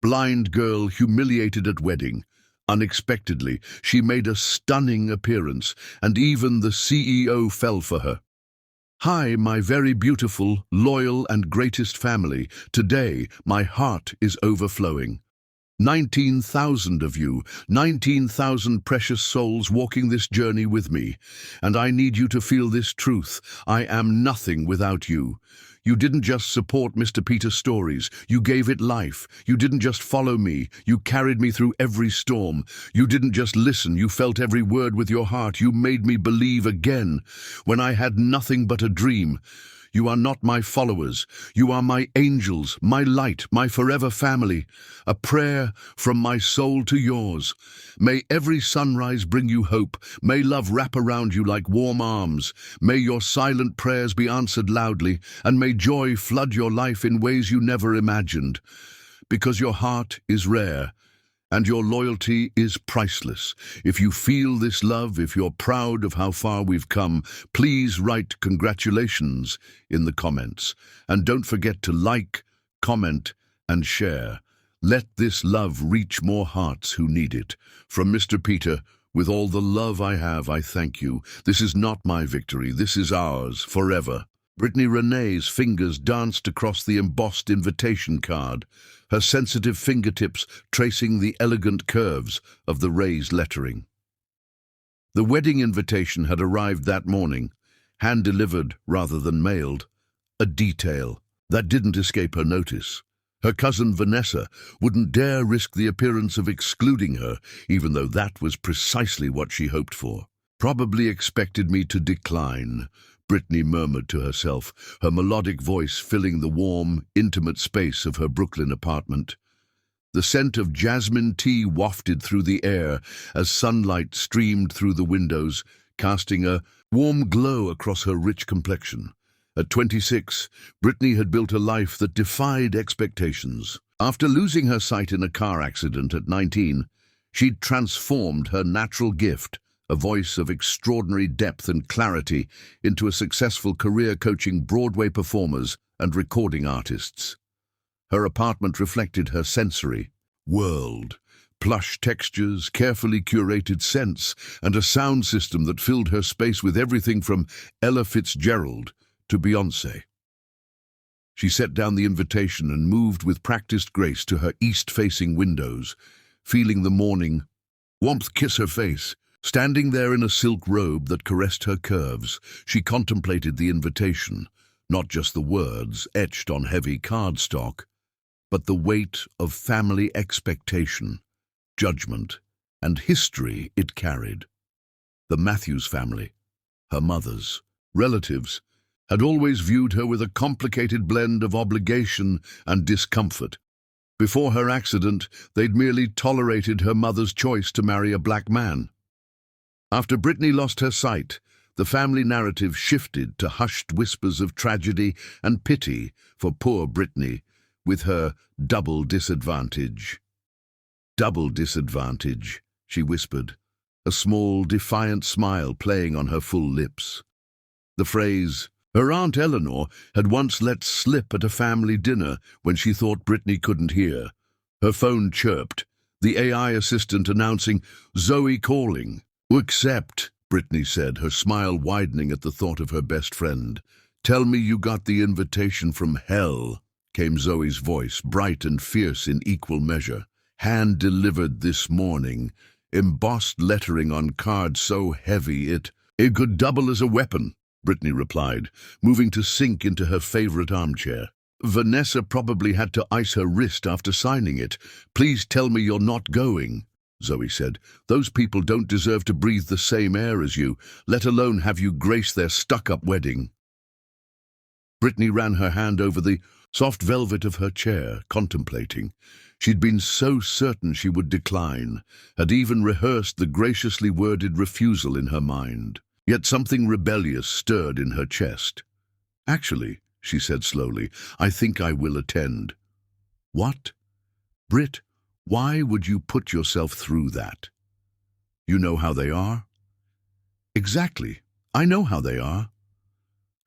Blind girl humiliated at wedding. Unexpectedly, she made a stunning appearance, and even the CEO fell for her. Hi, my very beautiful, loyal, and greatest family. Today, my heart is overflowing. 19,000 of you, 19,000 precious souls walking this journey with me. And I need you to feel this truth. I am nothing without you. You didn't just support Mr. Peter's stories. You gave it life. You didn't just follow me. You carried me through every storm. You didn't just listen. You felt every word with your heart. You made me believe again when I had nothing but a dream. You are not my followers. You are my angels, my light, my forever family. A prayer from my soul to yours. May every sunrise bring you hope. May love wrap around you like warm arms. May your silent prayers be answered loudly, and may joy flood your life in ways you never imagined. Because your heart is rare, and your loyalty is priceless. If you feel this love, if you're proud of how far we've come, please write congratulations in the comments. And don't forget to like, comment, and share. Let this love reach more hearts who need it. From Mr. Peter, with all the love I have, I thank you. This is not my victory. This is ours, forever. Brittany Renee's fingers danced across the embossed invitation card, her sensitive fingertips tracing the elegant curves of the raised lettering. The wedding invitation had arrived that morning, hand-delivered rather than mailed, a detail that didn't escape her notice. Her cousin Vanessa wouldn't dare risk the appearance of excluding her, even though that was precisely what she hoped for. Probably expected me to decline, Brittany murmured to herself, her melodic voice filling the warm, intimate space of her Brooklyn apartment. The scent of jasmine tea wafted through the air as sunlight streamed through the windows, casting a warm glow across her rich complexion. At 26, Brittany had built a life that defied expectations. After losing her sight in a car accident at 19, she'd transformed her natural gift, a voice of extraordinary depth and clarity, into a successful career coaching Broadway performers and recording artists. Her apartment reflected her sensory world, plush textures, carefully curated scents, and a sound system that filled her space with everything from Ella Fitzgerald to Beyoncé. She set down the invitation and moved with practiced grace to her east-facing windows, feeling the morning warmth kiss her face. Standing there in a silk robe that caressed her curves, she contemplated the invitation, not just the words etched on heavy cardstock, but the weight of family expectation, judgment, and history it carried. The Matthews family, her mother's relatives, had always viewed her with a complicated blend of obligation and discomfort. Before her accident, they'd merely tolerated her mother's choice to marry a black man. After Brittany lost her sight, the family narrative shifted to hushed whispers of tragedy and pity for poor Brittany, with her double disadvantage. Double disadvantage, she whispered, a small, defiant smile playing on her full lips. The phrase, her Aunt Eleanor, had once let slip at a family dinner when she thought Brittany couldn't hear. Her phone chirped, the AI assistant announcing, "Zoe calling." "Accept," Brittany said, her smile widening at the thought of her best friend. "Tell me you got the invitation from hell," came Zoe's voice, bright and fierce in equal measure. "Hand-delivered this morning, embossed lettering on card so heavy it could double as a weapon," Brittany replied, moving to sink into her favorite armchair. "Vanessa probably had to ice her wrist after signing it. Please tell me you're not going," Zoe said. "Those people don't deserve to breathe the same air as you, let alone have you grace their stuck-up wedding." Brittany ran her hand over the soft velvet of her chair, contemplating. She'd been so certain she would decline, had even rehearsed the graciously worded refusal in her mind. Yet something rebellious stirred in her chest. "Actually," she said slowly, "I think I will attend." "What? Britt, why would you put yourself through that? You know how they are?" "Exactly. I know how they are."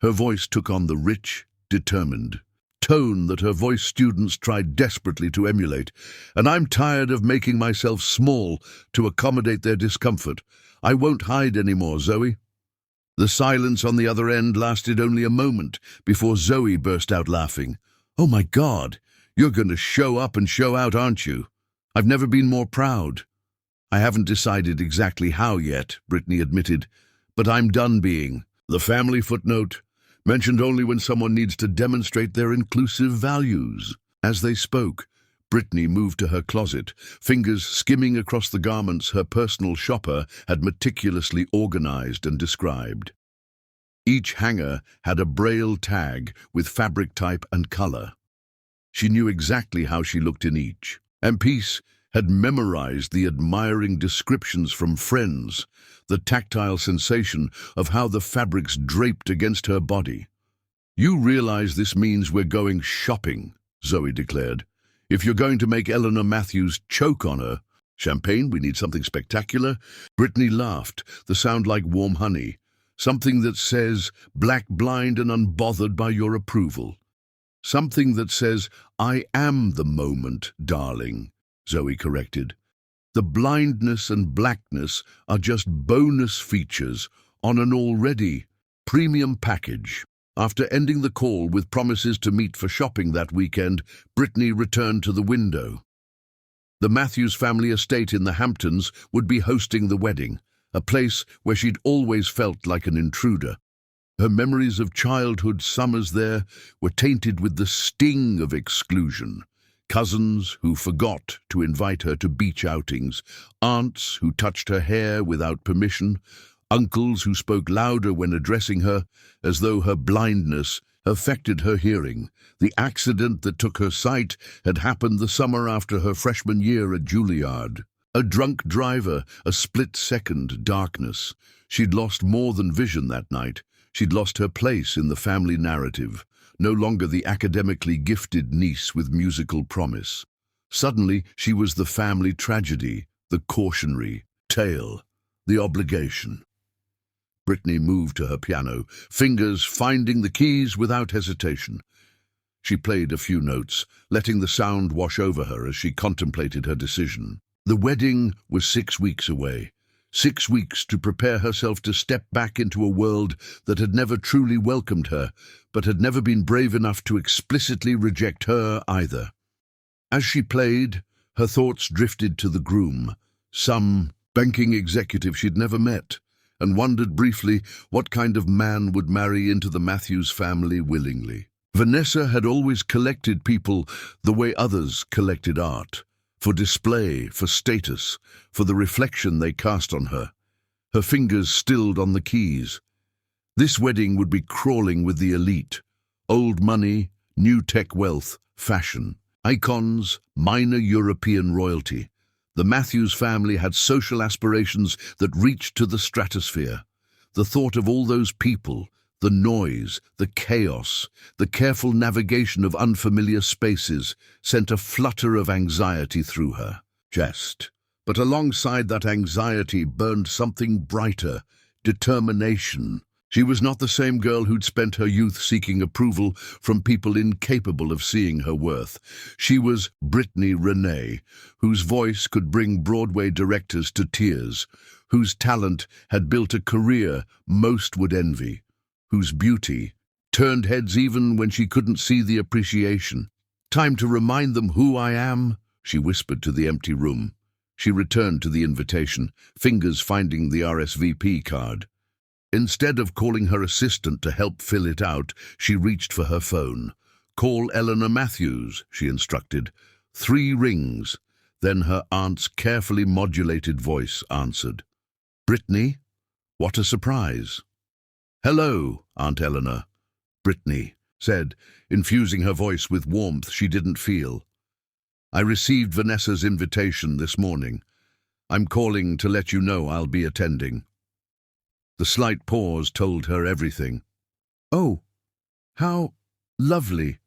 Her voice took on the rich, determined tone that her voice students tried desperately to emulate. "And I'm tired of making myself small to accommodate their discomfort. I won't hide anymore, Zoe." The silence on the other end lasted only a moment before Zoe burst out laughing. "Oh my God, you're going to show up and show out, aren't you? I've never been more proud." "I haven't decided exactly how yet," Brittany admitted, "but I'm done being." The family footnote, mentioned only when someone needs to demonstrate their inclusive values. As they spoke, Brittany moved to her closet, fingers skimming across the garments her personal shopper had meticulously organized and described. Each hanger had a braille tag with fabric type and color. She knew exactly how she looked in each. And Peace had memorized the admiring descriptions from friends, the tactile sensation of how the fabrics draped against her body. "You realize this means we're going shopping," Zoe declared. "If you're going to make Eleanor Matthews choke on her, champagne, we need something spectacular." Brittany laughed, the sound like warm honey. "Something that says, black, blind, and unbothered by your approval. Something that says, I am the moment, darling," Zoe corrected. "The blindness and blackness are just bonus features on an already premium package." After ending the call with promises to meet for shopping that weekend, Brittany returned to the window. The Matthews family estate in the Hamptons would be hosting the wedding, a place where she'd always felt like an intruder. Her memories of childhood summers there were tainted with the sting of exclusion. Cousins who forgot to invite her to beach outings, aunts who touched her hair without permission, uncles who spoke louder when addressing her, as though her blindness affected her hearing. The accident that took her sight had happened the summer after her freshman year at Juilliard. A drunk driver, a split-second darkness. She'd lost more than vision that night. She'd lost her place in the family narrative, no longer the academically gifted niece with musical promise. Suddenly, she was the family tragedy, the cautionary tale, the obligation. Brittany moved to her piano, fingers finding the keys without hesitation. She played a few notes, letting the sound wash over her as she contemplated her decision. The wedding was 6 weeks away. 6 weeks to prepare herself to step back into a world that had never truly welcomed her, but had never been brave enough to explicitly reject her either. As she played, her thoughts drifted to the groom, some banking executive she'd never met, and wondered briefly what kind of man would marry into the Matthews family willingly. Vanessa had always collected people the way others collected art, for display, for status, for the reflection they cast on her. Her fingers stilled on the keys. This wedding would be crawling with the elite. Old money, new tech wealth, fashion. Icons, minor European royalty. The Matthews family had social aspirations that reached to the stratosphere. The thought of all those people, the noise, the chaos, the careful navigation of unfamiliar spaces sent a flutter of anxiety through her. But alongside that anxiety burned something brighter, determination. She was not the same girl who'd spent her youth seeking approval from people incapable of seeing her worth. She was Brittany Renee, whose voice could bring Broadway directors to tears, whose talent had built a career most would envy, whose beauty turned heads even when she couldn't see the appreciation. "Time to remind them who I am," she whispered to the empty room. She returned to the invitation, fingers finding the RSVP card. Instead of calling her assistant to help fill it out, she reached for her phone. "Call Eleanor Matthews," she instructed. 3 rings. Then her aunt's carefully modulated voice answered. "Brittany? What a surprise." "Hello, Aunt Eleanor," Brittany said, infusing her voice with warmth she didn't feel. "I received Vanessa's invitation this morning. I'm calling to let you know I'll be attending." The slight pause told her everything. "Oh, how lovely.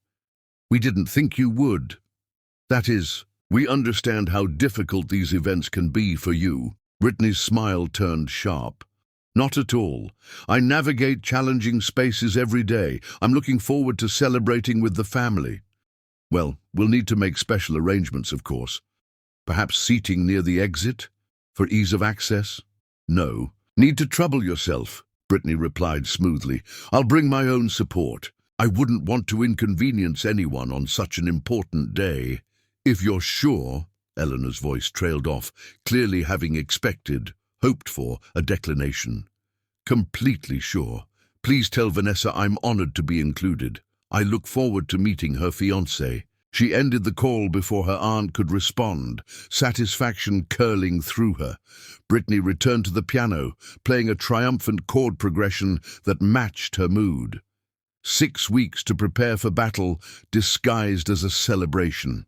We didn't think you would. That is, we understand how difficult these events can be for you." Brittany's smile turned sharp. Not at all. I navigate challenging spaces every day. I'm looking forward to celebrating with the family. Well, we'll need to make special arrangements, of course. Perhaps seating near the exit? For ease of access? No. Need to trouble yourself, Brittany replied smoothly. I'll bring my own support. I wouldn't want to inconvenience anyone on such an important day. If you're sure, Eleanor's voice trailed off, clearly having expected, hoped for, a declination. Completely sure. Please tell Vanessa I'm honored to be included. I look forward to meeting her fiancé. She ended the call before her aunt could respond, satisfaction curling through her. Brittany returned to the piano, playing a triumphant chord progression that matched her mood. 6 weeks to prepare for battle, disguised as a celebration.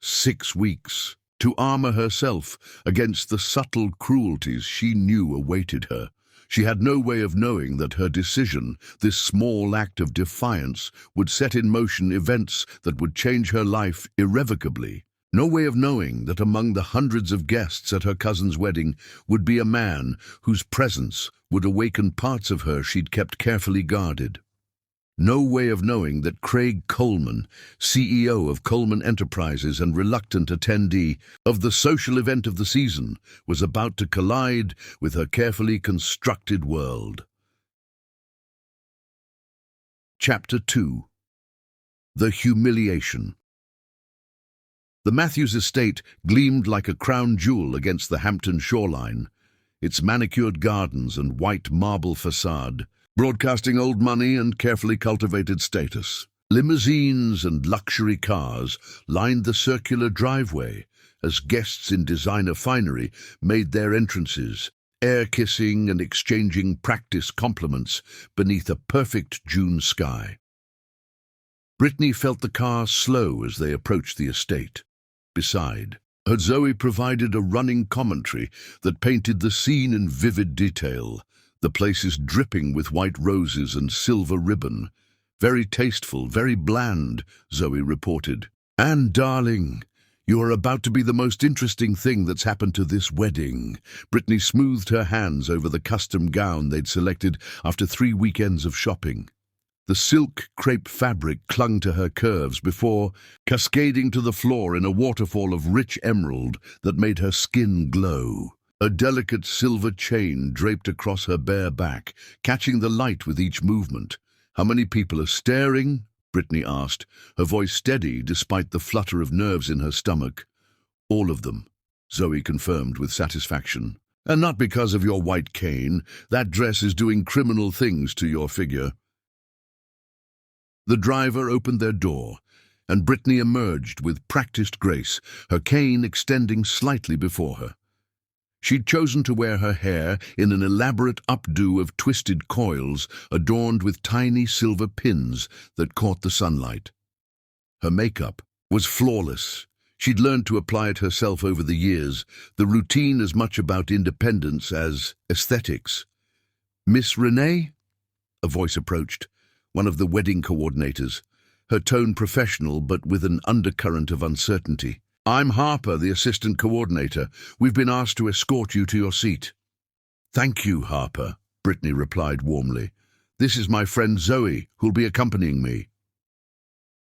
6 weeks to armor herself against the subtle cruelties she knew awaited her. She had no way of knowing that her decision, this small act of defiance, would set in motion events that would change her life irrevocably. No way of knowing that among the hundreds of guests at her cousin's wedding would be a man whose presence would awaken parts of her she'd kept carefully guarded. No way of knowing that Craig Coleman, CEO of Coleman Enterprises and reluctant attendee of the social event of the season, was about to collide with her carefully constructed world. Chapter 2. The Humiliation. The Matthews estate gleamed like a crown jewel against the Hampton shoreline, its manicured gardens and white marble facade broadcasting old money and carefully cultivated status. Limousines and luxury cars lined the circular driveway as guests in designer finery made their entrances, air-kissing and exchanging practice compliments beneath a perfect June sky. Brittany felt the car slow as they approached the estate. Beside her, Zoe provided a running commentary that painted the scene in vivid detail. The place is dripping with white roses and silver ribbon. Very tasteful, very bland, Zoe reported. And darling, you are about to be the most interesting thing that's happened to this wedding. Brittany smoothed her hands over the custom gown they'd selected after 3 weekends of shopping. The silk crepe fabric clung to her curves before cascading to the floor in a waterfall of rich emerald that made her skin glow. A delicate silver chain draped across her bare back, catching the light with each movement. How many people are staring? Brittany asked, her voice steady despite the flutter of nerves in her stomach. All of them, Zoe confirmed with satisfaction. And not because of your white cane. That dress is doing criminal things to your figure. The driver opened their door, and Brittany emerged with practiced grace, her cane extending slightly before her. She'd chosen to wear her hair in an elaborate updo of twisted coils adorned with tiny silver pins that caught the sunlight. Her makeup was flawless. She'd learned to apply it herself over the years, the routine as much about independence as aesthetics. Miss Renee? A voice approached, one of the wedding coordinators, her tone professional but with an undercurrent of uncertainty. I'm Harper, the assistant coordinator. We've been asked to escort you to your seat. Thank you, Harper, Brittany replied warmly. This is my friend Zoe, who'll be accompanying me.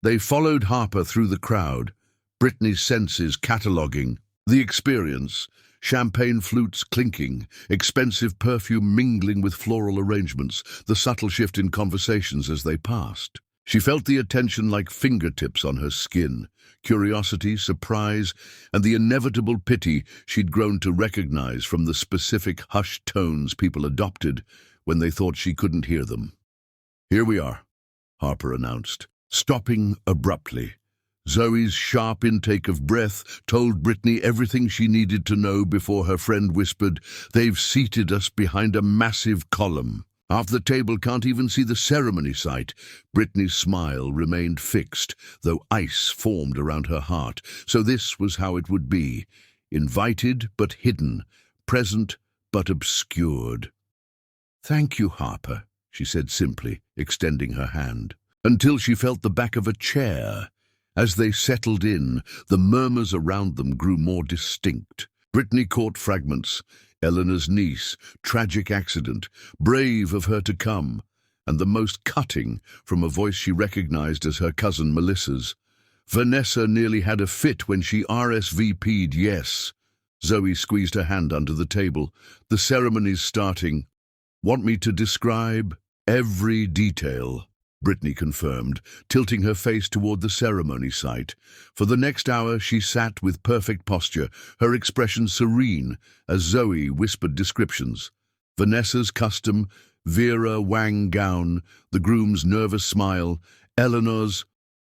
They followed Harper through the crowd, Brittany's senses cataloguing the experience, champagne flutes clinking, expensive perfume mingling with floral arrangements, the subtle shift in conversations as they passed. She felt the attention like fingertips on her skin, curiosity, surprise, and the inevitable pity she'd grown to recognize from the specific hushed tones people adopted when they thought she couldn't hear them. Here we are, Harper announced, stopping abruptly. Zoe's sharp intake of breath told Brittany everything she needed to know before her friend whispered, "They've seated us behind a massive column. Half the table can't even see the ceremony site." Brittany's smile remained fixed, though ice formed around her heart. So this was how it would be. Invited but hidden, present but obscured. "Thank you, Harper," she said simply, extending her hand, until she felt the back of a chair. As they settled in, the murmurs around them grew more distinct. Brittany caught fragments, Eleanor's niece, tragic accident, brave of her to come, and the most cutting from a voice she recognized as her cousin Melissa's. Vanessa nearly had a fit when she RSVP'd yes. Zoe squeezed her hand under the table. The ceremony's starting. Want me to describe every detail? Brittany confirmed, tilting her face toward the ceremony site. For the next hour she sat with perfect posture, her expression serene, as Zoe whispered descriptions. Vanessa's custom, Vera Wang gown, the groom's nervous smile, Eleanor's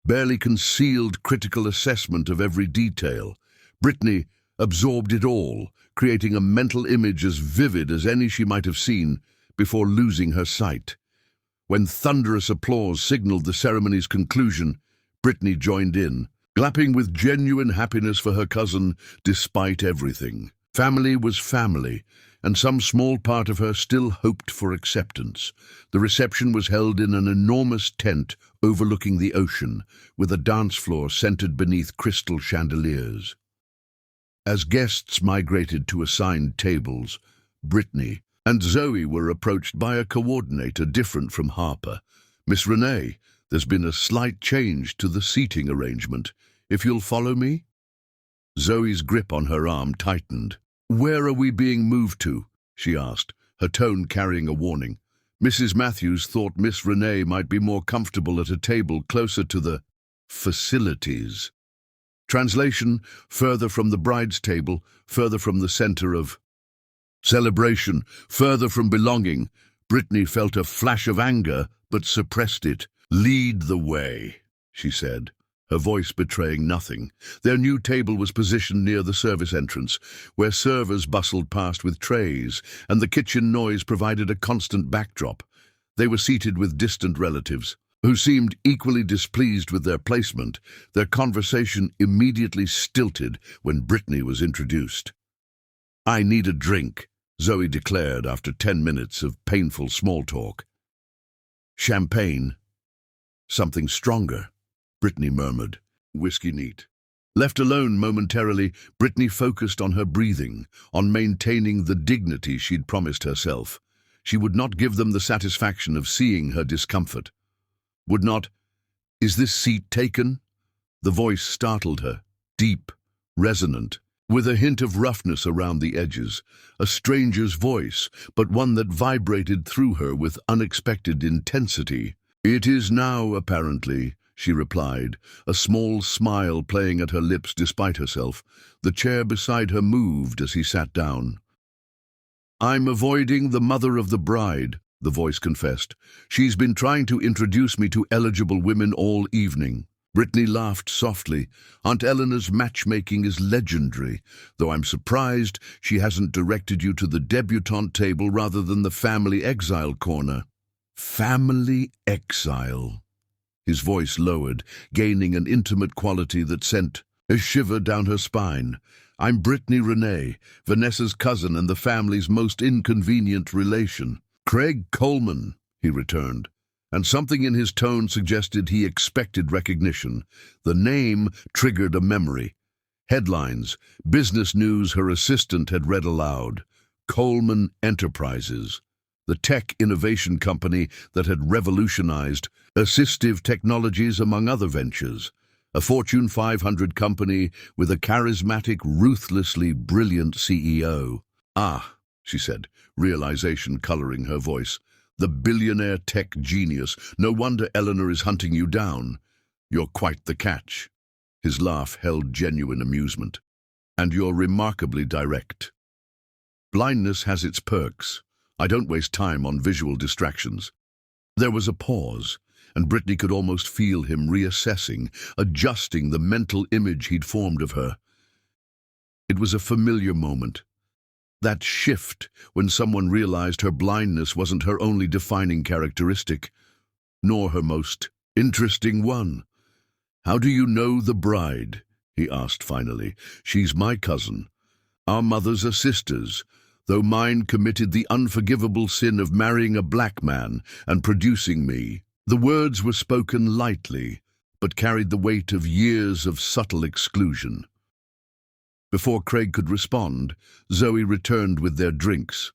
barely concealed critical assessment of every detail. Brittany absorbed it all, creating a mental image as vivid as any she might have seen before losing her sight. When thunderous applause signaled the ceremony's conclusion, Brittany joined in, clapping with genuine happiness for her cousin despite everything. Family was family, and some small part of her still hoped for acceptance. The reception was held in an enormous tent overlooking the ocean, with a dance floor centered beneath crystal chandeliers. As guests migrated to assigned tables, Brittany and Zoe were approached by a coordinator different from Harper. Miss Renee, there's been a slight change to the seating arrangement. If you'll follow me? Zoe's grip on her arm tightened. Where are we being moved to? She asked, her tone carrying a warning. Mrs. Matthews thought Miss Renee might be more comfortable at a table closer to the facilities. Translation, further from the bride's table, further from the center of celebration, further from belonging. Brittany felt a flash of anger, but suppressed it. Lead the way, she said, her voice betraying nothing. Their new table was positioned near the service entrance, where servers bustled past with trays, and the kitchen noise provided a constant backdrop. They were seated with distant relatives, who seemed equally displeased with their placement. Their conversation immediately stilted when Brittany was introduced. I need a drink, Zoe declared after 10 minutes of painful small talk. Champagne. Something stronger, Brittany murmured. Whiskey neat. Left alone momentarily, Brittany focused on her breathing, on maintaining the dignity she'd promised herself. She would not give them the satisfaction of seeing her discomfort. Would not. Is this seat taken? The voice startled her, deep, resonant, with a hint of roughness around the edges, a stranger's voice, but one that vibrated through her with unexpected intensity. It is now, apparently, she replied, a small smile playing at her lips despite herself. The chair beside her moved as he sat down. I'm avoiding the mother of the bride, the voice confessed. She's been trying to introduce me to eligible women all evening. Brittany laughed softly. Aunt Eleanor's matchmaking is legendary, though I'm surprised she hasn't directed you to the debutante table rather than the family exile corner. Family exile. His voice lowered, gaining an intimate quality that sent a shiver down her spine. I'm Brittany Renee, Vanessa's cousin and the family's most inconvenient relation. Craig Coleman, he returned, and something in his tone suggested he expected recognition. The name triggered a memory. Headlines, business news her assistant had read aloud. Coleman Enterprises, the tech innovation company that had revolutionized assistive technologies among other ventures. A Fortune 500 company with a charismatic, ruthlessly brilliant CEO. Ah, she said, realization coloring her voice. The billionaire tech genius. No wonder Eleanor is hunting you down. You're quite the catch. His laugh held genuine amusement. And you're remarkably direct. Blindness has its perks. I don't waste time on visual distractions. There was a pause, and Brittany could almost feel him reassessing, adjusting the mental image he'd formed of her. It was a familiar moment. That shift when someone realized her blindness wasn't her only defining characteristic, nor her most interesting one. How do you know the bride? He asked finally. She's my cousin. Our mothers are sisters, though mine committed the unforgivable sin of marrying a black man and producing me. The words were spoken lightly, but carried the weight of years of subtle exclusion. Before Craig could respond, Zoe returned with their drinks.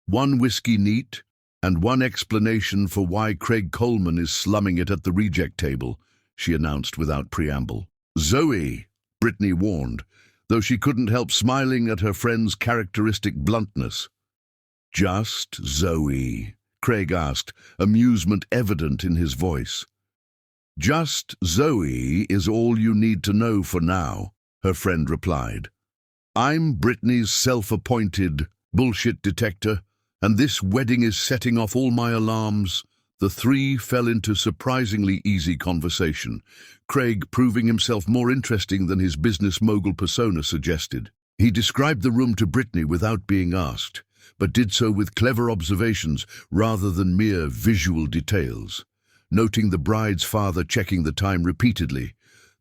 One whiskey neat, and one explanation for why Craig Coleman is slumming it at the reject table, she announced without preamble. Zoe, Brittany warned, though she couldn't help smiling at her friend's characteristic bluntness. Just Zoe, Craig asked, amusement evident in his voice. Just Zoe is all you need to know for now, her friend replied. I'm Brittany's self-appointed bullshit detector, and this wedding is setting off all my alarms. The three fell into surprisingly easy conversation, Craig proving himself more interesting than his business mogul persona suggested. He described the room to Brittany without being asked, but did so with clever observations rather than mere visual details, noting the bride's father checking the time repeatedly,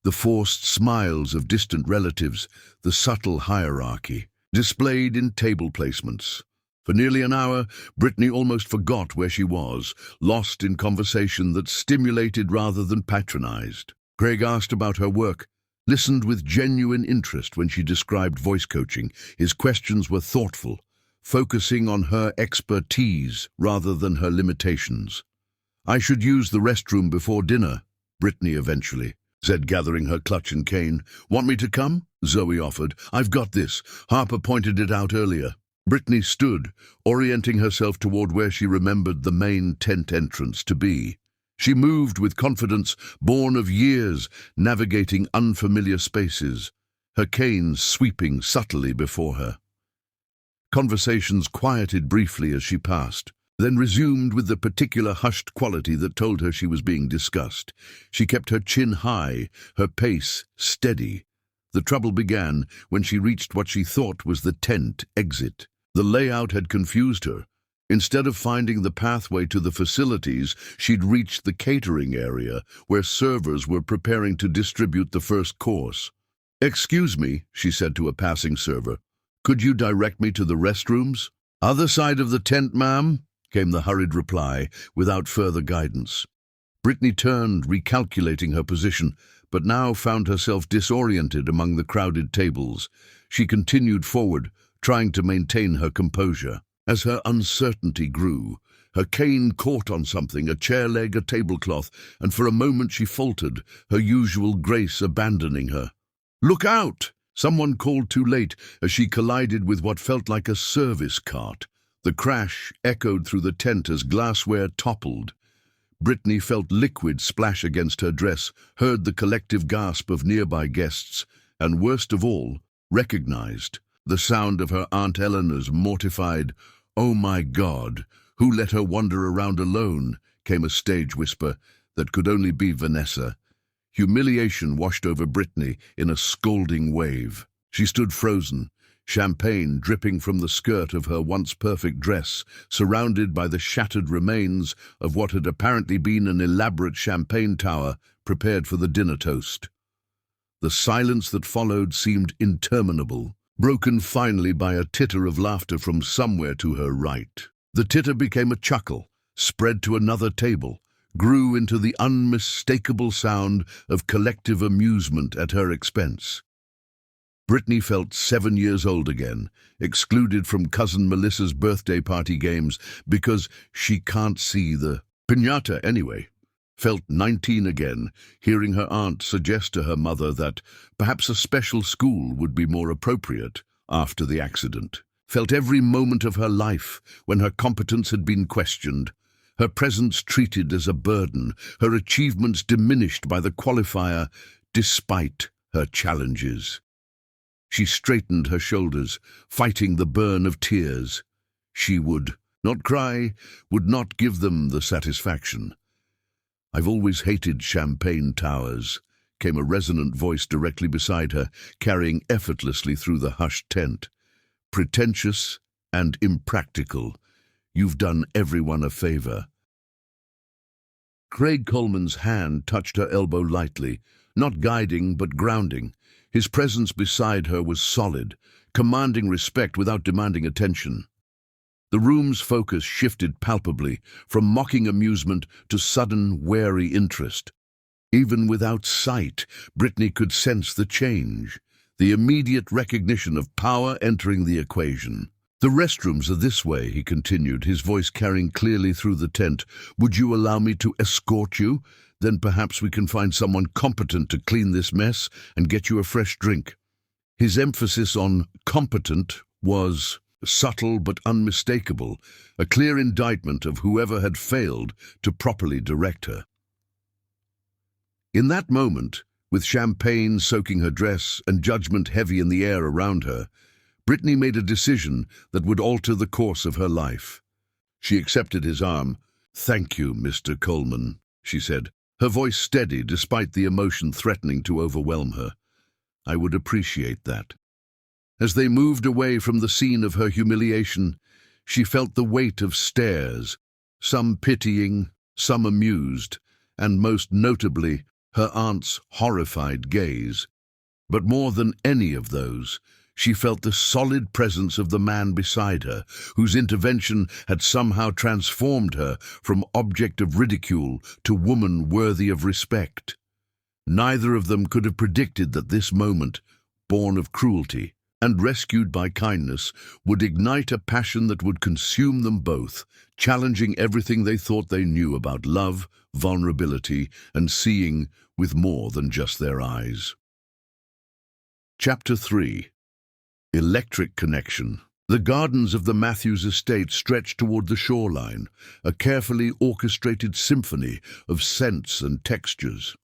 the forced smiles of distant relatives, the subtle hierarchy, displayed in table placements. For nearly an hour, Brittany almost forgot where she was, lost in conversation that stimulated rather than patronized. Craig asked about her work, listened with genuine interest when she described voice coaching. His questions were thoughtful, focusing on her expertise rather than her limitations. I should use the restroom before dinner, Brittany eventually said, gathering her clutch and cane. Want me to come? Zoe offered. I've got this. Harper pointed it out earlier. Brittany stood, orienting herself toward where she remembered the main tent entrance to be. She moved with confidence born of years navigating unfamiliar spaces, her cane sweeping subtly before her. Conversations quieted briefly as she passed, then resumed with the particular hushed quality that told her she was being discussed. She kept her chin high, her pace steady. The trouble began when she reached what she thought was the tent exit. The layout had confused her. Instead of finding the pathway to the facilities, she'd reached the catering area, where servers were preparing to distribute the first course. Excuse me, she said to a passing server. Could you direct me to the restrooms? Other side of the tent, ma'am, came the hurried reply, without further guidance. Brittany turned, recalculating her position, but now found herself disoriented among the crowded tables. She continued forward, trying to maintain her composure. As her uncertainty grew, her cane caught on something, a chair leg, a tablecloth, and for a moment she faltered, her usual grace abandoning her. Look out! Someone called too late as she collided with what felt like a service cart. The crash echoed through the tent as glassware toppled. Brittany felt liquid splash against her dress, heard the collective gasp of nearby guests, and worst of all, recognized the sound of her Aunt Eleanor's mortified, "Oh my God, who let her wander around alone?" came a stage whisper that could only be Vanessa. Humiliation washed over Brittany in a scalding wave. She stood frozen, champagne dripping from the skirt of her once perfect dress, surrounded by the shattered remains of what had apparently been an elaborate champagne tower prepared for the dinner toast. The silence that followed seemed interminable, broken finally by a titter of laughter from somewhere to her right. The titter became a chuckle, spread to another table, grew into the unmistakable sound of collective amusement at her expense. Brittany felt 7 years old again, excluded from cousin Melissa's birthday party games because she can't see the piñata anyway. Felt 19 again, hearing her aunt suggest to her mother that perhaps a special school would be more appropriate after the accident. Felt every moment of her life when her competence had been questioned, her presence treated as a burden, her achievements diminished by the qualifier despite her challenges. She straightened her shoulders, fighting the burn of tears. She would not cry, would not give them the satisfaction. I've always hated champagne towers, came a resonant voice directly beside her, carrying effortlessly through the hushed tent. Pretentious and impractical. You've done everyone a favor. Craig Coleman's hand touched her elbow lightly, not guiding but grounding. His presence beside her was solid, commanding respect without demanding attention. The room's focus shifted palpably, from mocking amusement to sudden, wary interest. Even without sight, Brittany could sense the change. the immediate recognition of power entering the equation. "The restrooms are this way," he continued, his voice carrying clearly through the tent. "Would you allow me to escort you? Then perhaps we can find someone competent to clean this mess and get you a fresh drink." His emphasis on competent was subtle but unmistakable, a clear indictment of whoever had failed to properly direct her. In that moment, with champagne soaking her dress and judgment heavy in the air around her, Brittany made a decision that would alter the course of her life. She accepted his arm. "Thank you, Mr. Coleman," she said, her voice steady despite the emotion threatening to overwhelm her. "I would appreciate that." As they moved away from the scene of her humiliation, she felt the weight of stares, some pitying, some amused, and most notably, her aunt's horrified gaze. But more than any of those, she felt the solid presence of the man beside her, whose intervention had somehow transformed her from object of ridicule to woman worthy of respect. Neither of them could have predicted that this moment, born of cruelty and rescued by kindness, would ignite a passion that would consume them both, challenging everything they thought they knew about love, vulnerability, and seeing with more than just their eyes. Chapter 3. Electric Connection. The gardens of the Matthews estate stretched toward the shoreline, a carefully orchestrated symphony of scents and textures.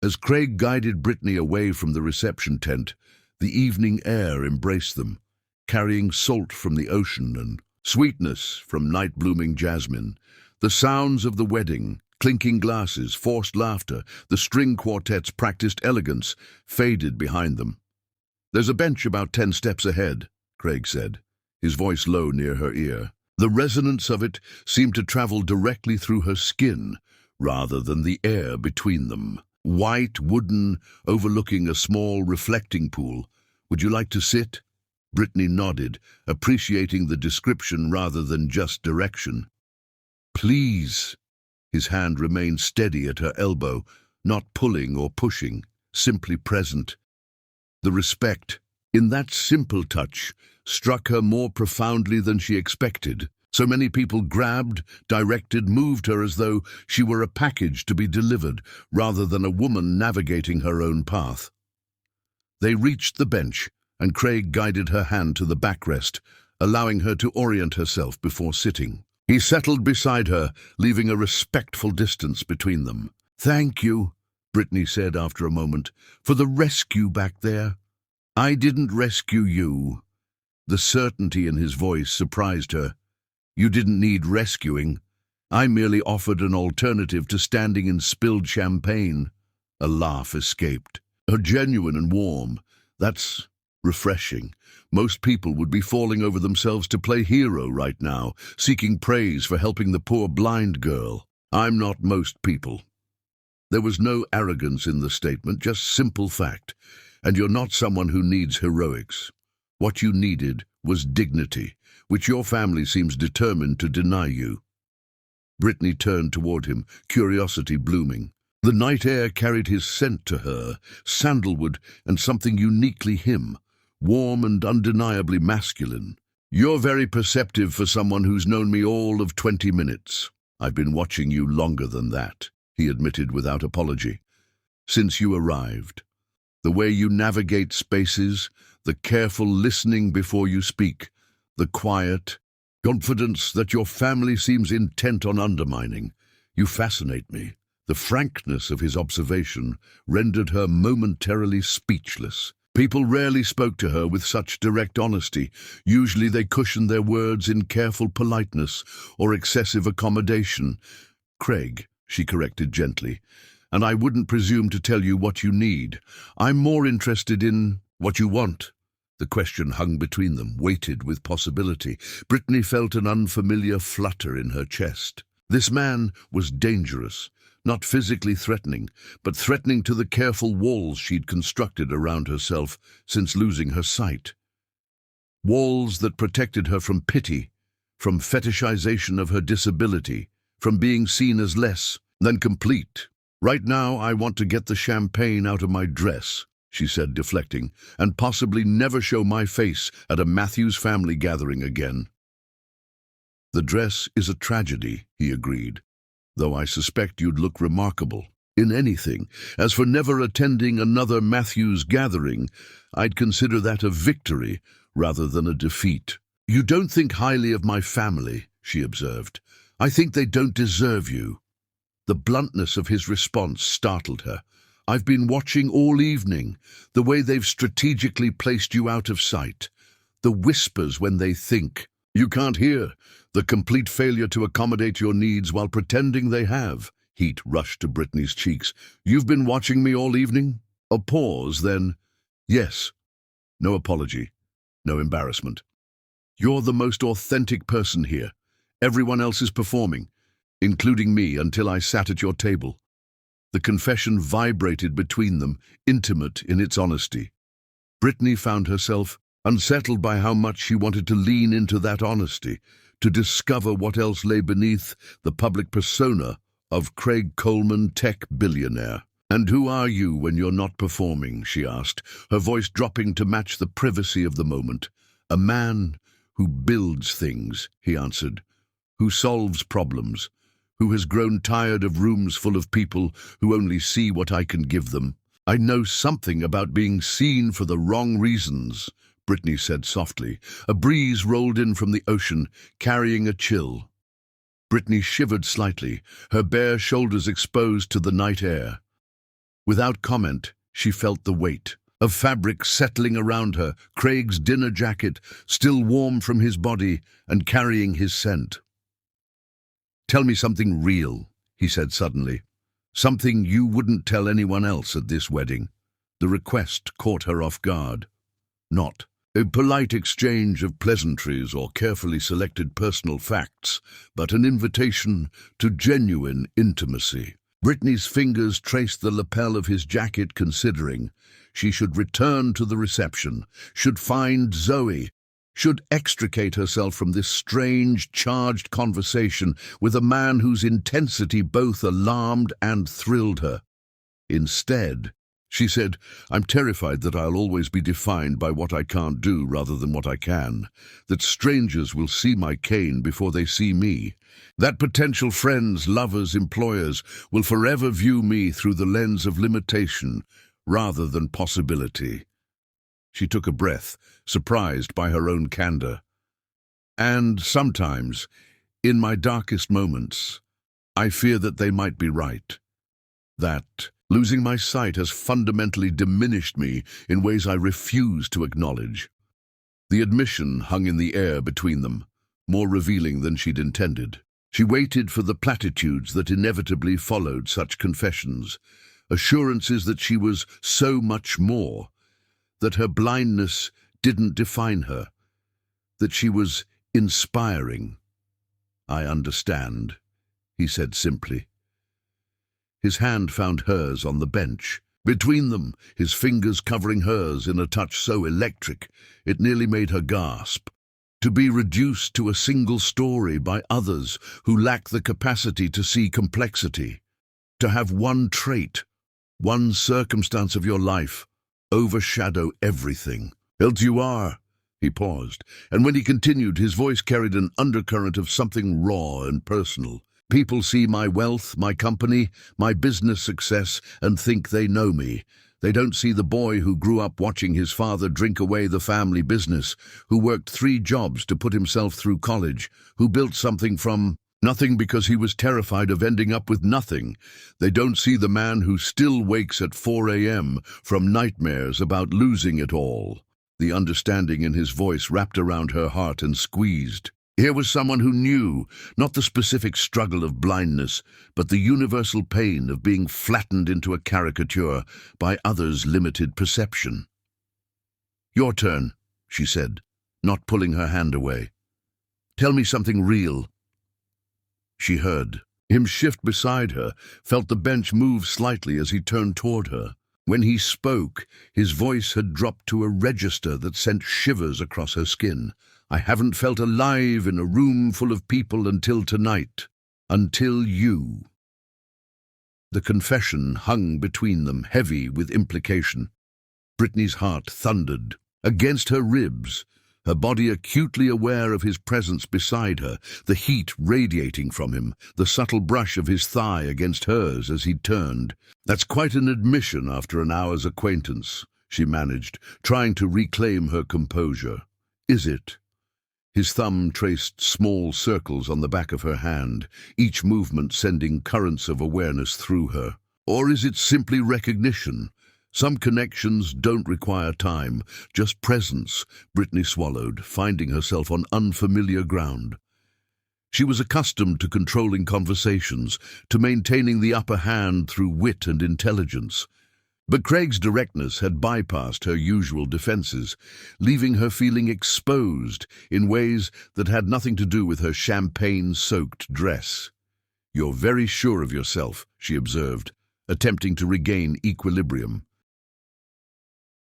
As Craig guided Brittany away from the reception tent, the evening air embraced them, carrying salt from the ocean and sweetness from night-blooming jasmine. The sounds of the wedding, clinking glasses, forced laughter, the string quartet's practiced elegance, faded behind them. "There's a bench about 10 steps ahead," Craig said, his voice low near her ear. The resonance of it seemed to travel directly through her skin, rather than the air between them. White, wooden, overlooking a small reflecting pool. "Would you like to sit?" Brittany nodded, appreciating the description rather than just direction. "Please." His hand remained steady at her elbow, not pulling or pushing, simply present. The respect, in that simple touch, struck her more profoundly than she expected. So many people grabbed, directed, moved her as though she were a package to be delivered, rather than a woman navigating her own path. They reached the bench, and Craig guided her hand to the backrest, allowing her to orient herself before sitting. He settled beside her, leaving a respectful distance between them. "Thank you," Brittany said after a moment, "for the rescue back there." "I didn't rescue you." The certainty in his voice surprised her. "You didn't need rescuing. I merely offered an alternative to standing in spilled champagne." A laugh escaped. Her genuine and warm. "That's refreshing. Most people would be falling over themselves to play hero right now, seeking praise for helping the poor blind girl. I'm not most people." There was no arrogance in the statement, just simple fact. "And you're not someone who needs heroics. What you needed was dignity, which your family seems determined to deny you." Brittany turned toward him, curiosity blooming. The night air carried his scent to her, sandalwood and something uniquely him, warm and undeniably masculine. "You're very perceptive for someone who's known me all of 20 minutes. I've been watching you longer than that," he admitted without apology. "Since you arrived. The way you navigate spaces, the careful listening before you speak, the quiet confidence that your family seems intent on undermining. You fascinate me." The frankness of his observation rendered her momentarily speechless. People rarely spoke to her with such direct honesty. Usually they cushioned their words in careful politeness or excessive accommodation. "Craig," she corrected gently, "and I wouldn't presume to tell you what you need. I'm more interested in what you want." The question hung between them, weighted with possibility. Brittany felt an unfamiliar flutter in her chest. This man was dangerous. Not physically threatening, but threatening to the careful walls she'd constructed around herself since losing her sight. Walls that protected her from pity, from fetishization of her disability, from being seen as less than complete. "Right now, I want to get the champagne out of my dress," she said, deflecting, and possibly never show my face at a Matthews family gathering again. The dress is a tragedy, he agreed, though I suspect you'd look remarkable in anything. As for never attending another Matthews gathering, I'd consider that a victory rather than a defeat. You don't think highly of my family, she observed. I think they don't deserve you. The bluntness of his response startled her. I've been watching all evening, the way they've strategically placed you out of sight. The whispers when they think. You can't hear. The complete failure to accommodate your needs while pretending they have. Heat rushed to Brittany's cheeks. You've been watching me all evening? A pause, then. Yes. No apology. No embarrassment. You're the most authentic person here. Everyone else is performing, including me, until I sat at your table. The confession vibrated between them, intimate in its honesty. Brittany found herself unsettled by how much she wanted to lean into that honesty, to discover what else lay beneath the public persona of Craig Coleman, tech billionaire. And who are you when you're not performing, she asked, her voice dropping to match the privacy of the moment. A man who builds things, he answered, who solves problems, who has grown tired of rooms full of people who only see what I can give them. I know something about being seen for the wrong reasons, Brittany said softly. A breeze rolled in from the ocean, carrying a chill. Brittany shivered slightly, her bare shoulders exposed to the night air. Without comment, she felt the weight of fabric settling around her, Craig's dinner jacket still warm from his body and carrying his scent. Tell me something real, he said suddenly. Something you wouldn't tell anyone else at this wedding. The request caught her off guard. Not a polite exchange of pleasantries or carefully selected personal facts, but an invitation to genuine intimacy. Brittany's fingers traced the lapel of his jacket, considering she should return to the reception, should find Zoe, should extricate herself from this strange, charged conversation with a man whose intensity both alarmed and thrilled her. Instead, she said, I'm terrified that I'll always be defined by what I can't do rather than what I can, that strangers will see my cane before they see me, that potential friends, lovers, employers will forever view me through the lens of limitation rather than possibility. She took a breath, surprised by her own candor. And sometimes, in my darkest moments, I fear that they might be right. That losing my sight has fundamentally diminished me in ways I refuse to acknowledge. The admission hung in the air between them, more revealing than she'd intended. She waited for the platitudes that inevitably followed such confessions, assurances that she was so much more, that her blindness didn't define her, that she was inspiring. I understand, he said simply. His hand found hers on the bench. Between them, his fingers covering hers in a touch so electric, it nearly made her gasp. To be reduced to a single story by others who lack the capacity to see complexity. To have one trait, one circumstance of your life, overshadow everything. Else you are. He paused, and when he continued, his voice carried an undercurrent of something raw and personal. People see my wealth, my company, my business success, and think they know me. They don't see the boy who grew up watching his father drink away the family business, who worked 3 jobs to put himself through college, who built something from nothing because he was terrified of ending up with nothing. They don't see the man who still wakes at 4 a.m. from nightmares about losing it all. The understanding in his voice wrapped around her heart and squeezed. Here was someone who knew, not the specific struggle of blindness, but the universal pain of being flattened into a caricature by others' limited perception. Your turn, she said, not pulling her hand away. Tell me something real. She heard him shift beside her, felt the bench move slightly as he turned toward her. When he spoke, his voice had dropped to a register that sent shivers across her skin. I haven't felt alive in a room full of people until tonight. Until you. The confession hung between them, heavy with implication. Brittany's heart thundered against her ribs, her body acutely aware of his presence beside her, the heat radiating from him, the subtle brush of his thigh against hers as he turned. "That's quite an admission after an hour's acquaintance," she managed, trying to reclaim her composure. "Is it?" His thumb traced small circles on the back of her hand, each movement sending currents of awareness through her. "Or is it simply recognition? Some connections don't require time, just presence," Brittany swallowed, finding herself on unfamiliar ground. She was accustomed to controlling conversations, to maintaining the upper hand through wit and intelligence. But Craig's directness had bypassed her usual defenses, leaving her feeling exposed in ways that had nothing to do with her champagne-soaked dress. "You're very sure of yourself," she observed, attempting to regain equilibrium.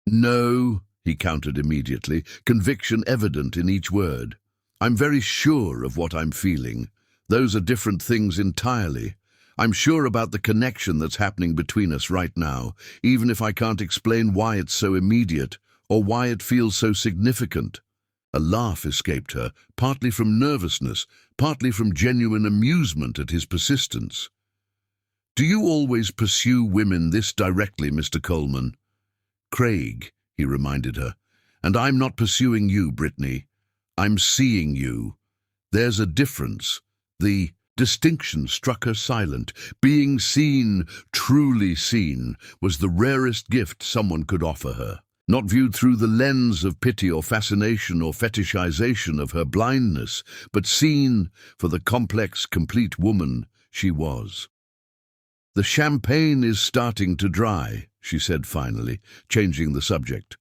"No," he countered immediately, conviction evident in each word. "I'm very sure of what I'm feeling. Those are different things entirely. I'm sure about the connection that's happening between us right now, even if I can't explain why it's so immediate or why it feels so significant." A laugh escaped her, partly from nervousness, partly from genuine amusement at his persistence. "Do you always pursue women this directly, Mr. Coleman?" "Craig," he reminded her, "and I'm not pursuing you, Brittany. I'm seeing you. There's a difference." The distinction struck her silent. Being seen, truly seen, was the rarest gift someone could offer her. Not viewed through the lens of pity or fascination or fetishization of her blindness, but seen for the complex, complete woman she was. "The champagne is starting to dry," she said finally, changing the subject.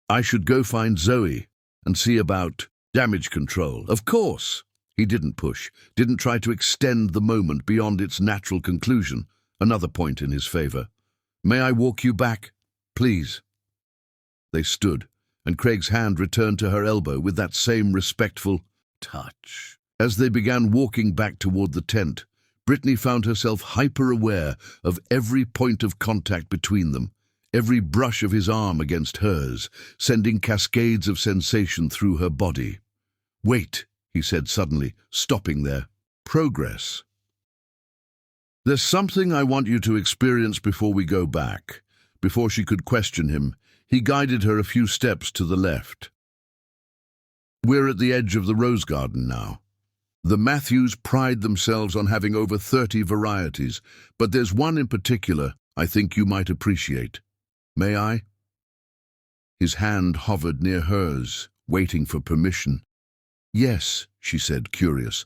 "I should go find Zoe and see about damage control." "Of course." He didn't push, didn't try to extend the moment beyond its natural conclusion, another point in his favor. "May I walk you back, please?" They stood, and Craig's hand returned to her elbow with that same respectful touch. As they began walking back toward the tent, Brittany found herself hyper-aware of every point of contact between them, every brush of his arm against hers, sending cascades of sensation through her body. "Wait," he said suddenly, stopping there. "Progress. There's something I want you to experience before we go back." Before she could question him, he guided her a few steps to the left. "We're at the edge of the rose garden now. The Matthews pride themselves on having over 30 varieties, but there's one in particular I think you might appreciate. May I?" His hand hovered near hers, waiting for permission. "Yes," she said, curious.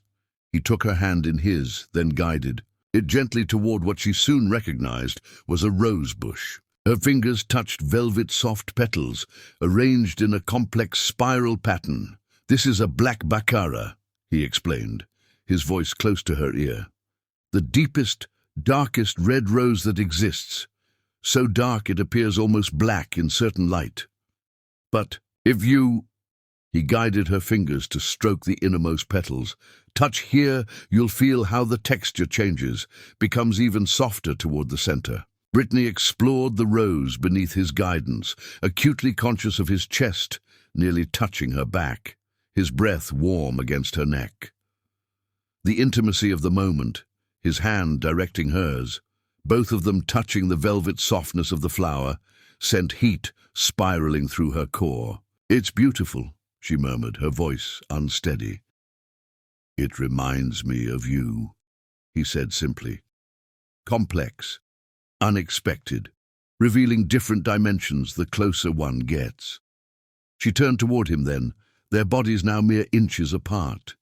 He took her hand in his, then guided it gently toward what she soon recognized was a rose bush. Her fingers touched velvet soft petals, arranged in a complex spiral pattern. "This is a black baccara," he explained, his voice close to her ear. "The deepest, darkest red rose that exists. So dark it appears almost black in certain light. But if you—" He guided her fingers to stroke the innermost petals. "Touch here, you'll feel how the texture changes, becomes even softer toward the center." Brittany explored the rose beneath his guidance, acutely conscious of his chest nearly touching her back, his breath warm against her neck. The intimacy of the moment, his hand directing hers, both of them touching the velvet softness of the flower, sent heat spiraling through her core. "It's beautiful," she murmured, her voice unsteady. "It reminds me of you," he said simply. Complex, unexpected, revealing different dimensions the closer one gets. She turned toward him then, their bodies now mere inches apart.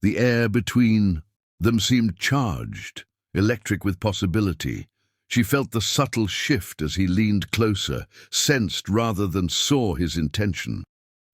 The air between them seemed charged, electric with possibility. She felt the subtle shift as he leaned closer, sensed rather than saw his intention.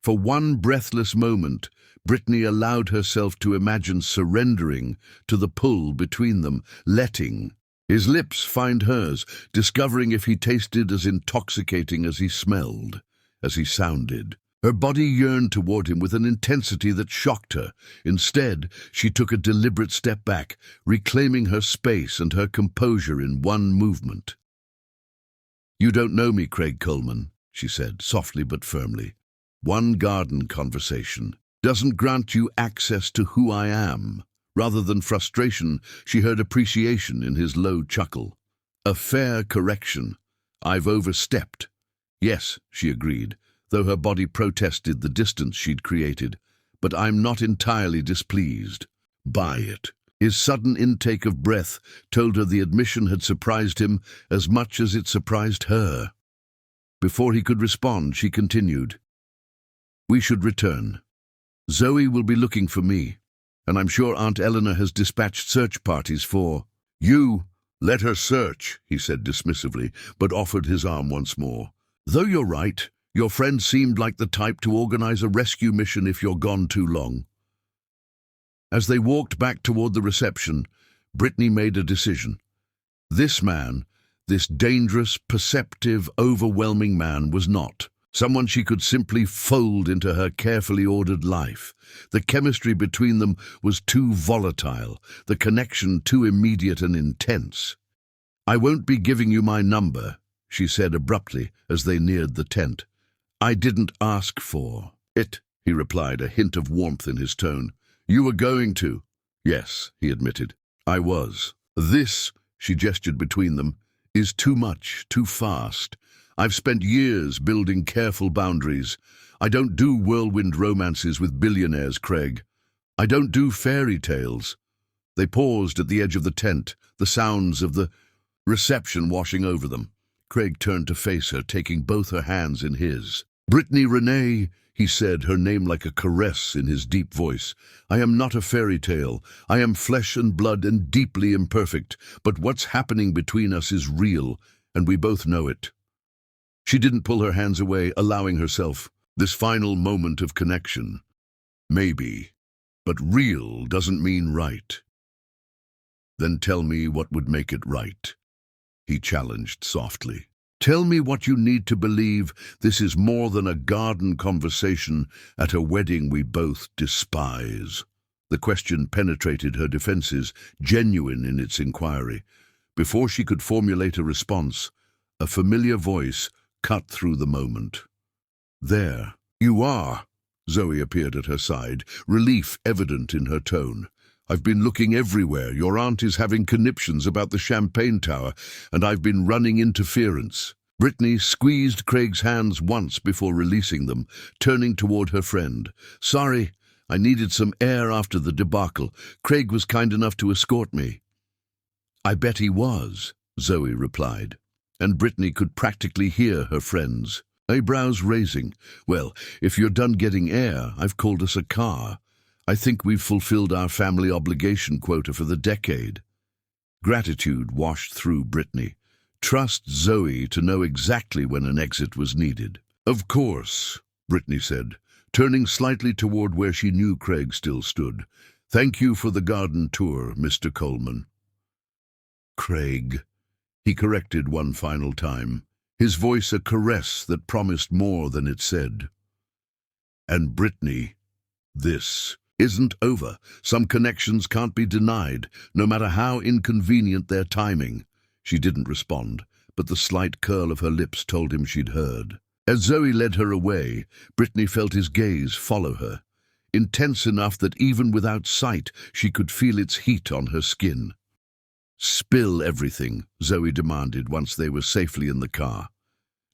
For one breathless moment, Brittany allowed herself to imagine surrendering to the pull between them, letting his lips find hers, discovering if he tasted as intoxicating as he smelled, as he sounded. Her body yearned toward him with an intensity that shocked her. Instead, she took a deliberate step back, reclaiming her space and her composure in one movement. You don't know me, Craig Coleman, she said, softly but firmly. One garden conversation doesn't grant you access to who I am. Rather than frustration, she heard appreciation in his low chuckle. A fair correction. I've overstepped. Yes, she agreed, though her body protested the distance she'd created. But I'm not entirely displeased by it. His sudden intake of breath told her the admission had surprised him as much as it surprised her. Before he could respond, she continued, We should return. Zoe will be looking for me, and I'm sure Aunt Eleanor has dispatched search parties for you. Let her search, he said dismissively, but offered his arm once more. Though you're right, your friend seemed like the type to organize a rescue mission if you're gone too long. As they walked back toward the reception, Brittany made a decision. This man, this dangerous, perceptive, overwhelming man, was not someone she could simply fold into her carefully ordered life. The chemistry between them was too volatile, the connection too immediate and intense. I won't be giving you my number, she said abruptly as they neared the tent. I didn't ask for it, he replied, a hint of warmth in his tone. You were going to. Yes, he admitted. I was. This, she gestured between them, is too much, too fast. I've spent years building careful boundaries. I don't do whirlwind romances with billionaires, Craig. I don't do fairy tales. They paused at the edge of the tent, the sounds of the reception washing over them. Craig turned to face her, taking both her hands in his. Brittany Renee, he said, her name like a caress in his deep voice. I am not a fairy tale. I am flesh and blood and deeply imperfect, but what's happening between us is real, and we both know it. She didn't pull her hands away, allowing herself this final moment of connection. Maybe, but real doesn't mean right. Then tell me what would make it right, he challenged softly. Tell me what you need to believe this is more than a garden conversation at a wedding we both despise. The question penetrated her defenses, genuine in its inquiry. Before she could formulate a response, a familiar voice cut through the moment. There, you are. Zoe appeared at her side, relief evident in her tone. I've been looking everywhere. Your aunt is having conniptions about the champagne tower, and I've been running interference. Brittany squeezed Craig's hands once before releasing them, turning toward her friend. Sorry, I needed some air after the debacle. Craig was kind enough to escort me. I bet he was, Zoe replied, and Brittany could practically hear her friend's eyebrows raising. Well, if you're done getting air, I've called us a car. I think we've fulfilled our family obligation quota for the decade. Gratitude washed through Brittany. Trust Zoe to know exactly when an exit was needed. Of course, Brittany said, turning slightly toward where she knew Craig still stood. Thank you for the garden tour, Mr. Coleman. Craig, he corrected one final time, his voice a caress that promised more than it said. And Brittany, this isn't over. Some connections can't be denied, no matter how inconvenient their timing. She didn't respond, but the slight curl of her lips told him she'd heard. As Zoe led her away, Brittany felt his gaze follow her, intense enough that even without sight she could feel its heat on her skin. Spill everything, Zoe demanded once they were safely in the car.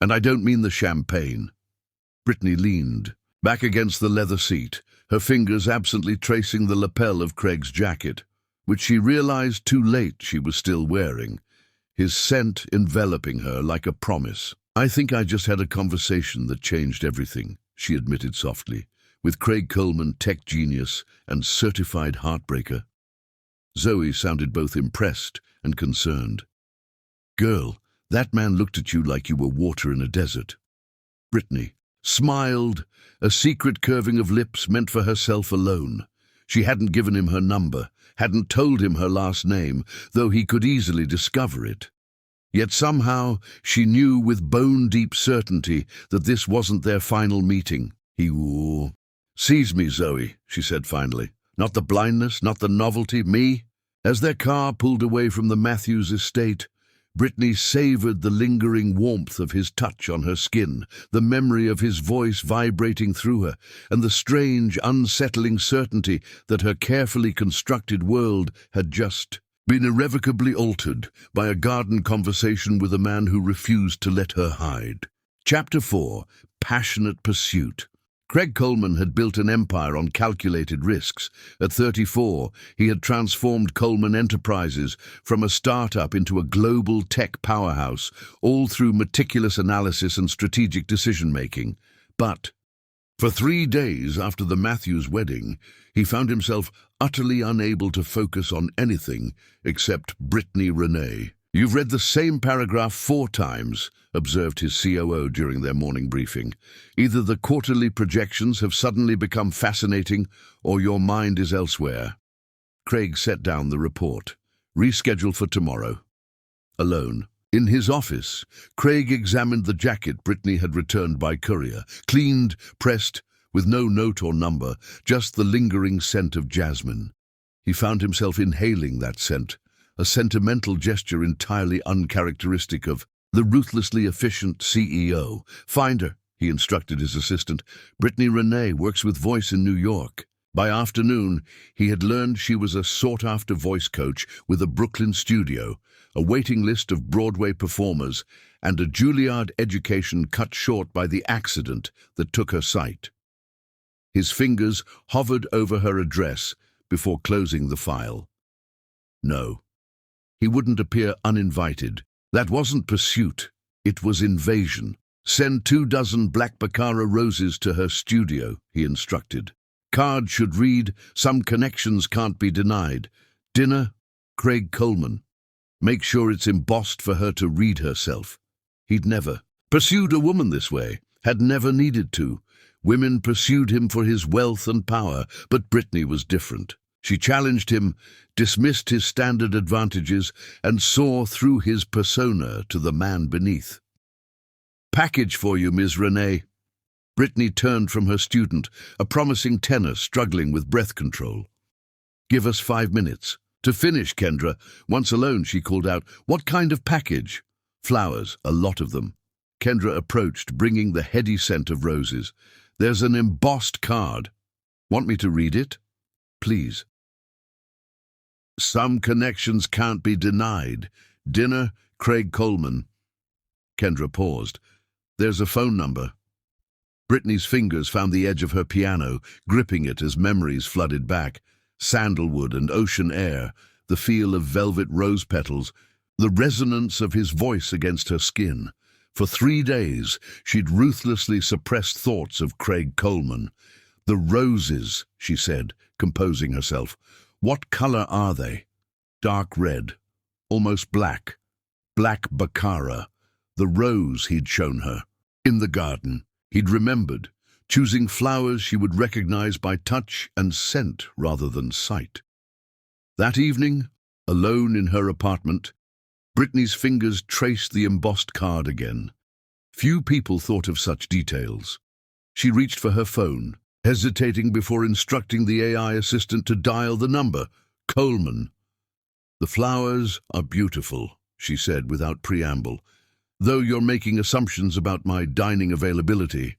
And I don't mean the champagne. Brittany leaned back against the leather seat, her fingers absently tracing the lapel of Craig's jacket, which she realized too late she was still wearing, his scent enveloping her like a promise. I think I just had a conversation that changed everything, she admitted softly, with Craig Coleman, tech genius and certified heartbreaker. Zoe sounded both impressed and concerned. Girl, that man looked at you like you were water in a desert. Brittany smiled, a secret curving of lips meant for herself alone. She hadn't given him her number, hadn't told him her last name, though he could easily discover it. Yet somehow she knew with bone-deep certainty that this wasn't their final meeting. Seize me, Zoe, she said finally. Not the blindness, not the novelty, me. As their car pulled away from the Matthews estate, Brittany savored the lingering warmth of his touch on her skin, the memory of his voice vibrating through her, and the strange, unsettling certainty that her carefully constructed world had just been irrevocably altered by a garden conversation with a man who refused to let her hide. Chapter 4. Passionate Pursuit. Craig Coleman had built an empire on calculated risks. At 34, he had transformed Coleman Enterprises from a startup into a global tech powerhouse, all through meticulous analysis and strategic decision-making. But for 3 days after the Matthews wedding, he found himself utterly unable to focus on anything except Brittany Renee. "You've read the same paragraph 4 times, observed his COO during their morning briefing. "Either the quarterly projections have suddenly become fascinating, or your mind is elsewhere." Craig set down the report. "Reschedule for tomorrow." Alone. In his office, Craig examined the jacket Brittany had returned by courier, cleaned, pressed, with no note or number, just the lingering scent of jasmine. He found himself inhaling that scent, a sentimental gesture entirely uncharacteristic of the ruthlessly efficient CEO. "Find her," he instructed his assistant. "Brittany Renee works with Voice in New York." By afternoon, he had learned she was a sought-after voice coach with a Brooklyn studio, a waiting list of Broadway performers, and a Juilliard education cut short by the accident that took her sight. His fingers hovered over her address before closing the file. No. He wouldn't appear uninvited. That wasn't pursuit. It was invasion. "Send 24 black baccara roses to her studio," he instructed. "Card should read, 'Some connections can't be denied. Dinner, Craig Coleman.' Make sure it's embossed for her to read herself." He'd never pursued a woman this way, had never needed to. Women pursued him for his wealth and power, but Brittany was different. She challenged him, dismissed his standard advantages, and saw through his persona to the man beneath. "Package for you, Ms. Renee." Brittany turned from her student, a promising tenor struggling with breath control. "Give us 5 minutes." "To finish, Kendra." Once alone, she called out, "What kind of package?" "Flowers, a lot of them." Kendra approached, bringing the heady scent of roses. "There's an embossed card. Want me to read it?" "Please." "Some connections can't be denied. Dinner, Craig Coleman." Kendra paused. "There's a phone number." Brittany's fingers found the edge of her piano, gripping it as memories flooded back. Sandalwood and ocean air, the feel of velvet rose petals, the resonance of his voice against her skin. For 3 days, she'd ruthlessly suppressed thoughts of Craig Coleman. "The roses," she said, composing herself. "What color are they?" "Dark red, almost black. Black baccara." The rose he'd shown her. In the garden, he'd remembered, choosing flowers she would recognize by touch and scent rather than sight. That evening, alone in her apartment, Brittany's fingers traced the embossed card again. Few people thought of such details. She reached for her phone, hesitating before instructing the AI assistant to dial the number. "Coleman." "The flowers are beautiful," she said without preamble, "though you're making assumptions about my dining availability."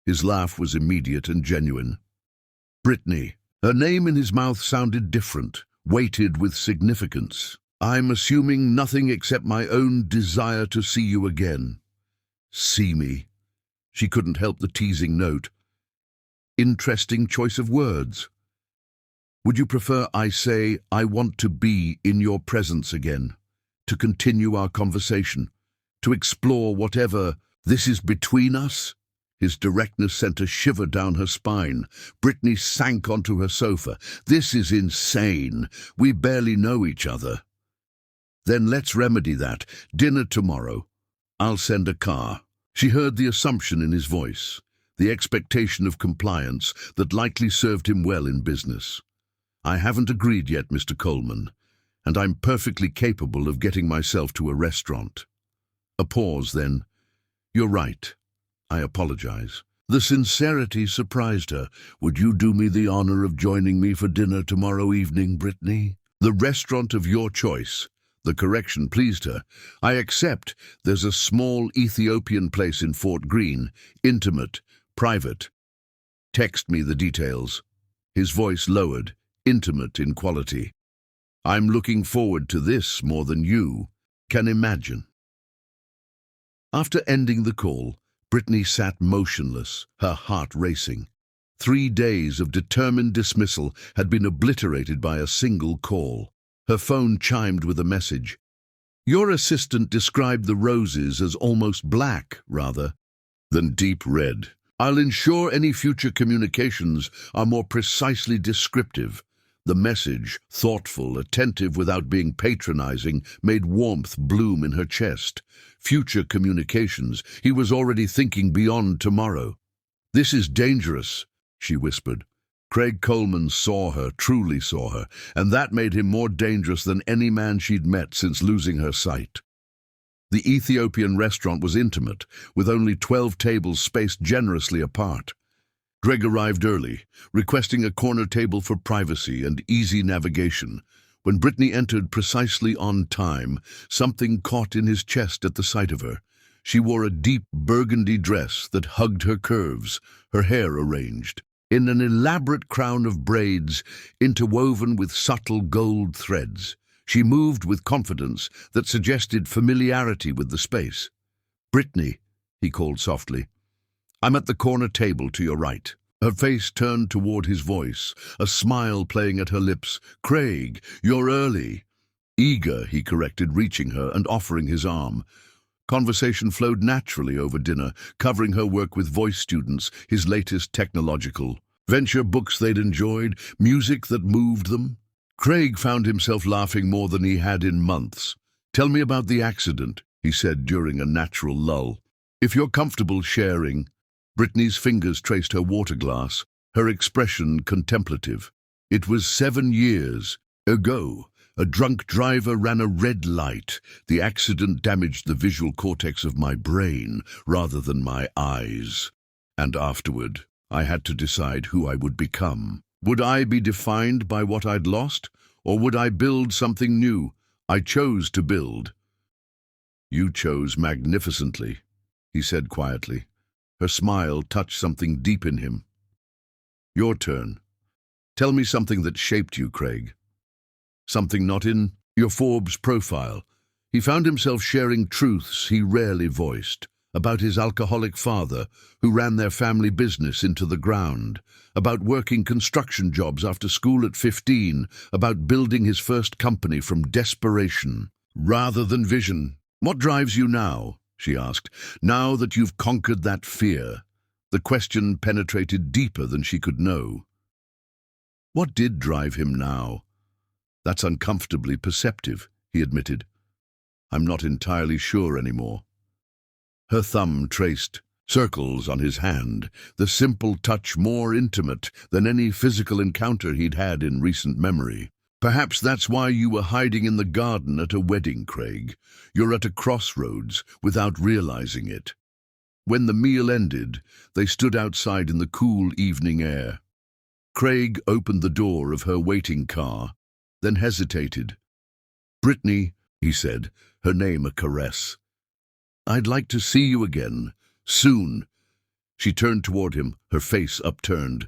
His laugh was immediate and genuine. "Brittany." Her name in his mouth sounded different, weighted with significance. "I'm assuming nothing except my own desire to see you again." "See me?" She couldn't help the teasing note. Interesting choice of words. "Would you prefer I say I want to be in your presence again, to continue our conversation, to explore whatever this is between us?" His directness sent a shiver down her spine. Brittany sank onto her sofa. "This is insane. We barely know each other." "Then let's remedy that. Dinner tomorrow. I'll send a car." She heard the assumption in his voice, the expectation of compliance that likely served him well in business. "I haven't agreed yet, Mr. Coleman, and I'm perfectly capable of getting myself to a restaurant." A pause, then. "You're right. I apologize." The sincerity surprised her. "Would you do me the honor of joining me for dinner tomorrow evening, Brittany? The restaurant of your choice. The correction pleased her. I accept. There's a small Ethiopian place in Fort Greene. Intimate. Private. Text me the details. His voice lowered. Intimate in quality. I'm looking forward to this more than you can imagine. After ending the call, Brittany sat motionless, her heart racing. 3 days of determined dismissal had been obliterated by a single call. Her phone chimed with a message. Your assistant described the roses as almost black, rather than deep red. I'll ensure any future communications are more precisely descriptive. The message, thoughtful, attentive without being patronizing, made warmth bloom in her chest. Future communications. He was already thinking beyond tomorrow. This is dangerous, she whispered. Craig Coleman saw her, truly saw her, and that made him more dangerous than any man she'd met since losing her sight. The Ethiopian restaurant was intimate, with only 12 tables spaced generously apart. Greg arrived early, requesting a corner table for privacy and easy navigation. When Brittany entered precisely on time, something caught in his chest at the sight of her. She wore a deep burgundy dress that hugged her curves, her hair arranged in an elaborate crown of braids interwoven with subtle gold threads. She moved with confidence that suggested familiarity with the space. "Brittany," he called softly. "I'm at the corner table to your right." Her face turned toward his voice, a smile playing at her lips. "Craig, you're early." "Eager," he corrected, reaching her and offering his arm. Conversation flowed naturally over dinner, covering her work with voice students, his latest technological venture, books they'd enjoyed, music that moved them. Craig found himself laughing more than he had in months. "Tell me about the accident," he said during a natural lull. "If you're comfortable sharing." Brittany's fingers traced her water glass, her expression contemplative. "It was 7 years ago. A drunk driver ran a red light. The accident damaged the visual cortex of my brain rather than my eyes. And afterward, I had to decide who I would become. Would I be defined by what I'd lost, or would I build something new? I chose to build." "You chose magnificently," he said quietly. Her smile touched something deep in him. "Your turn. Tell me something that shaped you, Craig. Something not in your Forbes profile." He found himself sharing truths he rarely voiced, about his alcoholic father, who ran their family business into the ground, about working construction jobs after school at 15, about building his first company from desperation rather than vision. "What drives you now?" she asked. "Now that you've conquered that fear." The question penetrated deeper than she could know. What did drive him now? "That's uncomfortably perceptive," he admitted. "I'm not entirely sure anymore." Her thumb traced circles on his hand, the simple touch more intimate than any physical encounter he'd had in recent memory. "Perhaps that's why you were hiding in the garden at a wedding, Craig. You're at a crossroads without realizing it." When the meal ended, they stood outside in the cool evening air. Craig opened the door of her waiting car, then hesitated. "Brittany," he said, her name a caress. "I'd like to see you again, soon." She turned toward him, her face upturned.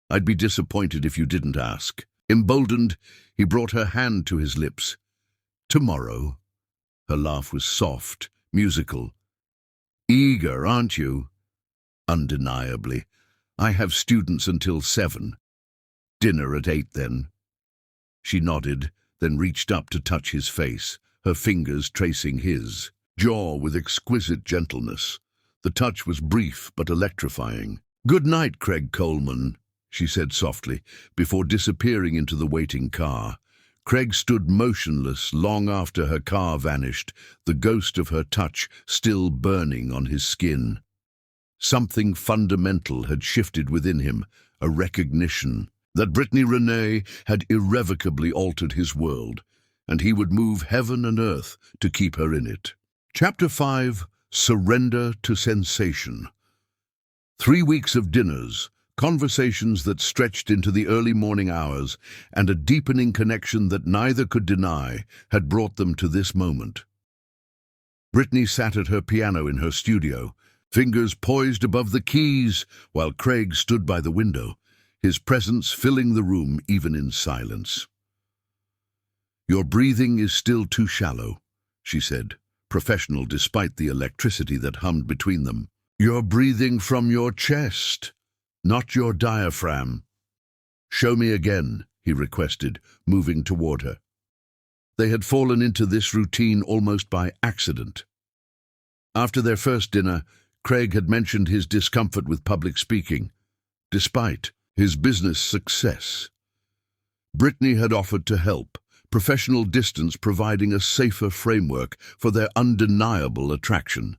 "I'd be disappointed if you didn't ask." Emboldened, he brought her hand to his lips. "Tomorrow." Her laugh was soft, musical. "Eager, aren't you?" "Undeniably. I have students until 7. Dinner at 8 then." She nodded, then reached up to touch his face, her fingers tracing his jaw with exquisite gentleness. The touch was brief but electrifying. "Good night, Craig Coleman," she said softly, before disappearing into the waiting car. Craig stood motionless long after her car vanished, the ghost of her touch still burning on his skin. Something fundamental had shifted within him, a recognition that Brittany Renee had irrevocably altered his world, and he would move heaven and earth to keep her in it. Chapter 5. Surrender to Sensation. 3 weeks of dinners, Conversations that stretched into the early morning hours, and a deepening connection that neither could deny, had brought them to this moment. Brittany sat at her piano in her studio, fingers poised above the keys, while Craig stood by the window, his presence filling the room even in silence. "Your breathing is still too shallow," she said, professional despite the electricity that hummed between them. "You're breathing from your chest, not your diaphragm." "Show me again," he requested, moving toward her. They had fallen into this routine almost by accident. After their first dinner, Craig had mentioned his discomfort with public speaking, despite his business success. Brittany had offered to help, professional distance providing a safer framework for their undeniable attraction.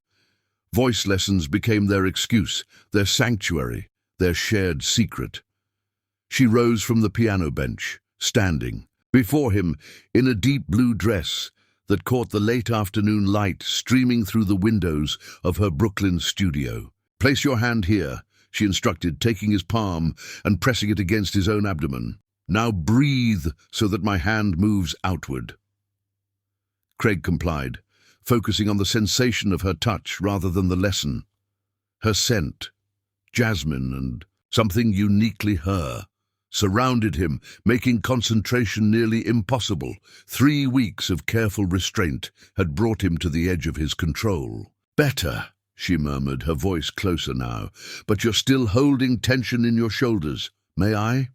Voice lessons became their excuse, their sanctuary, their shared secret. She rose from the piano bench, standing before him in a deep blue dress that caught the late afternoon light streaming through the windows of her Brooklyn studio. "Place your hand here," she instructed, taking his palm and pressing it against his own abdomen. "Now breathe so that my hand moves outward." Craig complied, focusing on the sensation of her touch rather than the lesson. Her scent, jasmine and something uniquely her, surrounded him, making concentration nearly impossible. 3 weeks of careful restraint had brought him to the edge of his control. "Better," she murmured, her voice closer now, "but you're still holding tension in your shoulders. May I?"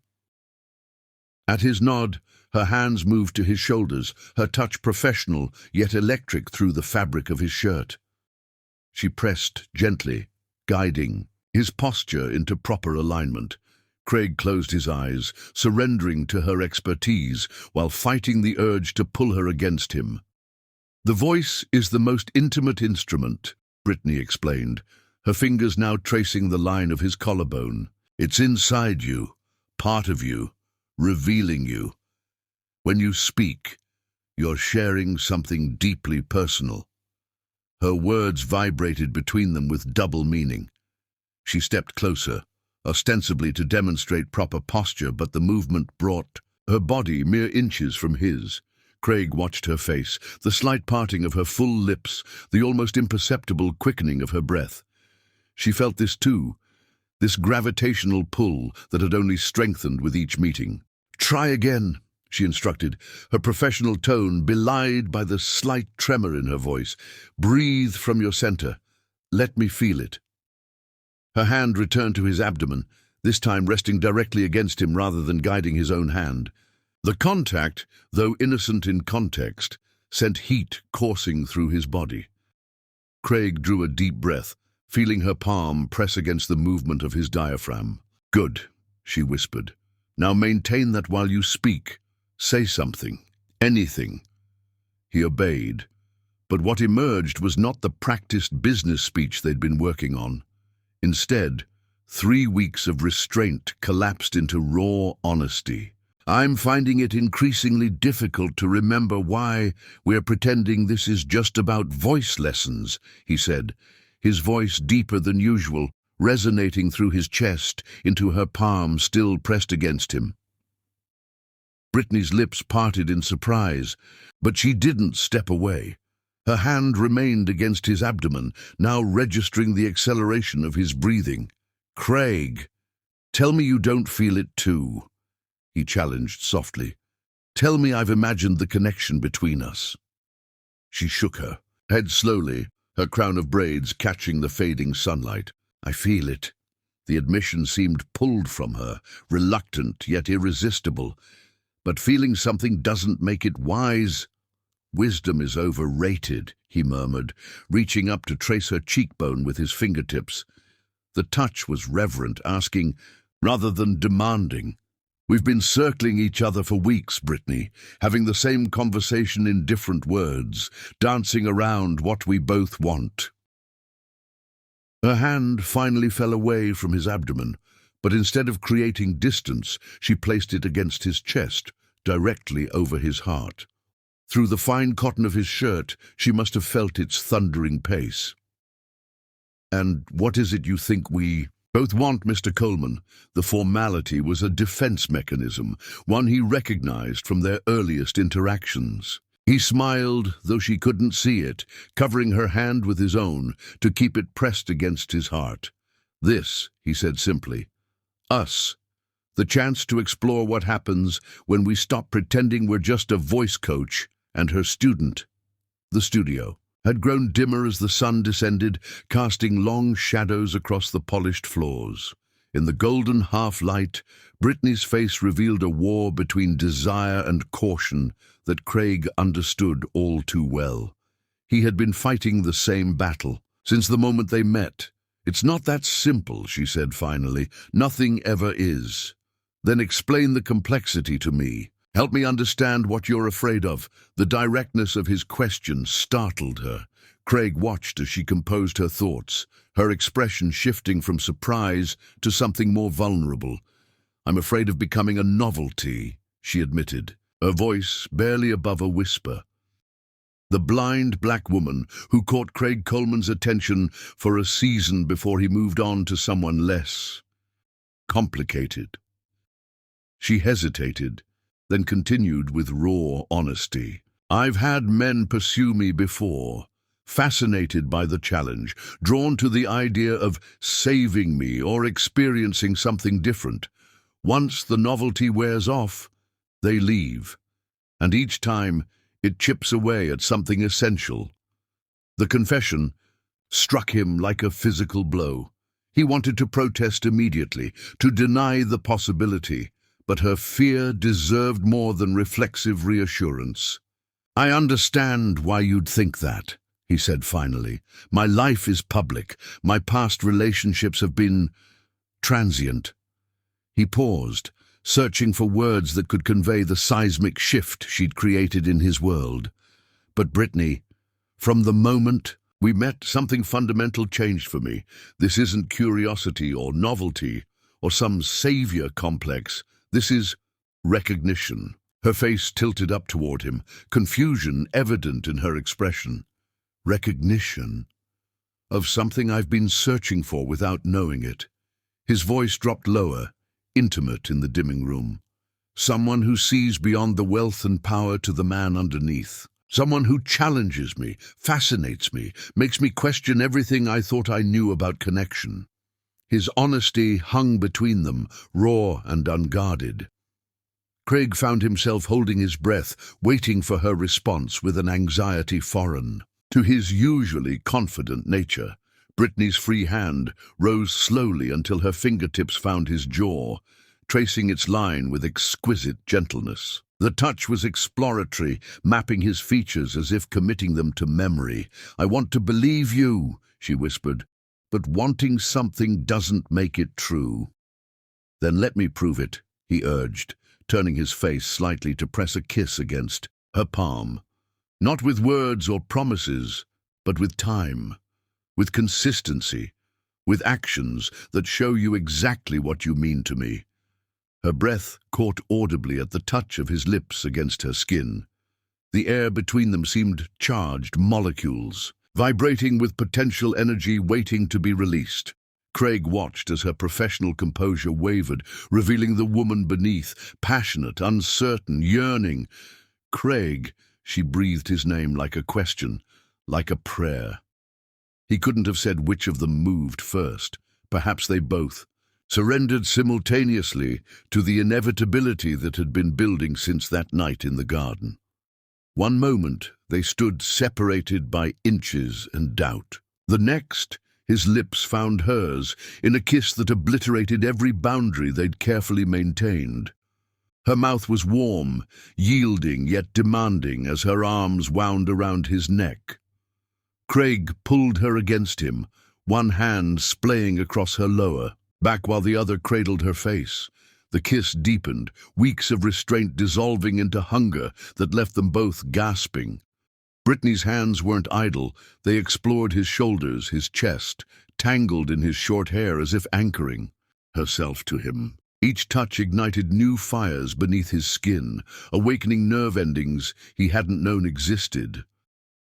At his nod, her hands moved to his shoulders, her touch professional yet electric through the fabric of his shirt. She pressed gently, guiding his posture into proper alignment. Craig closed his eyes, surrendering to her expertise while fighting the urge to pull her against him. "The voice is the most intimate instrument," Brittany explained, her fingers now tracing the line of his collarbone. "It's inside you, part of you, revealing you. When you speak, you're sharing something deeply personal." Her words vibrated between them with double meaning. She stepped closer, ostensibly to demonstrate proper posture, but the movement brought her body mere inches from his. Craig watched her face, the slight parting of her full lips, the almost imperceptible quickening of her breath. She felt this too, this gravitational pull that had only strengthened with each meeting. "Try again," she instructed, her professional tone belied by the slight tremor in her voice. "Breathe from your center. Let me feel it." Her hand returned to his abdomen, this time resting directly against him rather than guiding his own hand. The contact, though innocent in context, sent heat coursing through his body. Craig drew a deep breath, feeling her palm press against the movement of his diaphragm. "Good," she whispered. "Now maintain that while you speak. Say something. Anything." He obeyed, but what emerged was not the practiced business speech they'd been working on. Instead, 3 weeks of restraint collapsed into raw honesty. "I'm finding it increasingly difficult to remember why we're pretending this is just about voice lessons," he said, his voice deeper than usual, resonating through his chest into her palm still pressed against him. Brittany's lips parted in surprise, but she didn't step away. Her hand remained against his abdomen, now registering the acceleration of his breathing. "Craig, tell me you don't feel it too," he challenged softly. "Tell me I've imagined the connection between us." She shook her head slowly, her crown of braids catching the fading sunlight. "I feel it." The admission seemed pulled from her, reluctant yet irresistible. "But feeling something doesn't make it wise." "Wisdom is overrated," he murmured, reaching up to trace her cheekbone with his fingertips. The touch was reverent, asking rather than demanding. "We've been circling each other for weeks, Brittany, having the same conversation in different words, dancing around what we both want." Her hand finally fell away from his abdomen, but instead of creating distance, she placed it against his chest, directly over his heart. Through the fine cotton of his shirt, she must have felt its thundering pace. "And what is it you think we—" Both want Mr. Coleman. The formality was a defense mechanism, one he recognized from their earliest interactions. He smiled, though she couldn't see it, covering her hand with his own to keep it pressed against his heart. This, he said simply, us. The chance to explore what happens when we stop pretending we're just a voice coach and her student. The studio had grown dimmer as the sun descended, casting long shadows across the polished floors. In the golden half-light, Brittany's face revealed a war between desire and caution that Craig understood all too well. He had been fighting the same battle since the moment they met. "It's not that simple," she said finally. "Nothing ever is." "Then explain the complexity to me. Help me understand what you're afraid of." The directness of his question startled her. Craig watched as she composed her thoughts, her expression shifting from surprise to something more vulnerable. "I'm afraid of becoming a novelty," she admitted, her voice barely above a whisper. The blind black woman who caught Craig Coleman's attention for a season before he moved on to someone less complicated. She hesitated, then continued with raw honesty. "I've had men pursue me before, fascinated by the challenge, drawn to the idea of saving me or experiencing something different. Once the novelty wears off, they leave, and each time it chips away at something essential." The confession struck him like a physical blow. He wanted to protest immediately, to deny the possibility, but her fear deserved more than reflexive reassurance. "I understand why you'd think that," he said finally. "My life is public. My past relationships have been transient." He paused, searching for words that could convey the seismic shift she'd created in his world. "But Brittany, from the moment we met, something fundamental changed for me. This isn't curiosity or novelty or some savior complex. This is recognition." Her face tilted up toward him, confusion evident in her expression. "Recognition of something I've been searching for without knowing it." His voice dropped lower, intimate in the dimming room. "Someone who sees beyond the wealth and power to the man underneath. Someone who challenges me, fascinates me, makes me question everything I thought I knew about connection." His honesty hung between them, raw and unguarded. Craig found himself holding his breath, waiting for her response with an anxiety foreign to his usually confident nature. Brittany's free hand rose slowly until her fingertips found his jaw, tracing its line with exquisite gentleness. The touch was exploratory, mapping his features as if committing them to memory. "I want to believe you," she whispered, "but wanting something doesn't make it true." "Then let me prove it," he urged, turning his face slightly to press a kiss against her palm. "Not with words or promises, but with time, with consistency, with actions that show you exactly what you mean to me." Her breath caught audibly at the touch of his lips against her skin. The air between them seemed charged molecules, vibrating with potential energy waiting to be released. Craig watched as her professional composure wavered, revealing the woman beneath, passionate, uncertain, yearning. "Craig," she breathed his name like a question, like a prayer. He couldn't have said which of them moved first. Perhaps they both surrendered simultaneously to the inevitability that had been building since that night in the garden. One moment, they stood separated by inches and doubt. The next, his lips found hers in a kiss that obliterated every boundary they'd carefully maintained. Her mouth was warm, yielding yet demanding as her arms wound around his neck. Craig pulled her against him, one hand splaying across her lower back while the other cradled her face. The kiss deepened, weeks of restraint dissolving into hunger that left them both gasping. Brittany's hands weren't idle. They explored his shoulders, his chest, tangled in his short hair as if anchoring herself to him. Each touch ignited new fires beneath his skin, awakening nerve endings he hadn't known existed.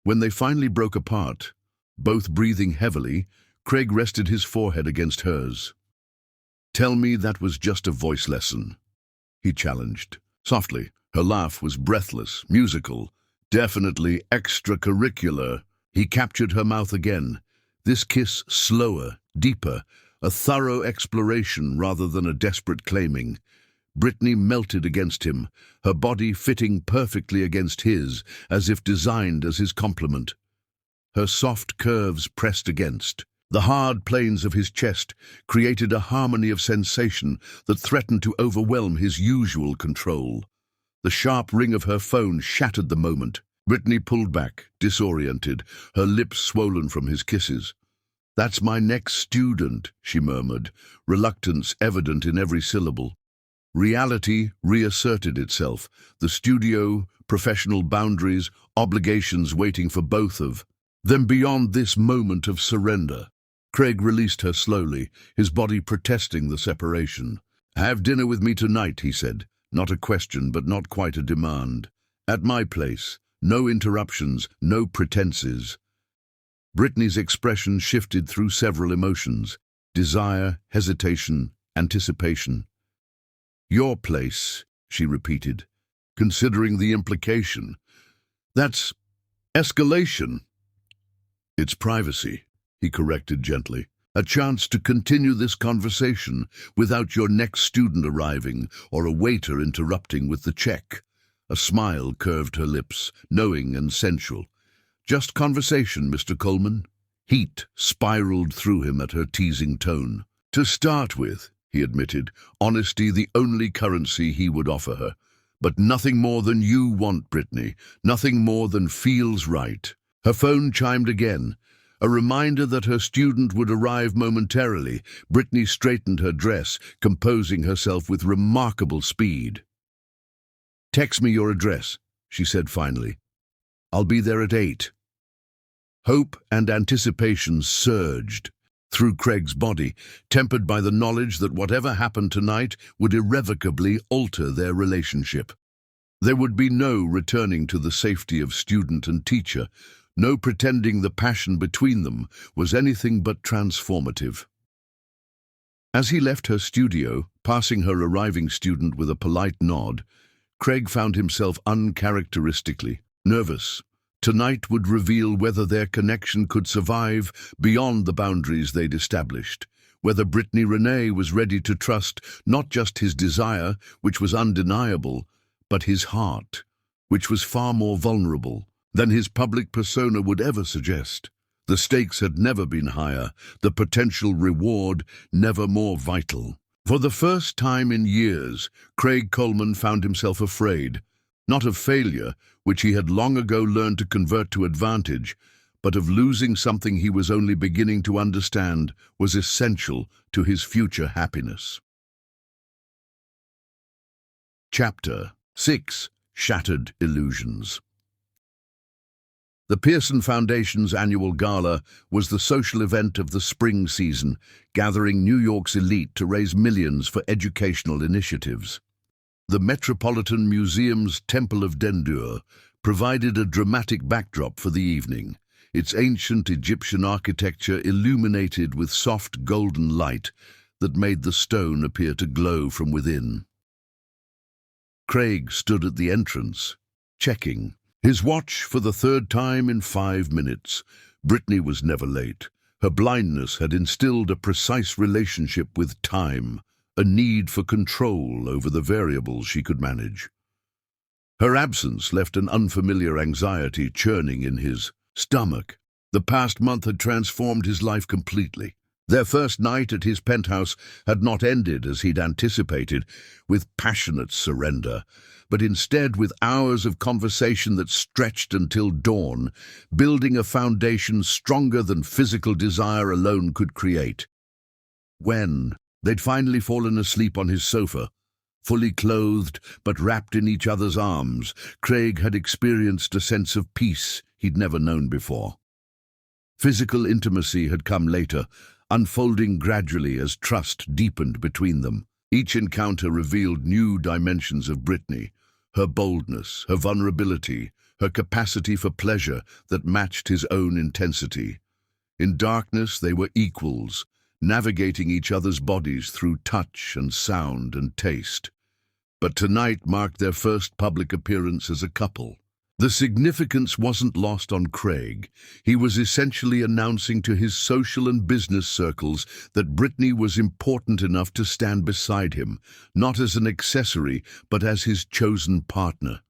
When they finally broke apart, both breathing heavily, Craig rested his forehead against hers. Tell me that was just a voice lesson, he challenged. Softly, her laugh was breathless, musical, definitely extracurricular. He captured her mouth again, this kiss slower, deeper, a thorough exploration rather than a desperate claiming. Brittany melted against him, her body fitting perfectly against his, as if designed as his complement. Her soft curves pressed against. The hard planes of his chest created a harmony of sensation that threatened to overwhelm his usual control. The sharp ring of her phone shattered the moment. Brittany pulled back, disoriented, her lips swollen from his kisses. "That's my next student," she murmured, reluctance evident in every syllable. Reality reasserted itself, the studio, professional boundaries, obligations waiting for both of them beyond this moment of surrender. Craig released her slowly, his body protesting the separation. "Have dinner with me tonight," he said. Not a question, but not quite a demand. "At my place. No interruptions, no pretenses." Brittany's expression shifted through several emotions: desire, hesitation, anticipation. "Your place," she repeated, considering the implication. "That's escalation." "It's privacy," he corrected gently. "A chance to continue this conversation without your next student arriving or a waiter interrupting with the check." A smile curved her lips, knowing and sensual. "Just conversation, Mr. Coleman." Heat spiraled through him at her teasing tone. "To start with," he admitted, honesty the only currency he would offer her. "But nothing more than you want, Brittany, nothing more than feels right." Her phone chimed again, a reminder that her student would arrive momentarily. Brittany straightened her dress, composing herself with remarkable speed. "Text me your address," she said finally. "I'll be there at 8. Hope and anticipation surged through Craig's body, tempered by the knowledge that whatever happened tonight would irrevocably alter their relationship. There would be no returning to the safety of student and teacher, no pretending the passion between them was anything but transformative. As he left her studio, passing her arriving student with a polite nod, Craig found himself uncharacteristically nervous. Tonight would reveal whether their connection could survive beyond the boundaries they'd established, whether Brittany Renee was ready to trust not just his desire, which was undeniable, but his heart, which was far more vulnerable than his public persona would ever suggest. The stakes had never been higher, the potential reward never more vital. For the first time in years, Craig Coleman found himself afraid, not of failure, which he had long ago learned to convert to advantage, but of losing something he was only beginning to understand was essential to his future happiness. Chapter 6: Shattered Illusions. The Pearson Foundation's annual gala was the social event of the spring season, gathering New York's elite to raise millions for educational initiatives. The Metropolitan Museum's Temple of Dendur provided a dramatic backdrop for the evening, its ancient Egyptian architecture illuminated with soft golden light that made the stone appear to glow from within. Craig stood at the entrance, checking his watch for the third time in 5 minutes. Brittany was never late. Her blindness had instilled a precise relationship with time, a need for control over the variables she could manage. Her absence left an unfamiliar anxiety churning in his stomach. The past month had transformed his life completely. Their first night at his penthouse had not ended as he'd anticipated, with passionate surrender, but instead with hours of conversation that stretched until dawn, building a foundation stronger than physical desire alone could create. When they'd finally fallen asleep on his sofa, fully clothed but wrapped in each other's arms, Craig had experienced a sense of peace he'd never known before. Physical intimacy had come later, unfolding gradually as trust deepened between them. Each encounter revealed new dimensions of Brittany, her boldness, her vulnerability, her capacity for pleasure that matched his own intensity. In darkness they were equals, navigating each other's bodies through touch and sound and taste. But tonight marked their first public appearance as a couple. The significance wasn't lost on Craig. He was essentially announcing to his social and business circles that Brittany was important enough to stand beside him, not as an accessory, but as his chosen partner.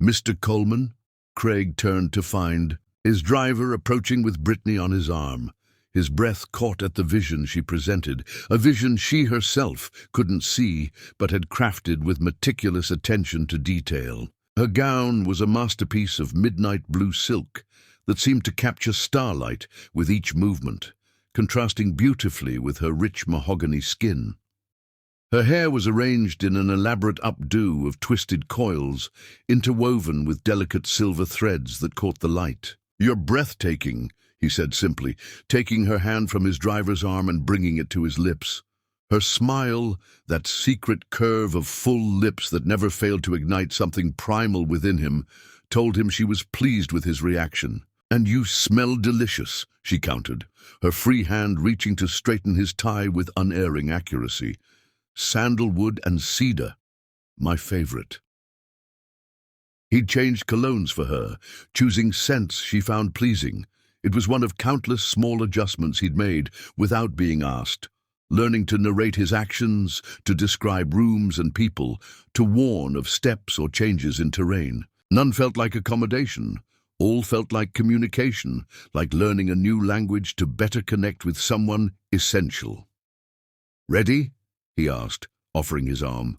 "Mr. Coleman?" Craig turned to find his driver approaching with Brittany on his arm. His breath caught at the vision she presented, a vision she herself couldn't see but had crafted with meticulous attention to detail. Her gown was a masterpiece of midnight blue silk that seemed to capture starlight with each movement, contrasting beautifully with her rich mahogany skin. Her hair was arranged in an elaborate updo of twisted coils, interwoven with delicate silver threads that caught the light. "You're breathtaking," he said simply, taking her hand from his driver's arm and bringing it to his lips. Her smile, that secret curve of full lips that never failed to ignite something primal within him, told him she was pleased with his reaction. "And you smell delicious," she countered, her free hand reaching to straighten his tie with unerring accuracy. "Sandalwood and cedar, my favorite." He'd changed colognes for her, choosing scents she found pleasing. It was one of countless small adjustments he'd made without being asked, learning to narrate his actions, to describe rooms and people, to warn of steps or changes in terrain. None felt like accommodation. All felt like communication, like learning a new language to better connect with someone essential. "Ready?" he asked, offering his arm.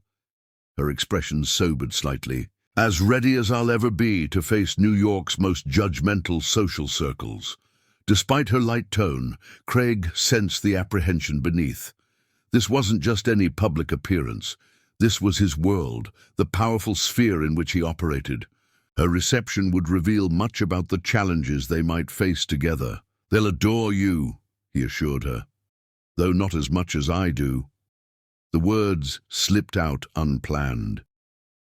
Her expression sobered slightly. "As ready as I'll ever be to face New York's most judgmental social circles." Despite her light tone, Craig sensed the apprehension beneath. This wasn't just any public appearance. This was his world, the powerful sphere in which he operated. Her reception would reveal much about the challenges they might face together. "They'll adore you," he assured her, "though not as much as I do." The words slipped out unplanned.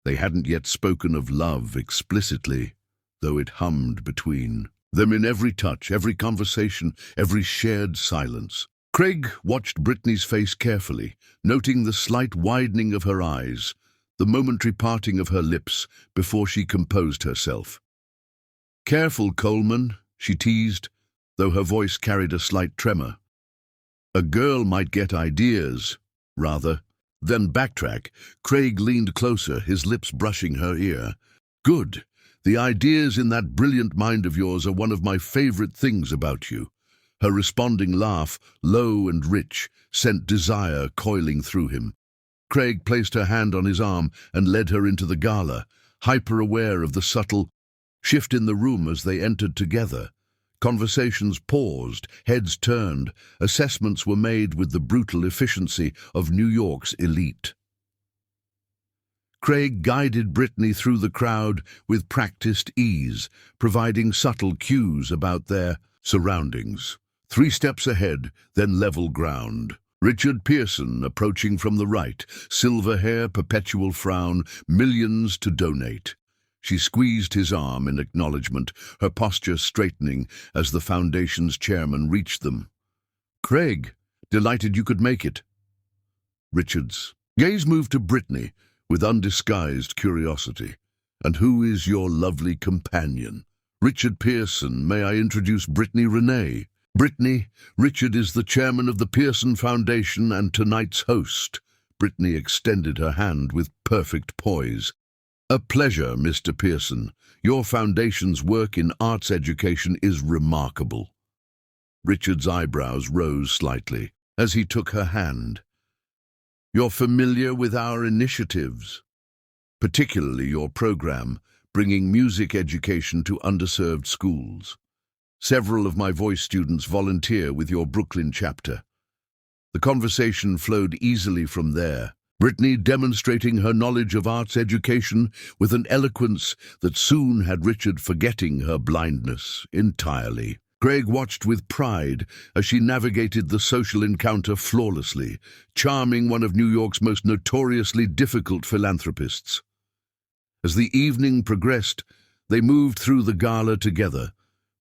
They hadn't yet spoken of love explicitly, though it hummed between them in every touch, every conversation, every shared silence. Craig watched Brittany's face carefully, noting the slight widening of her eyes, the momentary parting of her lips before she composed herself. "Careful, Coleman," she teased, though her voice carried a slight tremor. "A girl might get ideas, rather." Then backtrack. Craig leaned closer, his lips brushing her ear. "Good. The ideas in that brilliant mind of yours are one of my favorite things about you." Her responding laugh, low and rich, sent desire coiling through him. Craig placed her hand on his arm and led her into the gala, hyper-aware of the subtle shift in the room as they entered together. Conversations paused, heads turned, assessments were made with the brutal efficiency of New York's elite. Craig guided Brittany through the crowd with practiced ease, providing subtle cues about their surroundings. 3 steps ahead, then level ground. Richard Pearson approaching from the right, silver hair, perpetual frown, millions to donate. She squeezed his arm in acknowledgement, her posture straightening as the foundation's chairman reached them. "Craig, delighted you could make it." Richard's gaze moved to Brittany with undisguised curiosity. "And who is your lovely companion?" "Richard Pearson, may I introduce Brittany Renee?" "Brittany, Richard is the chairman of the Pearson Foundation and tonight's host." Brittany extended her hand with perfect poise. "A pleasure, Mr. Pearson. Your foundation's work in arts education is remarkable." Richard's eyebrows rose slightly as he took her hand. "You're familiar with our initiatives, particularly your program, bringing music education to underserved schools. Several of my voice students volunteer with your Brooklyn chapter." The conversation flowed easily from there, Brittany demonstrating her knowledge of arts education with an eloquence that soon had Richard forgetting her blindness entirely. Craig watched with pride as she navigated the social encounter flawlessly, charming one of New York's most notoriously difficult philanthropists. As the evening progressed, they moved through the gala together,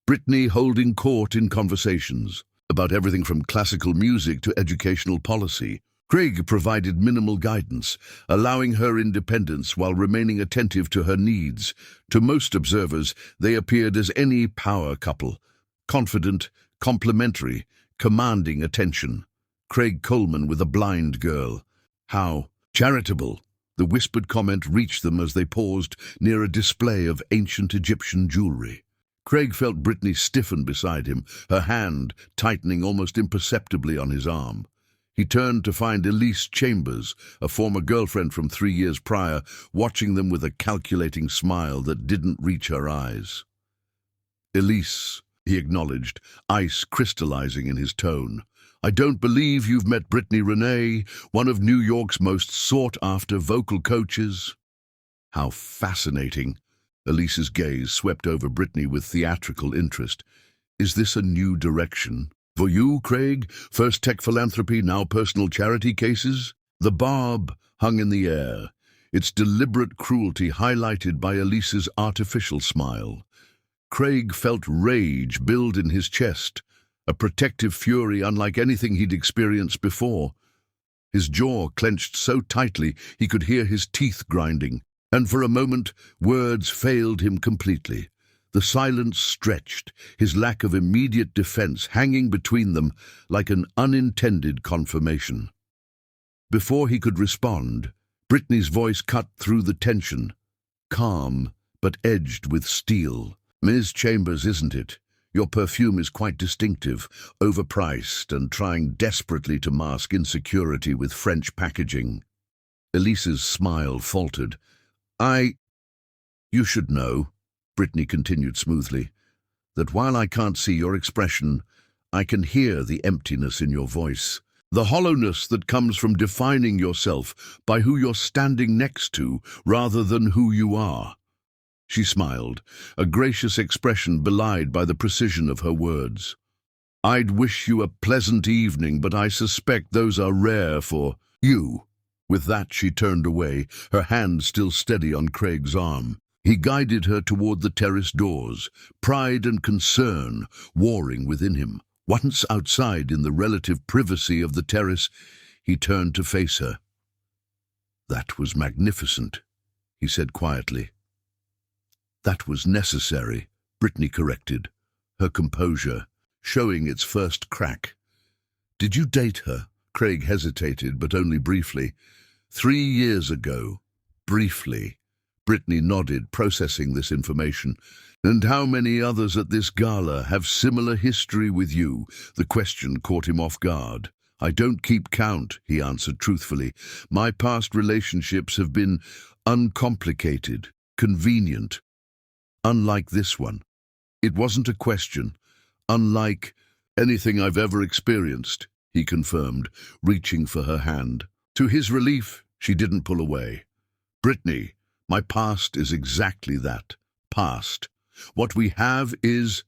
Brittany holding court in conversations. about everything from classical music to educational policy. Craig provided minimal guidance, allowing her independence while remaining attentive to her needs. To most observers, they appeared as any power couple, confident, complimentary, commanding attention. Craig Coleman with a blind girl. How charitable! The whispered comment reached them as they paused near a display of ancient Egyptian jewelry. Craig felt Brittany stiffen beside him, her hand tightening almost imperceptibly on his arm. He turned to find Elise Chambers, a former girlfriend from 3 years prior, watching them with a calculating smile that didn't reach her eyes. "Elise," he acknowledged, ice crystallizing in his tone. "I don't believe you've met Brittany Renee, one of New York's most sought-after vocal coaches." How fascinating! Elise's gaze swept over Brittany with theatrical interest. "Is this a new direction for you, Craig? First tech philanthropy, now personal charity cases?" The barb hung in the air, its deliberate cruelty highlighted by Elise's artificial smile. Craig felt rage build in his chest, a protective fury unlike anything he'd experienced before. His jaw clenched so tightly he could hear his teeth grinding, and for a moment words failed him completely. The silence stretched, his lack of immediate defense hanging between them like an unintended confirmation. Before he could respond, Brittany's voice cut through the tension, calm but edged with steel. "Ms. Chambers, isn't it? Your perfume is quite distinctive, overpriced and trying desperately to mask insecurity with French packaging." Elise's smile faltered. You should know," Brittany continued smoothly, "that while I can't see your expression, I can hear the emptiness in your voice, the hollowness that comes from defining yourself by who you're standing next to rather than who you are." She smiled, a gracious expression belied by the precision of her words. "I'd wish you a pleasant evening, but I suspect those are rare for you." With that, she turned away, her hand still steady on Craig's arm. He guided her toward the terrace doors, pride and concern warring within him. Once outside in the relative privacy of the terrace, he turned to face her. "That was magnificent," he said quietly. "That was necessary," Brittany corrected, her composure showing its first crack. "Did you date her?" Craig hesitated, but only briefly. 3 years ago. Briefly. Brittany nodded, processing this information. "And how many others at this gala have similar history with you?" The question caught him off guard. "I don't keep count," he answered truthfully. "My past relationships have been uncomplicated, convenient. Unlike this one." "It wasn't a question. Unlike anything I've ever experienced," he confirmed, reaching for her hand. To his relief, she didn't pull away. "Brittany, my past is exactly that. Past. What we have is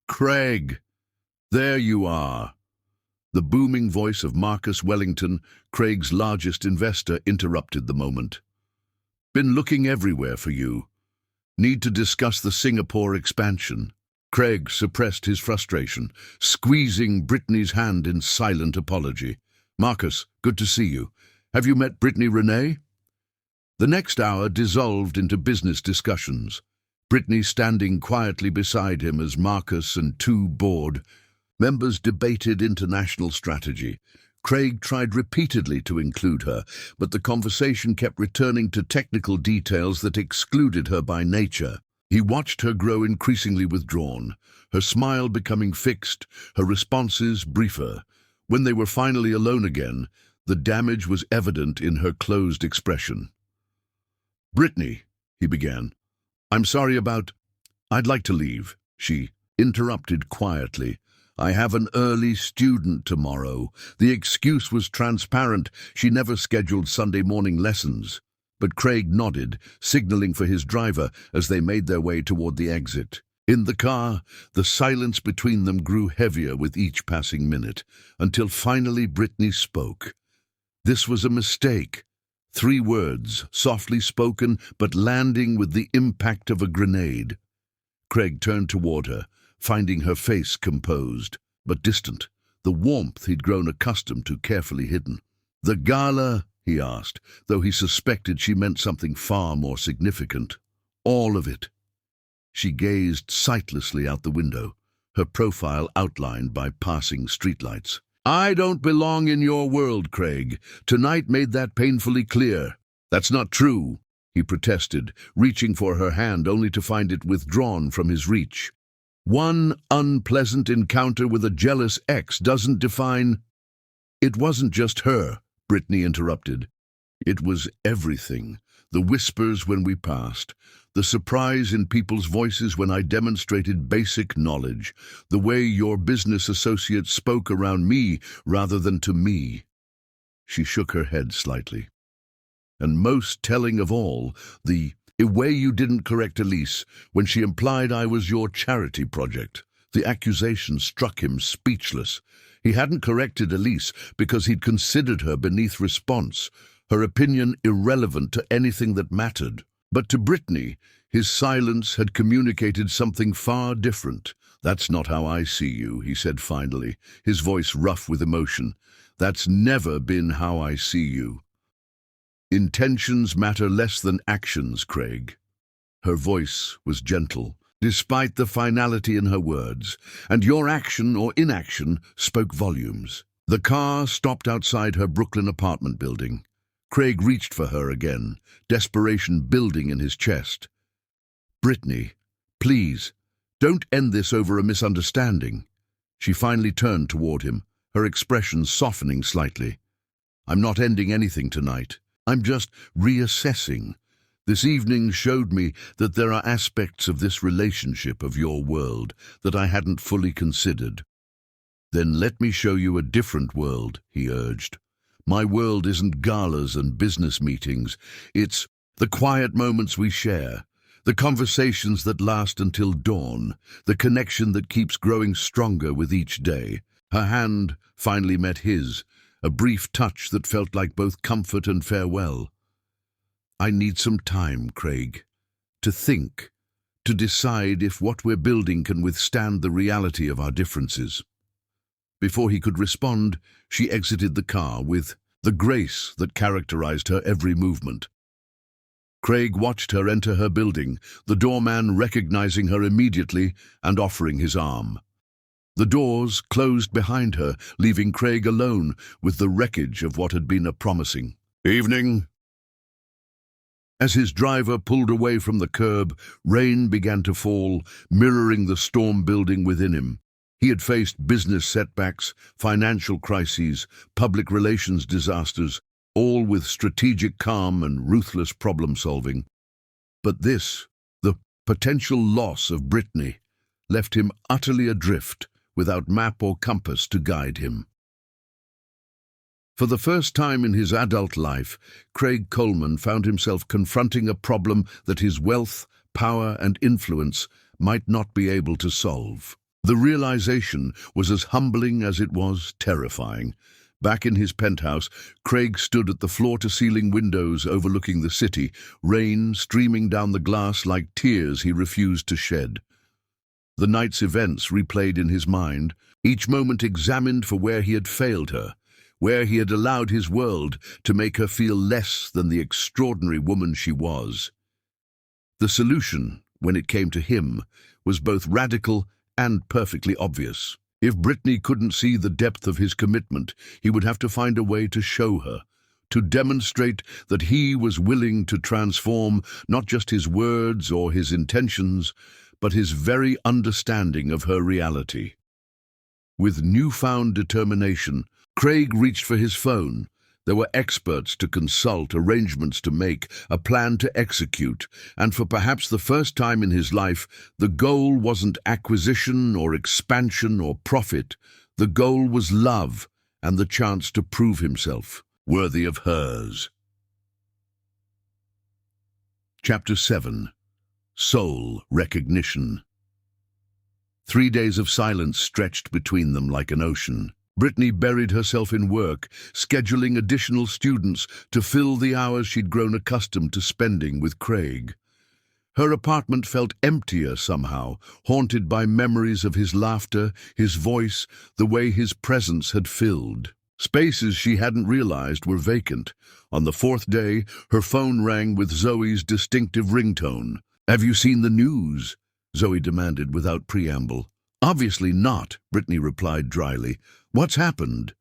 Craig. There you are." The booming voice of Marcus Wellington, Craig's largest investor, interrupted the moment. "Been looking everywhere for you. Need to discuss the Singapore expansion." Craig suppressed his frustration, squeezing Brittany's hand in silent apology. "Marcus, good to see you. Have you met Brittany Renee?" The next hour dissolved into business discussions, Brittany standing quietly beside him as Marcus and 2 board members debated international strategy. Craig tried repeatedly to include her, but the conversation kept returning to technical details that excluded her by nature. He watched her grow increasingly withdrawn, her smile becoming fixed, her responses briefer. When they were finally alone again, the damage was evident in her closed expression. "Brittany," he began, "I'm sorry about—" "I'd like to leave," she interrupted quietly. "I have an early student tomorrow." The excuse was transparent. She never scheduled Sunday morning lessons. But Craig nodded, signaling for his driver as they made their way toward the exit. In the car, the silence between them grew heavier with each passing minute, until finally Brittany spoke. This was a mistake. 3 words, softly spoken, but landing with the impact of a grenade. Craig turned toward her, finding her face composed, but distant, the warmth he'd grown accustomed to carefully hidden. "The gala?" he asked, though he suspected she meant something far more significant. "All of it." She gazed sightlessly out the window, her profile outlined by passing streetlights. "I don't belong in your world, Craig. Tonight made that painfully clear." "That's not true," he protested, reaching for her hand only to find it withdrawn from his reach. "One unpleasant encounter with a jealous ex doesn't define—" "It wasn't just her," Brittany interrupted. "It was everything. The whispers when we passed, the surprise in people's voices when I demonstrated basic knowledge, the way your business associates spoke around me rather than to me." She shook her head slightly. "And most telling of all, the way you didn't correct Elise when she implied I was your charity project." The accusation struck him speechless. He hadn't corrected Elise because he'd considered her beneath response, her opinion irrelevant to anything that mattered. But to Brittany, his silence had communicated something far different. "That's not how I see you," he said finally, his voice rough with emotion. "That's never been how I see you. Intentions matter less than actions, Craig." Her voice was gentle, despite the finality in her words, "and your action or inaction spoke volumes." The car stopped outside her Brooklyn apartment building. Craig reached for her again, desperation building in his chest. "Brittany, please, don't end this over a misunderstanding." She finally turned toward him, her expression softening slightly. "I'm not ending anything tonight. I'm just reassessing. This evening showed me that there are aspects of this relationship of your world that I hadn't fully considered." "Then let me show you a different world," he urged. "My world isn't galas and business meetings. It's the quiet moments we share, the conversations that last until dawn, the connection that keeps growing stronger with each day." Her hand finally met his, a brief touch that felt like both comfort and farewell. "I need some time, Craig, to think, to decide if what we're building can withstand the reality of our differences." Before he could respond, she exited the car with the grace that characterized her every movement. Craig watched her enter her building, the doorman recognizing her immediately and offering his arm. The doors closed behind her, leaving Craig alone with the wreckage of what had been a promising evening. As his driver pulled away from the curb, rain began to fall, mirroring the storm building within him. He had faced business setbacks, financial crises, public relations disasters, all with strategic calm and ruthless problem-solving. But this, the potential loss of Brittany, left him utterly adrift, without map or compass to guide him. For the first time in his adult life, Craig Coleman found himself confronting a problem that his wealth, power, and influence might not be able to solve. The realization was as humbling as it was terrifying. Back in his penthouse, Craig stood at the floor-to-ceiling windows overlooking the city, rain streaming down the glass like tears he refused to shed. The night's events replayed in his mind, each moment examined for where he had failed her, where he had allowed his world to make her feel less than the extraordinary woman she was. The solution, when it came to him, was both radical and perfectly obvious. If Brittany couldn't see the depth of his commitment, he would have to find a way to show her, to demonstrate that he was willing to transform not just his words or his intentions, but his very understanding of her reality. With newfound determination, Craig reached for his phone. There were experts to consult, arrangements to make, a plan to execute, and for perhaps the first time in his life, the goal wasn't acquisition or expansion or profit. The goal was love and the chance to prove himself worthy of hers. Chapter 7. Soul Recognition. 3 days of silence stretched between them like an ocean. Brittany buried herself in work, scheduling additional students to fill the hours she'd grown accustomed to spending with Craig. Her apartment felt emptier somehow, haunted by memories of his laughter, his voice, the way his presence had filled. Spaces she hadn't realized were vacant. On the fourth day, her phone rang with Zoe's distinctive ringtone. "Have you seen the news?" Zoe demanded without preamble. "Obviously not," Brittany replied dryly. "What's happened?"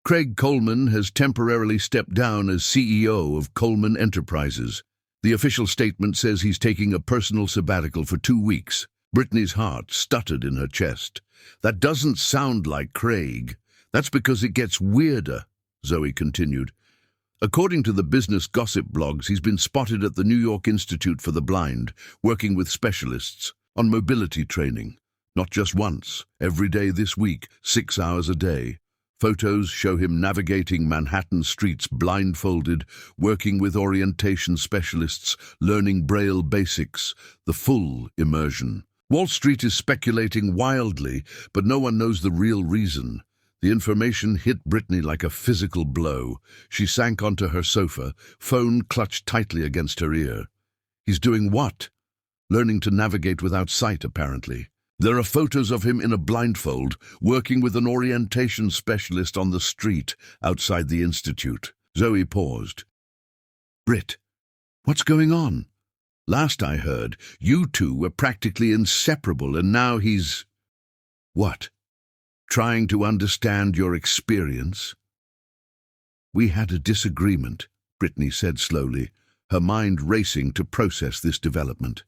"Craig Coleman has temporarily stepped down as CEO of Coleman Enterprises. The official statement says he's taking a personal sabbatical for 2 weeks." Brittany's heart stuttered in her chest. "That doesn't sound like Craig. That's because it gets weirder," Zoe continued. "According to the business gossip blogs, he's been spotted at the New York Institute for the Blind, working with specialists on mobility training. Not just once, every day this week, 6 hours a day. Photos show him navigating Manhattan streets blindfolded, working with orientation specialists, learning Braille basics, the full immersion. Wall Street is speculating wildly, but no one knows the real reason." The information hit Brittany like a physical blow. She sank onto her sofa, phone clutched tightly against her ear. "He's doing what?" "Learning to navigate without sight, apparently. There are photos of him in a blindfold, working with an orientation specialist on the street outside the institute." Zoe paused. "Britt, what's going on? Last I heard, you two were practically inseparable, and now he's—" "What? Trying to understand your experience?" "We had a disagreement," Brittany said slowly, her mind racing to process this development.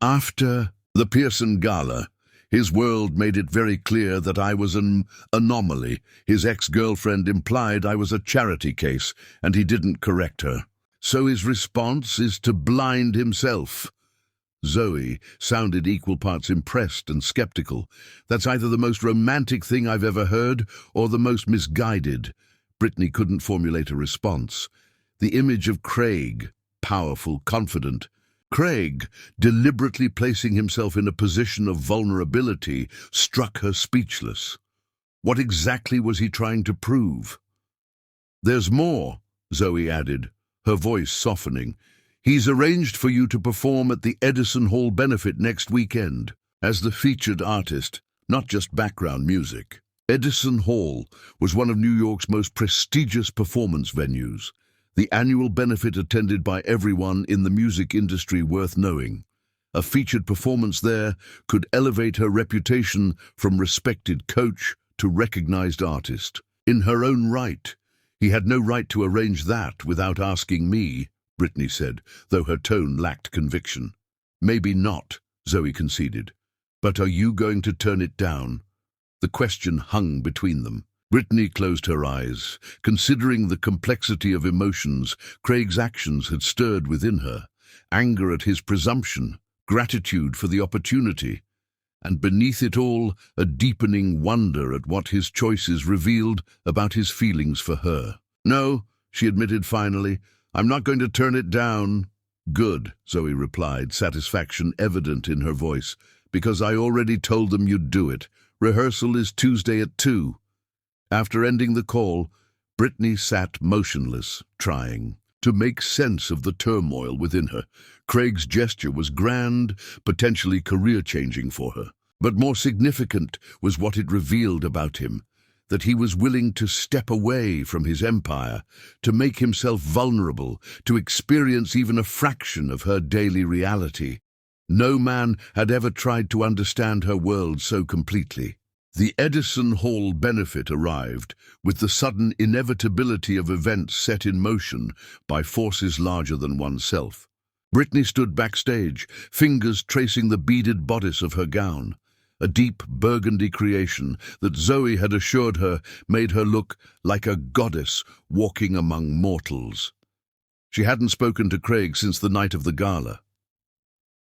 "After the Pearson Gala, his world made it very clear that I was an anomaly. His ex-girlfriend implied I was a charity case, and he didn't correct her. So his response is to blind himself." Zoe sounded equal parts impressed and skeptical. "That's either the most romantic thing I've ever heard or the most misguided." Brittany couldn't formulate a response. The image of Craig, powerful, confident. Craig, deliberately placing himself in a position of vulnerability, struck her speechless. What exactly was he trying to prove? "There's more," Zoe added, her voice softening. "He's arranged for you to perform at the Edison Hall benefit next weekend as the featured artist, not just background music." Edison Hall was one of New York's most prestigious performance venues, the annual benefit attended by everyone in the music industry worth knowing. A featured performance there could elevate her reputation from respected coach to recognized artist. In her own right, he had no right to arrange that without asking me, Brittany said, though her tone lacked conviction. "Maybe not," Zoe conceded. "But are you going to turn it down?" The question hung between them. Brittany closed her eyes. Considering the complexity of emotions Craig's actions had stirred within her, anger at his presumption, gratitude for the opportunity, and beneath it all, a deepening wonder at what his choices revealed about his feelings for her. "No," she admitted finally, "I'm not going to turn it down." "Good," Zoe replied, satisfaction evident in her voice, "because I already told them you'd do it. Rehearsal is Tuesday at 2. After ending the call, Brittany sat motionless, trying to make sense of the turmoil within her. Craig's gesture was grand, potentially career-changing for her. But more significant was what it revealed about him, that he was willing to step away from his empire, to make himself vulnerable, to experience even a fraction of her daily reality. No man had ever tried to understand her world so completely. The Edison Hall benefit arrived with the sudden inevitability of events set in motion by forces larger than oneself. Brittany stood backstage, fingers tracing the beaded bodice of her gown, a deep burgundy creation that Zoe had assured her made her look like a goddess walking among mortals. She hadn't spoken to Craig since the night of the gala.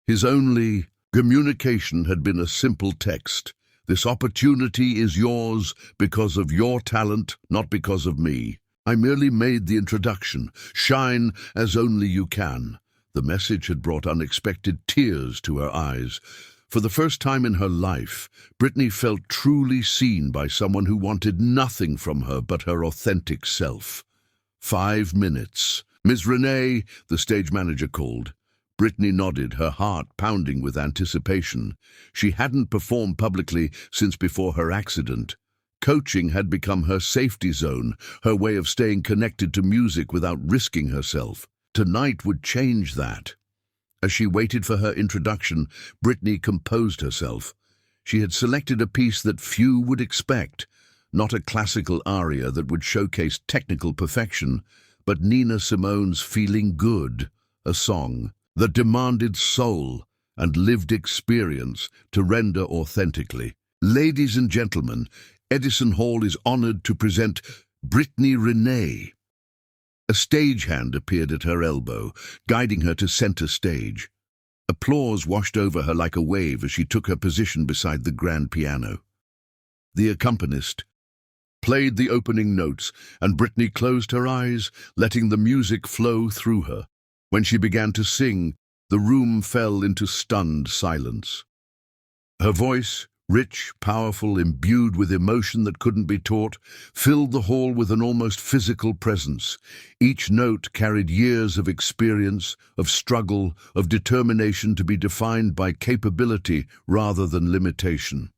His only communication had been a simple text: "This opportunity is yours because of your talent, not because of me. I merely made the introduction. Shine as only you can." The message had brought unexpected tears to her eyes. For the first time in her life, Brittany felt truly seen by someone who wanted nothing from her but her authentic self. 5 minutes. "Ms. Renee," the stage manager called. Brittany nodded, her heart pounding with anticipation. She hadn't performed publicly since before her accident. Coaching had become her safety zone, her way of staying connected to music without risking herself. Tonight would change that. As she waited for her introduction, Brittany composed herself. She had selected a piece that few would expect, not a classical aria that would showcase technical perfection, but Nina Simone's Feeling Good, a song that demanded soul and lived experience to render authentically. Ladies and gentlemen, Edison Hall is honored to present Brittany Renee. A stagehand appeared at her elbow, guiding her to center stage. Applause washed over her like a wave as she took her position beside the grand piano. The accompanist played the opening notes, and Brittany closed her eyes, letting the music flow through her. When she began to sing, the room fell into stunned silence. Her voice, rich, powerful, imbued with emotion that couldn't be taught, filled the hall with an almost physical presence. Each note carried years of experience, of struggle, of determination to be defined by capability rather than limitation.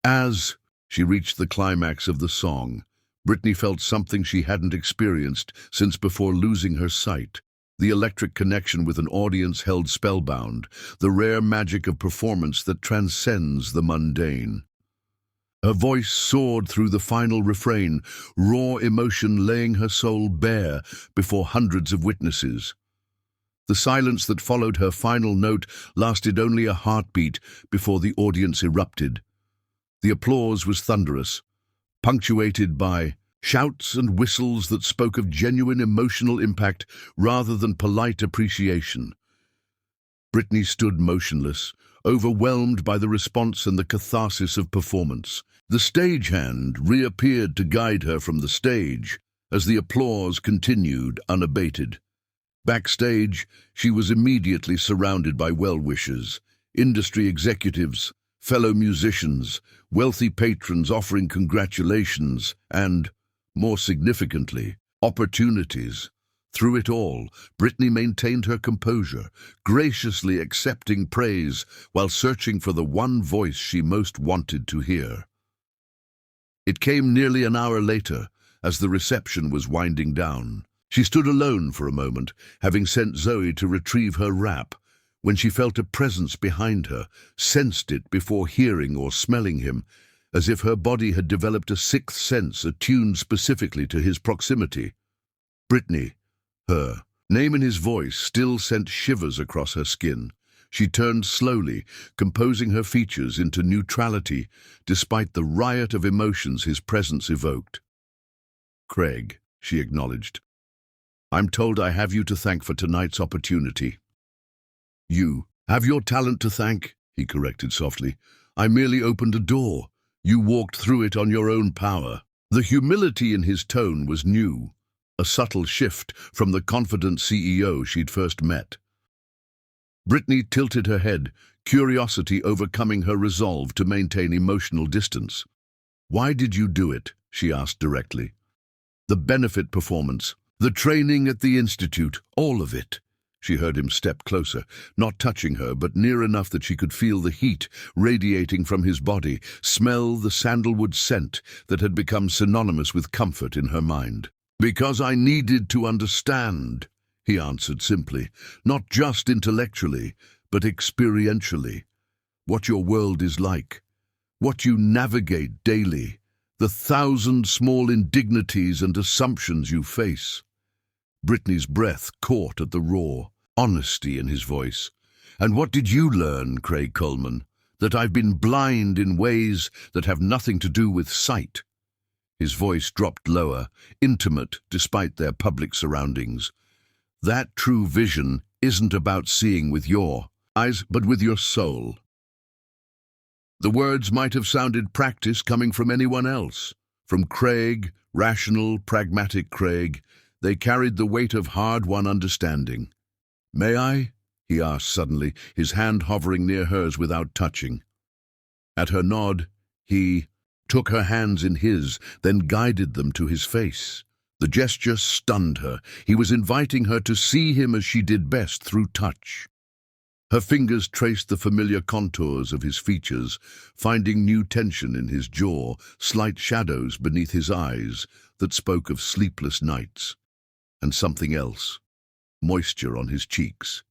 As she reached the climax of the song, Brittany felt something she hadn't experienced since before losing her sight. The electric connection with an audience held spellbound, the rare magic of performance that transcends the mundane. Her voice soared through the final refrain, raw emotion laying her soul bare before hundreds of witnesses. The silence that followed her final note lasted only a heartbeat before the audience erupted. The applause was thunderous, punctuated by shouts and whistles that spoke of genuine emotional impact rather than polite appreciation. Brittany stood motionless, overwhelmed by the response and the catharsis of performance. The stagehand reappeared to guide her from the stage as the applause continued unabated. Backstage, she was immediately surrounded by well-wishers, industry executives, fellow musicians, wealthy patrons offering congratulations, and, more significantly, opportunities. Through it all, Brittany maintained her composure, graciously accepting praise while searching for the one voice she most wanted to hear. It came nearly an hour later, as the reception was winding down. She stood alone for a moment, having sent Zoe to retrieve her wrap, when she felt a presence behind her, sensed it before hearing or smelling him, as if her body had developed a sixth sense attuned specifically to his proximity. Brittany, her name in his voice still sent shivers across her skin. She turned slowly, composing her features into neutrality, despite the riot of emotions his presence evoked. "Craig," she acknowledged, "I'm told I have you to thank for tonight's opportunity." "You have your talent to thank," he corrected softly. "I merely opened a door. You walked through it on your own power." The humility in his tone was new, a subtle shift from the confident CEO she'd first met. Brittany tilted her head, curiosity overcoming her resolve to maintain emotional distance. "Why did you do it?" she asked directly. "The benefit performance, the training at the institute, all of it." She heard him step closer, not touching her, but near enough that she could feel the heat radiating from his body, smell the sandalwood scent that had become synonymous with comfort in her mind. "Because I needed to understand," he answered simply, "not just intellectually, but experientially. What your world is like, what you navigate daily, the thousand small indignities and assumptions you face." Brittany's breath caught at the raw honesty in his voice. "And what did you learn, Craig Coleman? That I've been blind in ways that have nothing to do with sight." His voice dropped lower, intimate despite their public surroundings. "That true vision isn't about seeing with your eyes, but with your soul." The words might have sounded practice coming from anyone else. From Craig, rational, pragmatic Craig, they carried the weight of hard-won understanding. "May I?" he asked suddenly, his hand hovering near hers without touching. At her nod, he took her hands in his, then guided them to his face. The gesture stunned her. He was inviting her to see him as she did best, through touch. Her fingers traced the familiar contours of his features, finding new tension in his jaw, slight shadows beneath his eyes that spoke of sleepless nights. And something else, moisture on his cheeks.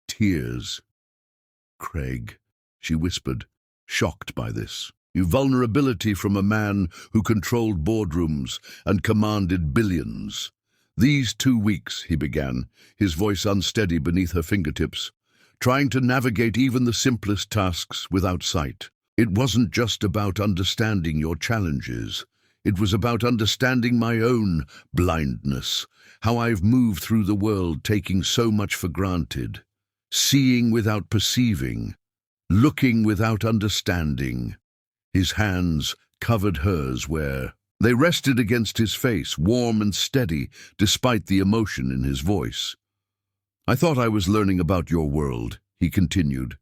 Tears. "Craig," she whispered, shocked by this. Vulnerability from a man who controlled boardrooms and commanded billions. "These 2 weeks," he began, his voice unsteady beneath her fingertips, trying to navigate even the simplest tasks without sight. "It wasn't just about understanding your challenges. It was about understanding my own blindness, how I've moved through the world taking so much for granted, seeing without perceiving, looking without understanding." His hands covered hers where they rested against his face, warm and steady, despite the emotion in his voice. "I thought I was learning about your world," he continued.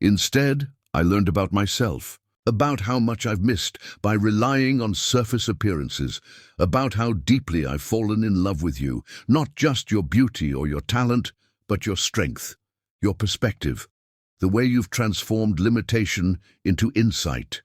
"Instead, I learned about myself, about how much I've missed by relying on surface appearances, about how deeply I've fallen in love with you, not just your beauty or your talent, but your strength, your perspective, the way you've transformed limitation into insight."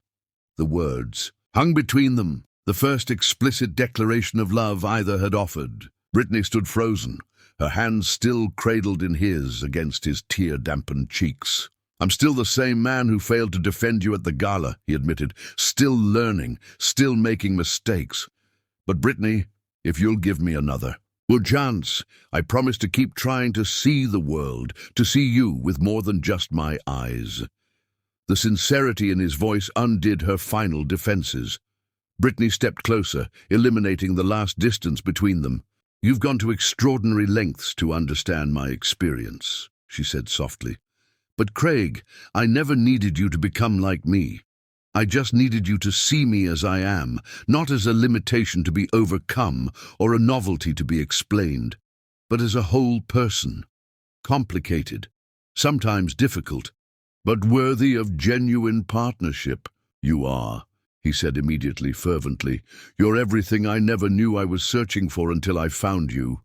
The words hung between them, the first explicit declaration of love either had offered. Brittany stood frozen, her hands still cradled in his against his tear-dampened cheeks. "I'm still the same man who failed to defend you at the gala," he admitted, "still learning, still making mistakes. But Brittany, if you'll give me another chance, I promise to keep trying to see the world, to see you with more than just my eyes." The sincerity in his voice undid her final defenses. Brittany stepped closer, eliminating the last distance between them. "You've gone to extraordinary lengths to understand my experience," she said softly. "But Craig, I never needed you to become like me. I just needed you to see me as I am, not as a limitation to be overcome or a novelty to be explained, but as a whole person. Complicated, sometimes difficult, but worthy of genuine partnership. You are," he said immediately, fervently. "You're everything I never knew I was searching for until I found you."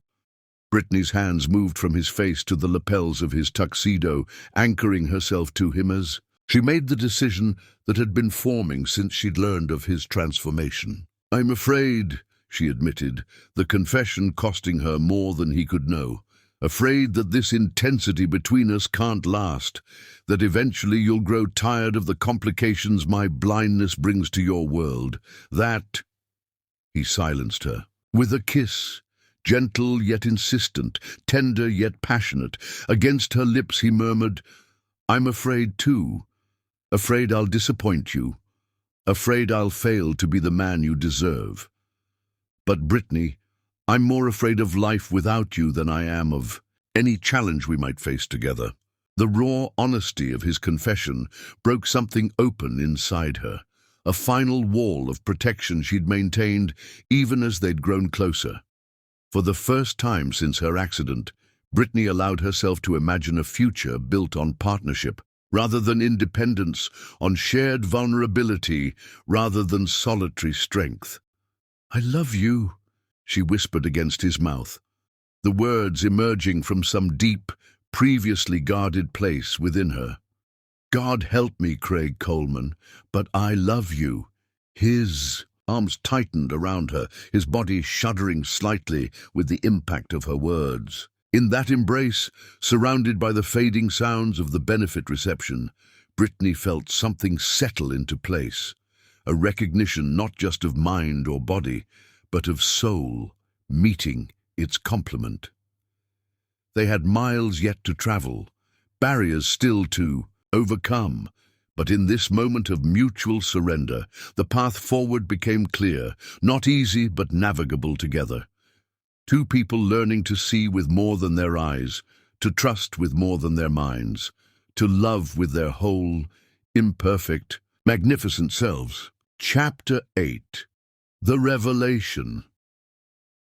Brittany's hands moved from his face to the lapels of his tuxedo, anchoring herself to him as she made the decision that had been forming since she'd learned of his transformation. "I'm afraid," she admitted, the confession costing her more than he could know. "Afraid that this intensity between us can't last, that eventually you'll grow tired of the complications my blindness brings to your world. That—" He silenced her. With a kiss, gentle yet insistent, tender yet passionate, against her lips he murmured, "I'm afraid too. Afraid I'll disappoint you. Afraid I'll fail to be the man you deserve. But Brittany, I'm more afraid of life without you than I am of any challenge we might face together." The raw honesty of his confession broke something open inside her, a final wall of protection she'd maintained even as they'd grown closer. For the first time since her accident, Brittany allowed herself to imagine a future built on partnership, rather than independence, on shared vulnerability, rather than solitary strength. "I love you," she whispered against his mouth, the words emerging from some deep, previously guarded place within her. "God help me, Craig Coleman, but I love you." His arms tightened around her, his body shuddering slightly with the impact of her words. In that embrace, surrounded by the fading sounds of the benefit reception, Brittany felt something settle into place, a recognition not just of mind or body, but of soul meeting its complement. They had miles yet to travel, barriers still to overcome, but in this moment of mutual surrender, the path forward became clear, not easy but navigable together. Two people learning to see with more than their eyes, to trust with more than their minds, to love with their whole, imperfect, magnificent selves. Chapter 8. The Revelation.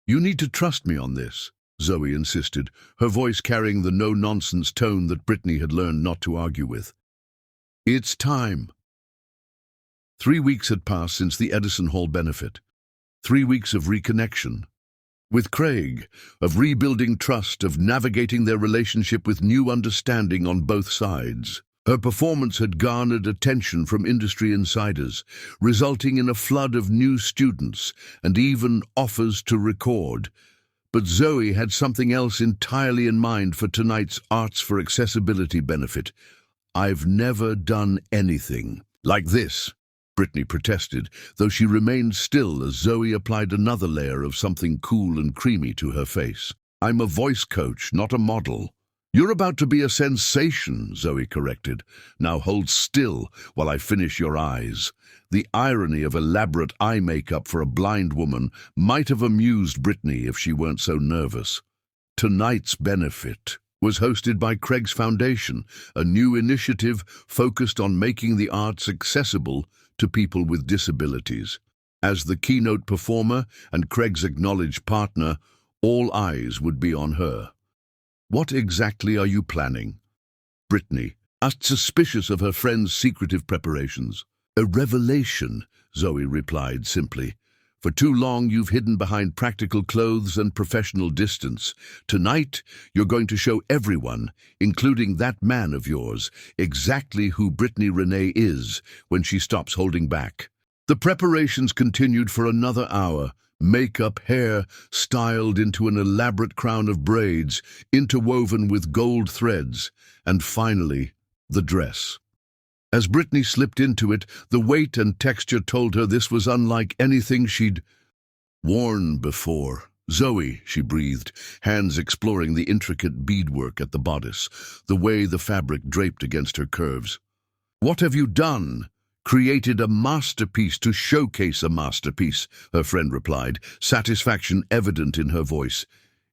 "You need to trust me on this," Zoe insisted, her voice carrying the no-nonsense tone that Brittany had learned not to argue with. "It's time." 3 weeks had passed since the Edison Hall benefit. 3 weeks of reconnection, with Craig, of rebuilding trust, of navigating their relationship with new understanding on both sides. Her performance had garnered attention from industry insiders, resulting in a flood of new students and even offers to record. But Zoe had something else entirely in mind for tonight's Arts for Accessibility benefit. "I've never done anything like this," Brittany protested, though she remained still as Zoe applied another layer of something cool and creamy to her face. "I'm a voice coach, not a model." "You're about to be a sensation," Zoe corrected. "Now hold still while I finish your eyes." The irony of elaborate eye makeup for a blind woman might have amused Brittany if she weren't so nervous. Tonight's benefit was hosted by Craig's Foundation, a new initiative focused on making the arts accessible to people with disabilities. As the keynote performer and Craig's acknowledged partner, all eyes would be on her. "What exactly are you planning?" Brittany asked, suspicious of her friend's secretive preparations. "A revelation," Zoe replied simply. "For too long you've hidden behind practical clothes and professional distance. Tonight you're going to show everyone, including that man of yours, exactly who Brittany Renee is when she stops holding back." The preparations continued for another hour. Makeup, hair styled into an elaborate crown of braids, interwoven with gold threads, and finally, the dress. As Brittany slipped into it, the weight and texture told her this was unlike anything she'd worn before. "Zoe," she breathed, hands exploring the intricate beadwork at the bodice, the way the fabric draped against her curves. "What have you done?" "Created a masterpiece to showcase a masterpiece," her friend replied, satisfaction evident in her voice.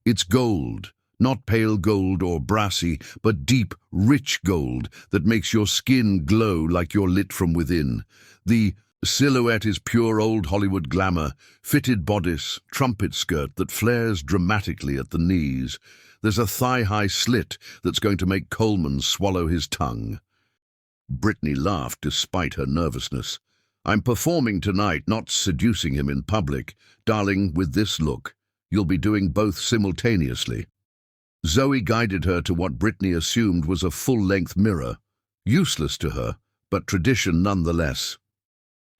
"It's gold. Not pale gold or brassy, but deep, rich gold that makes your skin glow like you're lit from within. The silhouette is pure old Hollywood glamour, fitted bodice, trumpet skirt that flares dramatically at the knees. There's a thigh-high slit that's going to make Coleman swallow his tongue." Brittany laughed despite her nervousness. "I'm performing tonight, not seducing him in public. Darling, with this look, you'll be doing both simultaneously." Zoe guided her to what Brittany assumed was a full-length mirror. Useless to her, but tradition nonetheless.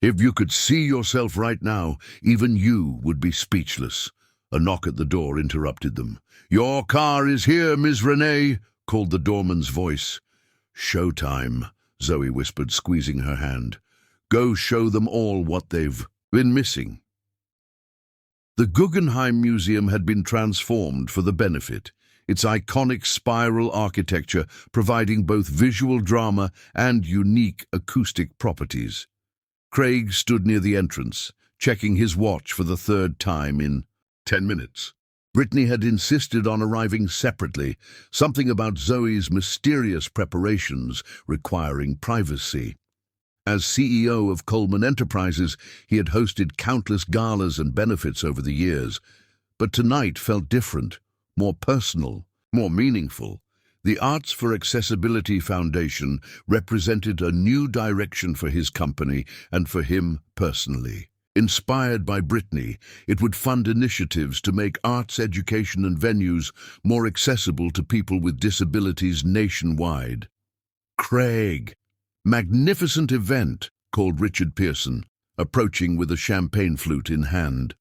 "If you could see yourself right now, even you would be speechless." A knock at the door interrupted them. "Your car is here, Ms. Renee," called the doorman's voice. "Showtime," Zoe whispered, squeezing her hand. "Go show them all what they've been missing." The Guggenheim Museum had been transformed for the benefit, its iconic spiral architecture providing both visual drama and unique acoustic properties. Craig stood near the entrance, checking his watch for the third time in 10 minutes. Brittany had insisted on arriving separately, something about Zoe's mysterious preparations requiring privacy. As CEO of Coleman Enterprises, he had hosted countless galas and benefits over the years, but tonight felt different, more personal, more meaningful. The Arts for Accessibility Foundation represented a new direction for his company and for him personally. Inspired by Brittany, it would fund initiatives to make arts education and venues more accessible to people with disabilities nationwide. "Craig, magnificent event," called Richard Pearson, approaching with a champagne flute in hand.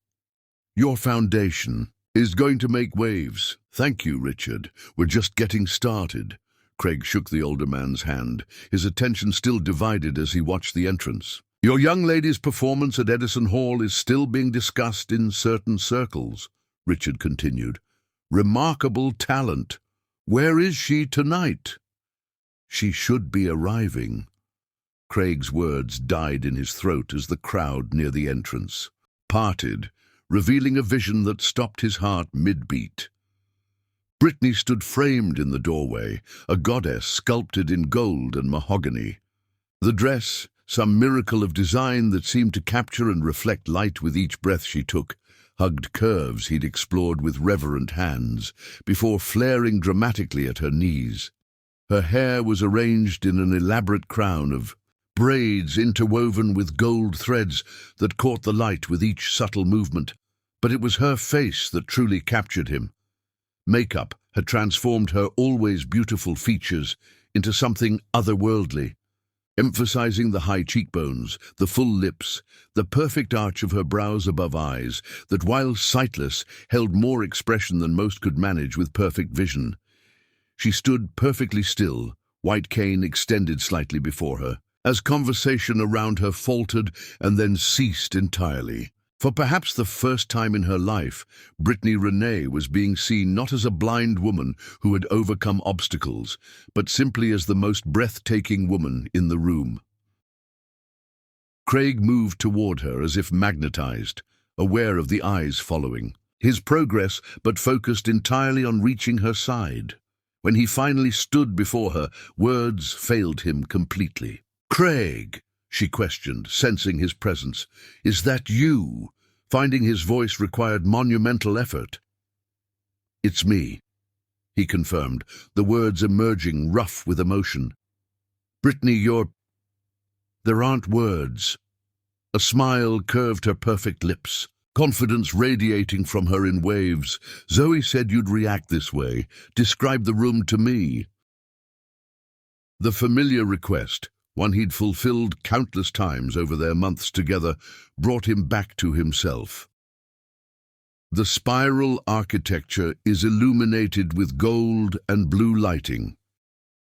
"Your foundation is going to make waves." "Thank you, Richard. We're just getting started." Craig shook the older man's hand, his attention still divided as he watched the entrance. "Your young lady's performance at Edison Hall is still being discussed in certain circles," Richard continued. "Remarkable talent. Where is she tonight?" "She should be arriving." Craig's words died in his throat as the crowd near the entrance parted, revealing a vision that stopped his heart mid-beat. Brittany stood framed in the doorway, a goddess sculpted in gold and mahogany. The dress, some miracle of design that seemed to capture and reflect light with each breath she took, hugged curves he'd explored with reverent hands, before flaring dramatically at her knees. Her hair was arranged in an elaborate crown of braids interwoven with gold threads that caught the light with each subtle movement. But it was her face that truly captured him. Makeup had transformed her always beautiful features into something otherworldly, emphasizing the high cheekbones, the full lips, the perfect arch of her brows above eyes that, while sightless, held more expression than most could manage with perfect vision. She stood perfectly still, white cane extended slightly before her, as conversation around her faltered and then ceased entirely. For perhaps the first time in her life, Brittany Renee was being seen not as a blind woman who had overcome obstacles, but simply as the most breathtaking woman in the room. Craig moved toward her as if magnetized, aware of the eyes following. His progress but focused entirely on reaching her side. When he finally stood before her, words failed him completely. "Craig," she questioned, sensing his presence, "is that you?" Finding his voice required monumental effort. "It's me," he confirmed, the words emerging rough with emotion. "Brittany, there aren't words." A smile curved her perfect lips, confidence radiating from her in waves. "Zoe said you'd react this way. Describe the room to me." The familiar request, one he'd fulfilled countless times over their months together, brought him back to himself. The spiral architecture is illuminated with gold and blue lighting.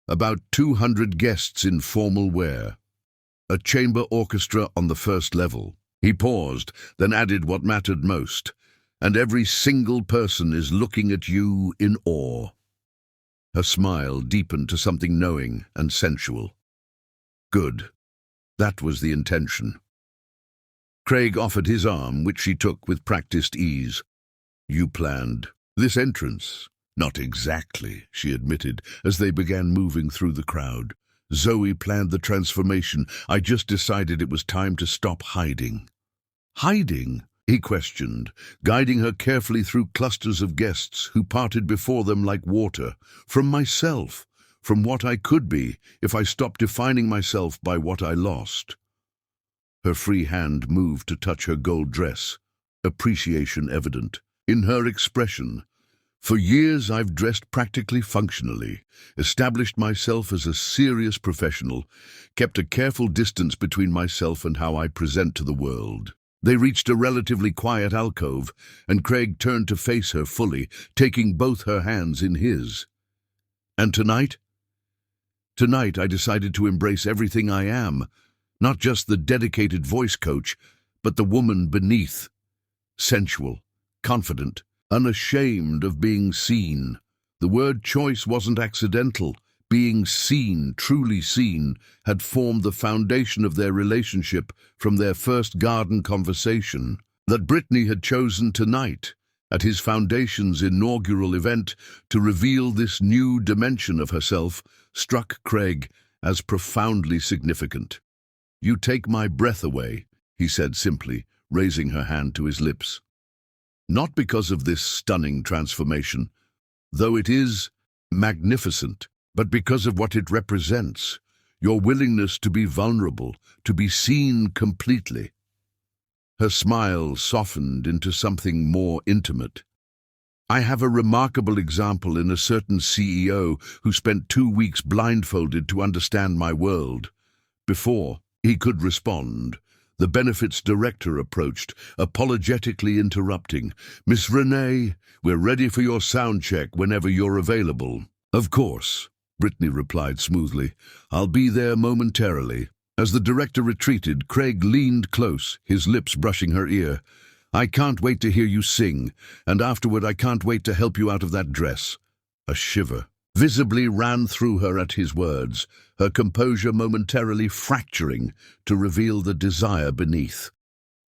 About 200 guests in formal wear. A chamber orchestra on the first level. He paused, then added what mattered most. "And every single person is looking at you in awe." Her smile deepened to something knowing and sensual. "Good. That was the intention." Craig offered his arm, which she took with practiced ease. "You planned this entrance?" "Not exactly," she admitted, as they began moving through the crowd. "Zoe planned the transformation. I just decided it was time to stop hiding." "Hiding?" he questioned, guiding her carefully through clusters of guests who parted before them like water. "From myself. From what I could be if I stopped defining myself by what I lost." Her free hand moved to touch her gold dress, appreciation evident in her expression. "For years I've dressed practically functionally, established myself as a serious professional, kept a careful distance between myself and how I present to the world." They reached a relatively quiet alcove, and Craig turned to face her fully, taking both her hands in his. "And tonight?" "Tonight I decided to embrace everything I am, not just the dedicated voice coach, but the woman beneath. Sensual, confident, unashamed of being seen." The word choice wasn't accidental. Being seen, truly seen, had formed the foundation of their relationship from their first garden conversation. That Brittany had chosen tonight, at his foundation's inaugural event, to reveal this new dimension of herself, struck Craig as profoundly significant. "You take my breath away," he said simply, raising her hand to his lips. "Not because of this stunning transformation, though it is magnificent, but because of what it represents, your willingness to be vulnerable, to be seen completely." Her smile softened into something more intimate. "I have a remarkable example in a certain CEO who spent 2 weeks blindfolded to understand my world. Before he could respond, the benefits director approached, apologetically interrupting. 'Miss Renee, we're ready for your sound check whenever you're available.' 'Of course,' Brittany replied smoothly. 'I'll be there momentarily.' As the director retreated, Craig leaned close, his lips brushing her ear. "I can't wait to hear you sing, and afterward I can't wait to help you out of that dress." A shiver visibly ran through her at his words, her composure momentarily fracturing to reveal the desire beneath.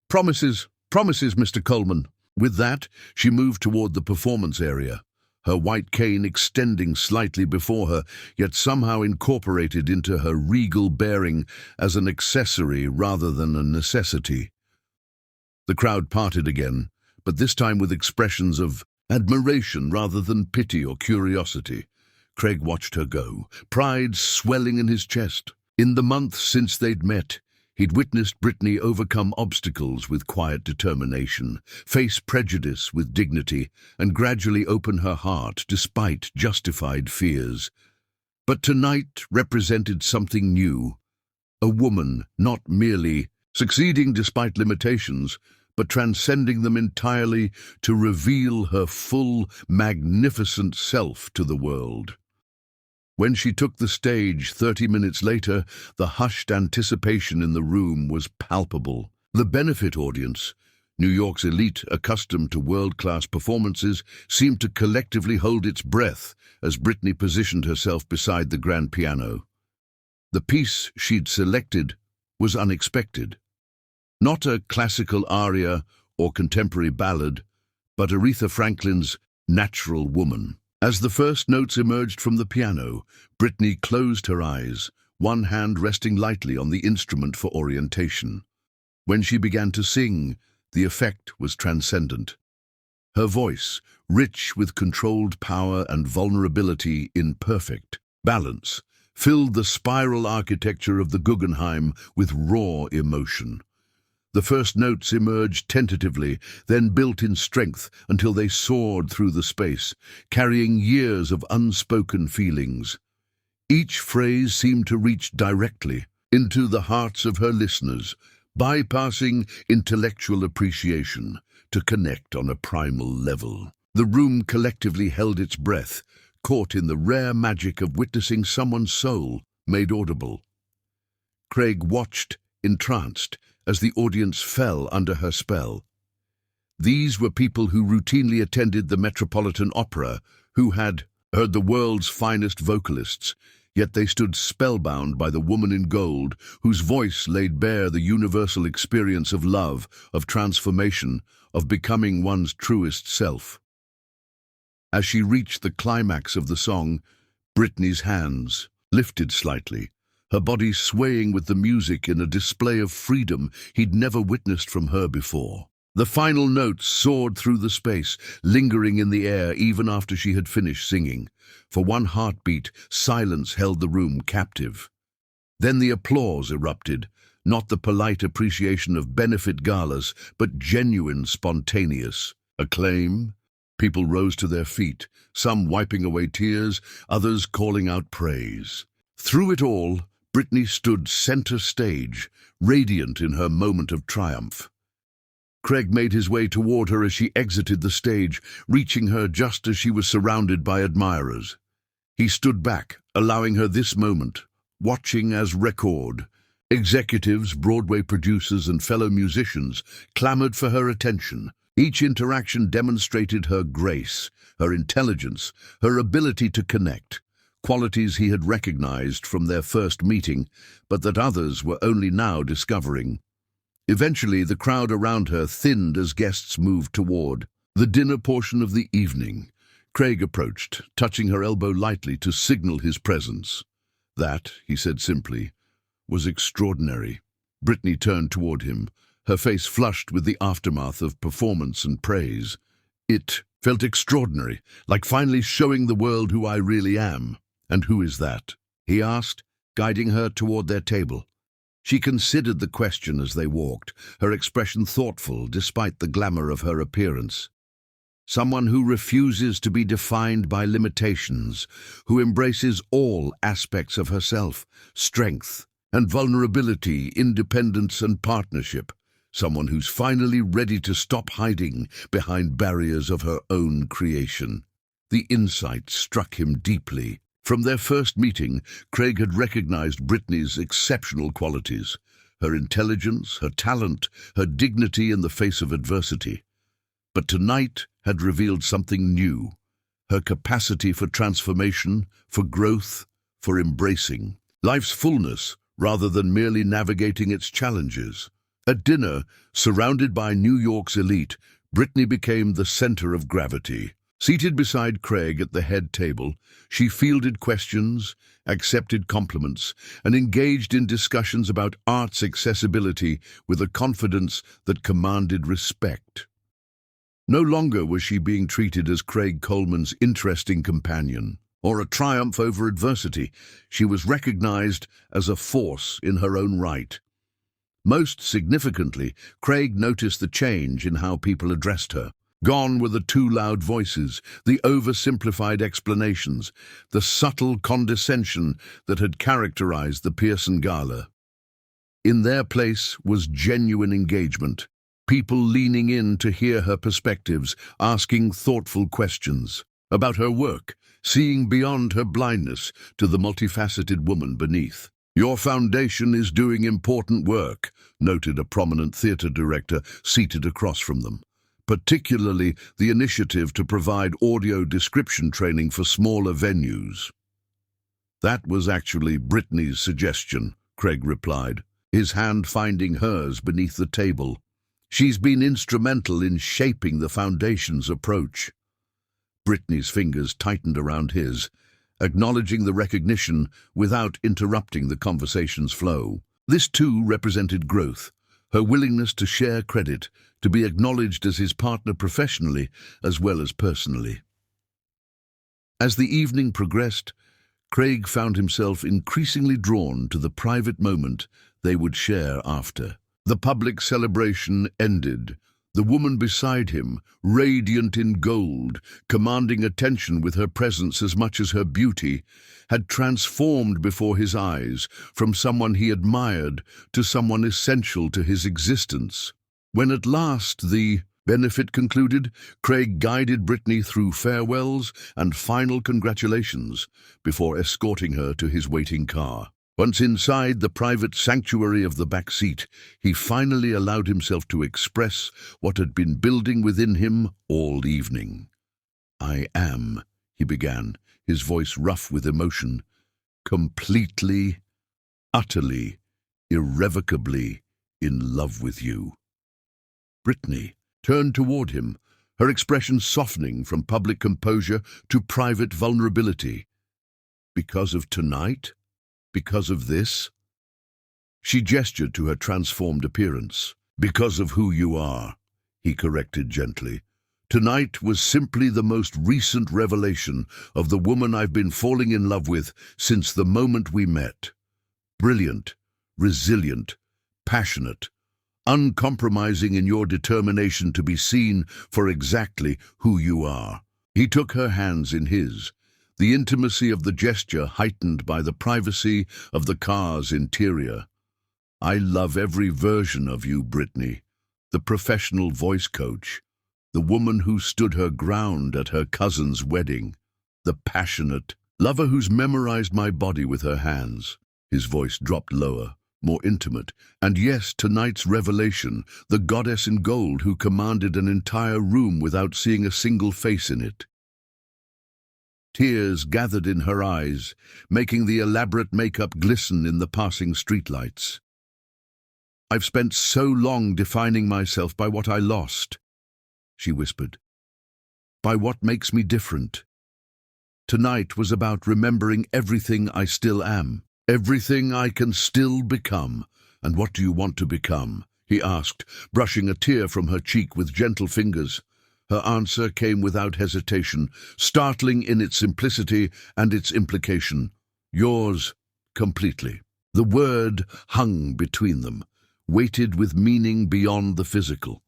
"Promises, promises, Mr. Coleman." With that, she moved toward the performance area, her white cane extending slightly before her, yet somehow incorporated into her regal bearing as an accessory rather than a necessity. The crowd parted again, but this time with expressions of admiration rather than pity or curiosity. Craig watched her go, pride swelling in his chest. In the months since they'd met, He'd witnessed Britney overcome obstacles with quiet determination, face prejudice with dignity, and gradually open her heart despite justified fears. But tonight represented something new. A woman not merely succeeding despite limitations, but transcending them entirely to reveal her full, magnificent self to the world. When she took the stage 30 minutes later, the hushed anticipation in the room was palpable. The benefit audience, New York's elite accustomed to world-class performances, seemed to collectively hold its breath as Britney positioned herself beside the grand piano. The piece she'd selected was unexpected. Not a classical aria or contemporary ballad, but Aretha Franklin's Natural Woman. As the first notes emerged from the piano, Britney closed her eyes, one hand resting lightly on the instrument for orientation. When she began to sing, the effect was transcendent. Her voice, rich with controlled power and vulnerability in perfect balance, filled the spiral architecture of the Guggenheim with raw emotion. The first notes emerged tentatively, then built in strength until they soared through the space, carrying years of unspoken feelings. Each phrase seemed to reach directly into the hearts of her listeners, bypassing intellectual appreciation to connect on a primal level. The room collectively held its breath, caught in the rare magic of witnessing someone's soul made audible. Craig watched, entranced, as the audience fell under her spell. These were people who routinely attended the Metropolitan Opera, who had heard the world's finest vocalists, yet they stood spellbound by the woman in gold, whose voice laid bare the universal experience of love, of transformation, of becoming one's truest self. As she reached the climax of the song, Britney's hands lifted slightly, her body swaying with the music in a display of freedom he'd never witnessed from her before. The final notes soared through the space, lingering in the air even after she had finished singing. For one heartbeat, silence held the room captive. Then the applause erupted, not the polite appreciation of benefit galas, but genuine, spontaneous acclaim. People rose to their feet, some wiping away tears, others calling out praise. Through it all, Britney stood center stage, radiant in her moment of triumph. Craig made his way toward her as she exited the stage, reaching her just as she was surrounded by admirers. He stood back, allowing her this moment, watching as record. Executives, Broadway producers, and fellow musicians clamored for her attention. Each interaction demonstrated her grace, her intelligence, her ability to connect. Qualities he had recognized from their first meeting, but that others were only now discovering. Eventually, the crowd around her thinned as guests moved toward the dinner portion of the evening. Craig approached, touching her elbow lightly to signal his presence. That, he said simply, was extraordinary. Britney turned toward him, her face flushed with the aftermath of performance and praise. It felt extraordinary, like finally showing the world who I really am. And who is that? He asked, guiding her toward their table. She considered the question as they walked, her expression thoughtful despite the glamour of her appearance. Someone who refuses to be defined by limitations, who embraces all aspects of herself, strength and vulnerability, independence and partnership. Someone who's finally ready to stop hiding behind barriers of her own creation. The insight struck him deeply. From their first meeting, Craig had recognized Britney's exceptional qualities, her intelligence, her talent, her dignity in the face of adversity. But tonight had revealed something new, her capacity for transformation, for growth, for embracing life's fullness rather than merely navigating its challenges. At dinner, surrounded by New York's elite, Britney became the center of gravity. Seated beside Craig at the head table, she fielded questions, accepted compliments, and engaged in discussions about art's accessibility with a confidence that commanded respect. No longer was she being treated as Craig Coleman's interesting companion, or a triumph over adversity. She was recognized as a force in her own right. Most significantly, Craig noticed the change in how people addressed her. Gone were the too loud voices, the oversimplified explanations, the subtle condescension that had characterized the Pearson Gala. In their place was genuine engagement, people leaning in to hear her perspectives, asking thoughtful questions about her work, seeing beyond her blindness to the multifaceted woman beneath. "Your foundation is doing important work," noted a prominent theatre director seated across from them. "Particularly the initiative to provide audio description training for smaller venues." "That was actually Brittany's suggestion," Craig replied, his hand finding hers beneath the table. "She's been instrumental in shaping the foundation's approach." Brittany's fingers tightened around his, acknowledging the recognition without interrupting the conversation's flow. This too represented growth, her willingness to share credit, to be acknowledged as his partner professionally as well as personally. As the evening progressed, Craig found himself increasingly drawn to the private moment they would share after. The public celebration ended. The woman beside him, radiant in gold, commanding attention with her presence as much as her beauty, had transformed before his eyes from someone he admired to someone essential to his existence. When at last the benefit concluded, Craig guided Brittany through farewells and final congratulations before escorting her to his waiting car. Once inside the private sanctuary of the back seat, he finally allowed himself to express what had been building within him all evening. "I am," he began, his voice rough with emotion, "completely, utterly, irrevocably in love with you." Brittany turned toward him, her expression softening from public composure to private vulnerability. "Because of tonight? Because of this?" She gestured to her transformed appearance. "Because of who you are," he corrected gently. "Tonight was simply the most recent revelation of the woman I've been falling in love with since the moment we met. Brilliant, resilient, passionate, uncompromising in your determination to be seen for exactly who you are." He took her hands in his, the intimacy of the gesture heightened by the privacy of the car's interior. "I love every version of you, Brittany, the professional voice coach, the woman who stood her ground at her cousin's wedding, the passionate lover who's memorized my body with her hands." His voice dropped lower, more intimate, "and yes, tonight's revelation, the goddess in gold who commanded an entire room without seeing a single face in it." Tears gathered in her eyes, making the elaborate makeup glisten in the passing streetlights. "I've spent so long defining myself by what I lost," she whispered, "by what makes me different. Tonight was about remembering everything I still am, everything I can still become." "And what do you want to become?" he asked, brushing a tear from her cheek with gentle fingers. Her answer came without hesitation, startling in its simplicity and its implication. "Yours, completely." The word hung between them, weighted with meaning beyond the physical.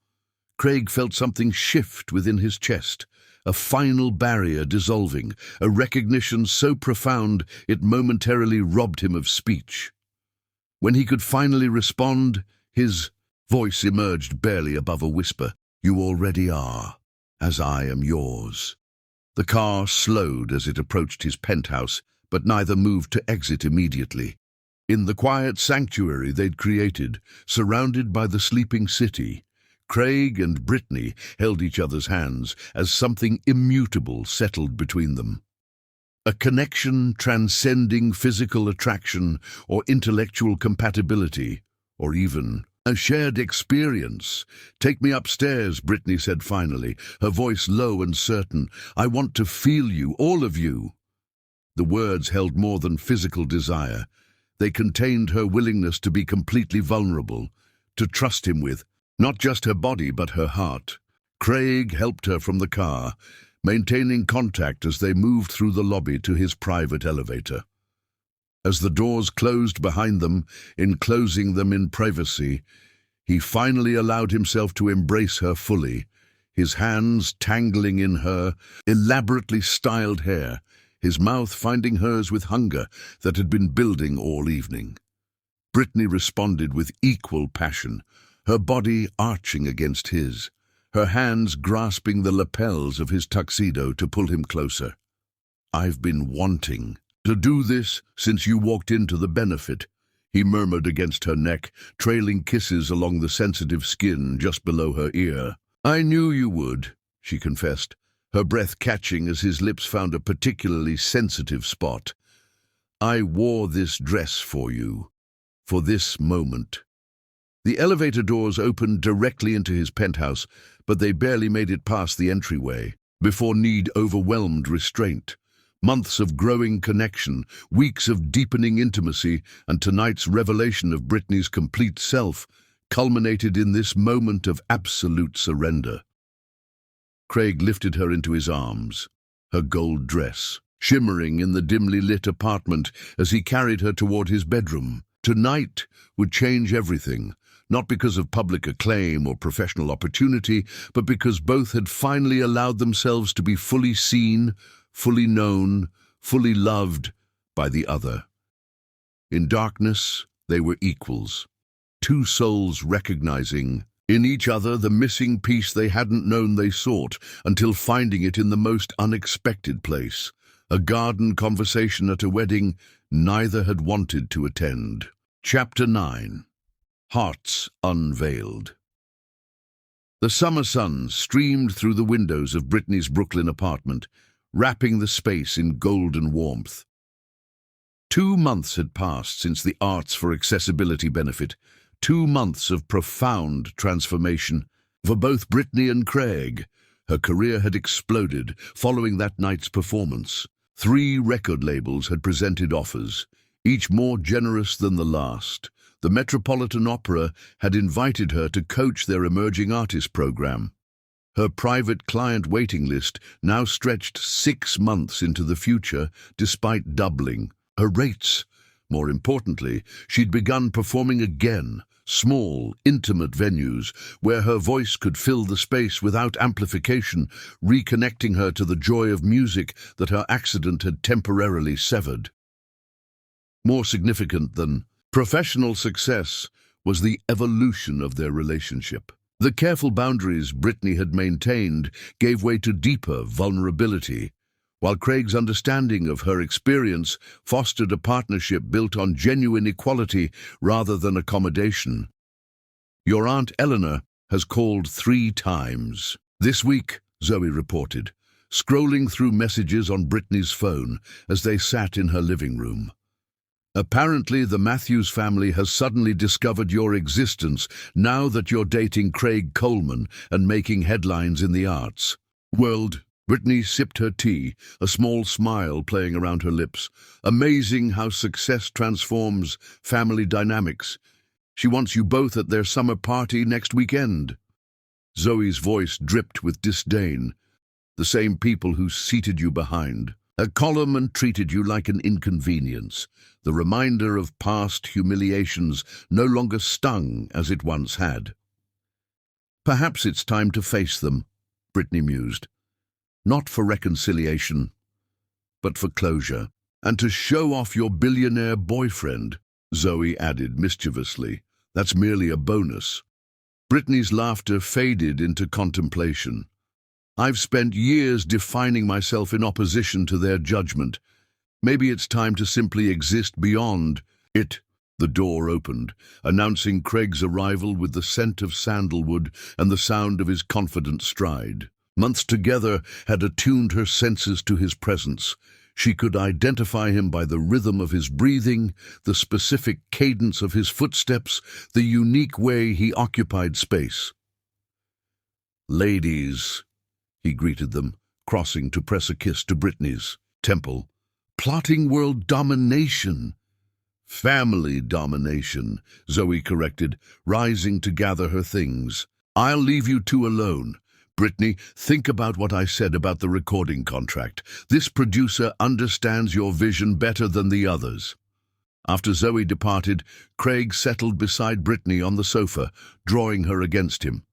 Craig felt something shift within his chest, a final barrier dissolving, a recognition so profound it momentarily robbed him of speech. When he could finally respond, his voice emerged barely above a whisper. "You already are, as I am yours." The car slowed as it approached his penthouse, but neither moved to exit immediately. In the quiet sanctuary they'd created, surrounded by the sleeping city, Craig and Brittany held each other's hands as something immutable settled between them. A connection transcending physical attraction or intellectual compatibility, or even a shared experience. "Take me upstairs," Brittany said finally, her voice low and certain. "I want to feel you, all of you." The words held more than physical desire. They contained her willingness to be completely vulnerable, to trust him with not just her body but her heart. Craig helped her from the car, maintaining contact as they moved through the lobby to his private elevator. As the doors closed behind them, enclosing them in privacy, he finally allowed himself to embrace her fully, his hands tangling in her elaborately styled hair, his mouth finding hers with hunger that had been building all evening. Brittany responded with equal passion, her body arching against his, her hands grasping the lapels of his tuxedo to pull him closer. "I've been wanting to do this since you walked into the benefit," he murmured against her neck, trailing kisses along the sensitive skin just below her ear. "I knew you would," she confessed, her breath catching as his lips found a particularly sensitive spot. "I wore this dress for you, for this moment." The elevator doors opened directly into his penthouse, but they barely made it past the entryway before need overwhelmed restraint. Months of growing connection, weeks of deepening intimacy, and tonight's revelation of Brittany's complete self culminated in this moment of absolute surrender. Craig lifted her into his arms, her gold dress shimmering in the dimly lit apartment as he carried her toward his bedroom. Tonight would change everything, not because of public acclaim or professional opportunity, but because both had finally allowed themselves to be fully seen, fully known, fully loved by the other. In darkness, they were equals, two souls recognizing in each other the missing piece they hadn't known they sought until finding it in the most unexpected place, a garden conversation at a wedding neither had wanted to attend. Chapter 9. Hearts Unveiled. The summer sun streamed through the windows of Brittany's Brooklyn apartment, wrapping the space in golden warmth. 2 months had passed since the Arts for Accessibility benefit, 2 months of profound transformation. For both Brittany and Craig, her career had exploded following that night's performance. 3 record labels had presented offers, each more generous than the last. The Metropolitan Opera had invited her to coach their emerging artist program. Her private client waiting list now stretched 6 months into the future, despite doubling her rates. More importantly, she'd begun performing again, small, intimate venues where her voice could fill the space without amplification, reconnecting her to the joy of music that her accident had temporarily severed. More significant than professional success was the evolution of their relationship. The careful boundaries Brittany had maintained gave way to deeper vulnerability, while Craig's understanding of her experience fostered a partnership built on genuine equality rather than accommodation. "Your Aunt Eleanor has called 3 times this week," Zoe reported, scrolling through messages on Brittany's phone as they sat in her living room. "Apparently the Matthews family has suddenly discovered your existence now that you're dating Craig Coleman and making headlines in the arts world." Brittany sipped her tea, a small smile playing around her lips. "Amazing how success transforms family dynamics. She wants you both at their summer party next weekend." Zoe's voice dripped with disdain. "The same people who seated you behind a column and treated you like an inconvenience. The reminder of past humiliations no longer stung as it once had." "Perhaps it's time to face them," Brittany mused. "Not for reconciliation, but for closure. And to show off your billionaire boyfriend," Zoe added mischievously. "That's merely a bonus." Brittany's laughter faded into contemplation. "I've spent years defining myself in opposition to their judgment. Maybe it's time to simply exist beyond it." The door opened, announcing Craig's arrival with the scent of sandalwood and the sound of his confident stride. Months together had attuned her senses to his presence. She could identify him by the rhythm of his breathing, the specific cadence of his footsteps, the unique way he occupied space. "Ladies," he greeted them, crossing to press a kiss to Brittany's temple. "Plotting world domination." "Family domination," Zoe corrected, rising to gather her things. "I'll leave you two alone. Brittany, think about what I said about the recording contract. This producer understands your vision better than the others." After Zoe departed, Craig settled beside Brittany on the sofa, drawing her against him.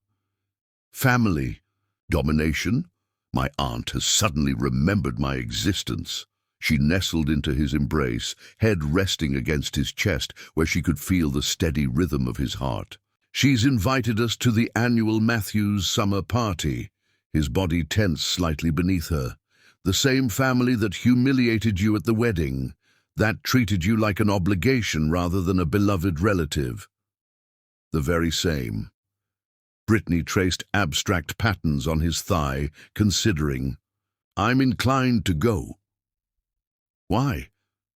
Family. Domination? My aunt has suddenly remembered my existence. She nestled into his embrace, head resting against his chest, where she could feel the steady rhythm of his heart. She's invited us to the annual Matthews summer party. His body tense slightly beneath her. The same family that humiliated you at the wedding. That treated you like an obligation rather than a beloved relative. The very same. Brittany traced abstract patterns on his thigh, considering. I'm inclined to go. Why?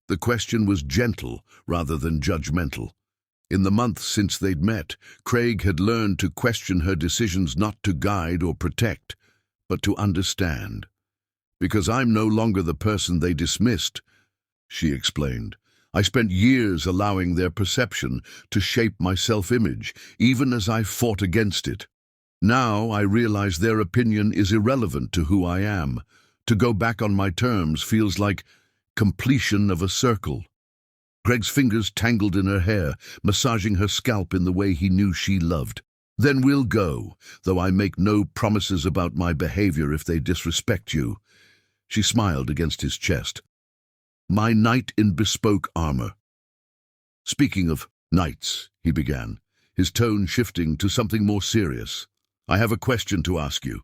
The question was gentle rather than judgmental. In the months since they'd met, Craig had learned to question her decisions not to guide or protect, but to understand. Because I'm no longer the person they dismissed, she explained. I spent years allowing their perception to shape my self-image, even as I fought against it. Now I realize their opinion is irrelevant to who I am. To go back on my terms feels like completion of a circle. Greg's fingers tangled in her hair, massaging her scalp in the way he knew she loved. Then we'll go, though I make no promises about my behavior if they disrespect you. She smiled against his chest. My knight in bespoke armor. Speaking of knights, he began, his tone shifting to something more serious. I have a question to ask you.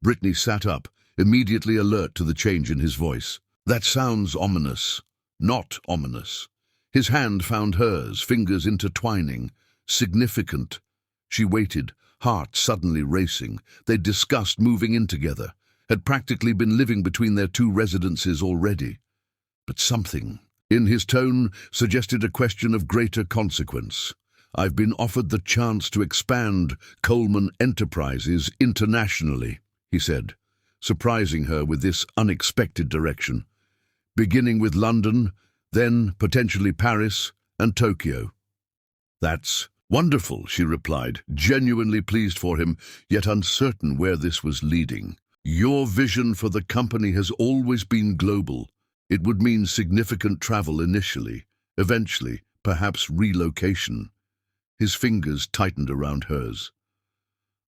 Brittany sat up, immediately alert to the change in his voice. That sounds ominous. Not ominous. His hand found hers, fingers intertwining. Significant. She waited, heart suddenly racing. They'd discussed moving in together, had practically been living between their two residences already. But something in his tone suggested a question of greater consequence. I've been offered the chance to expand Coleman Enterprises internationally, he said, surprising her with this unexpected direction. Beginning with London, then potentially Paris and Tokyo. That's wonderful, she replied, genuinely pleased for him, yet uncertain where this was leading. Your vision for the company has always been global. It would mean significant travel initially, eventually, perhaps relocation. His fingers tightened around hers.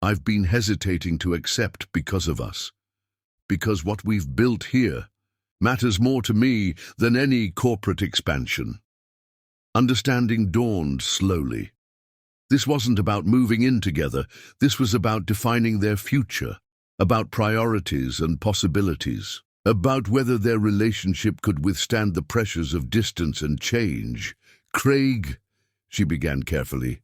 I've been hesitating to accept because of us. Because what we've built here matters more to me than any corporate expansion. Understanding dawned slowly. This wasn't about moving in together. This was about defining their future, about priorities and possibilities, about whether their relationship could withstand the pressures of distance and change. Craig, she began carefully,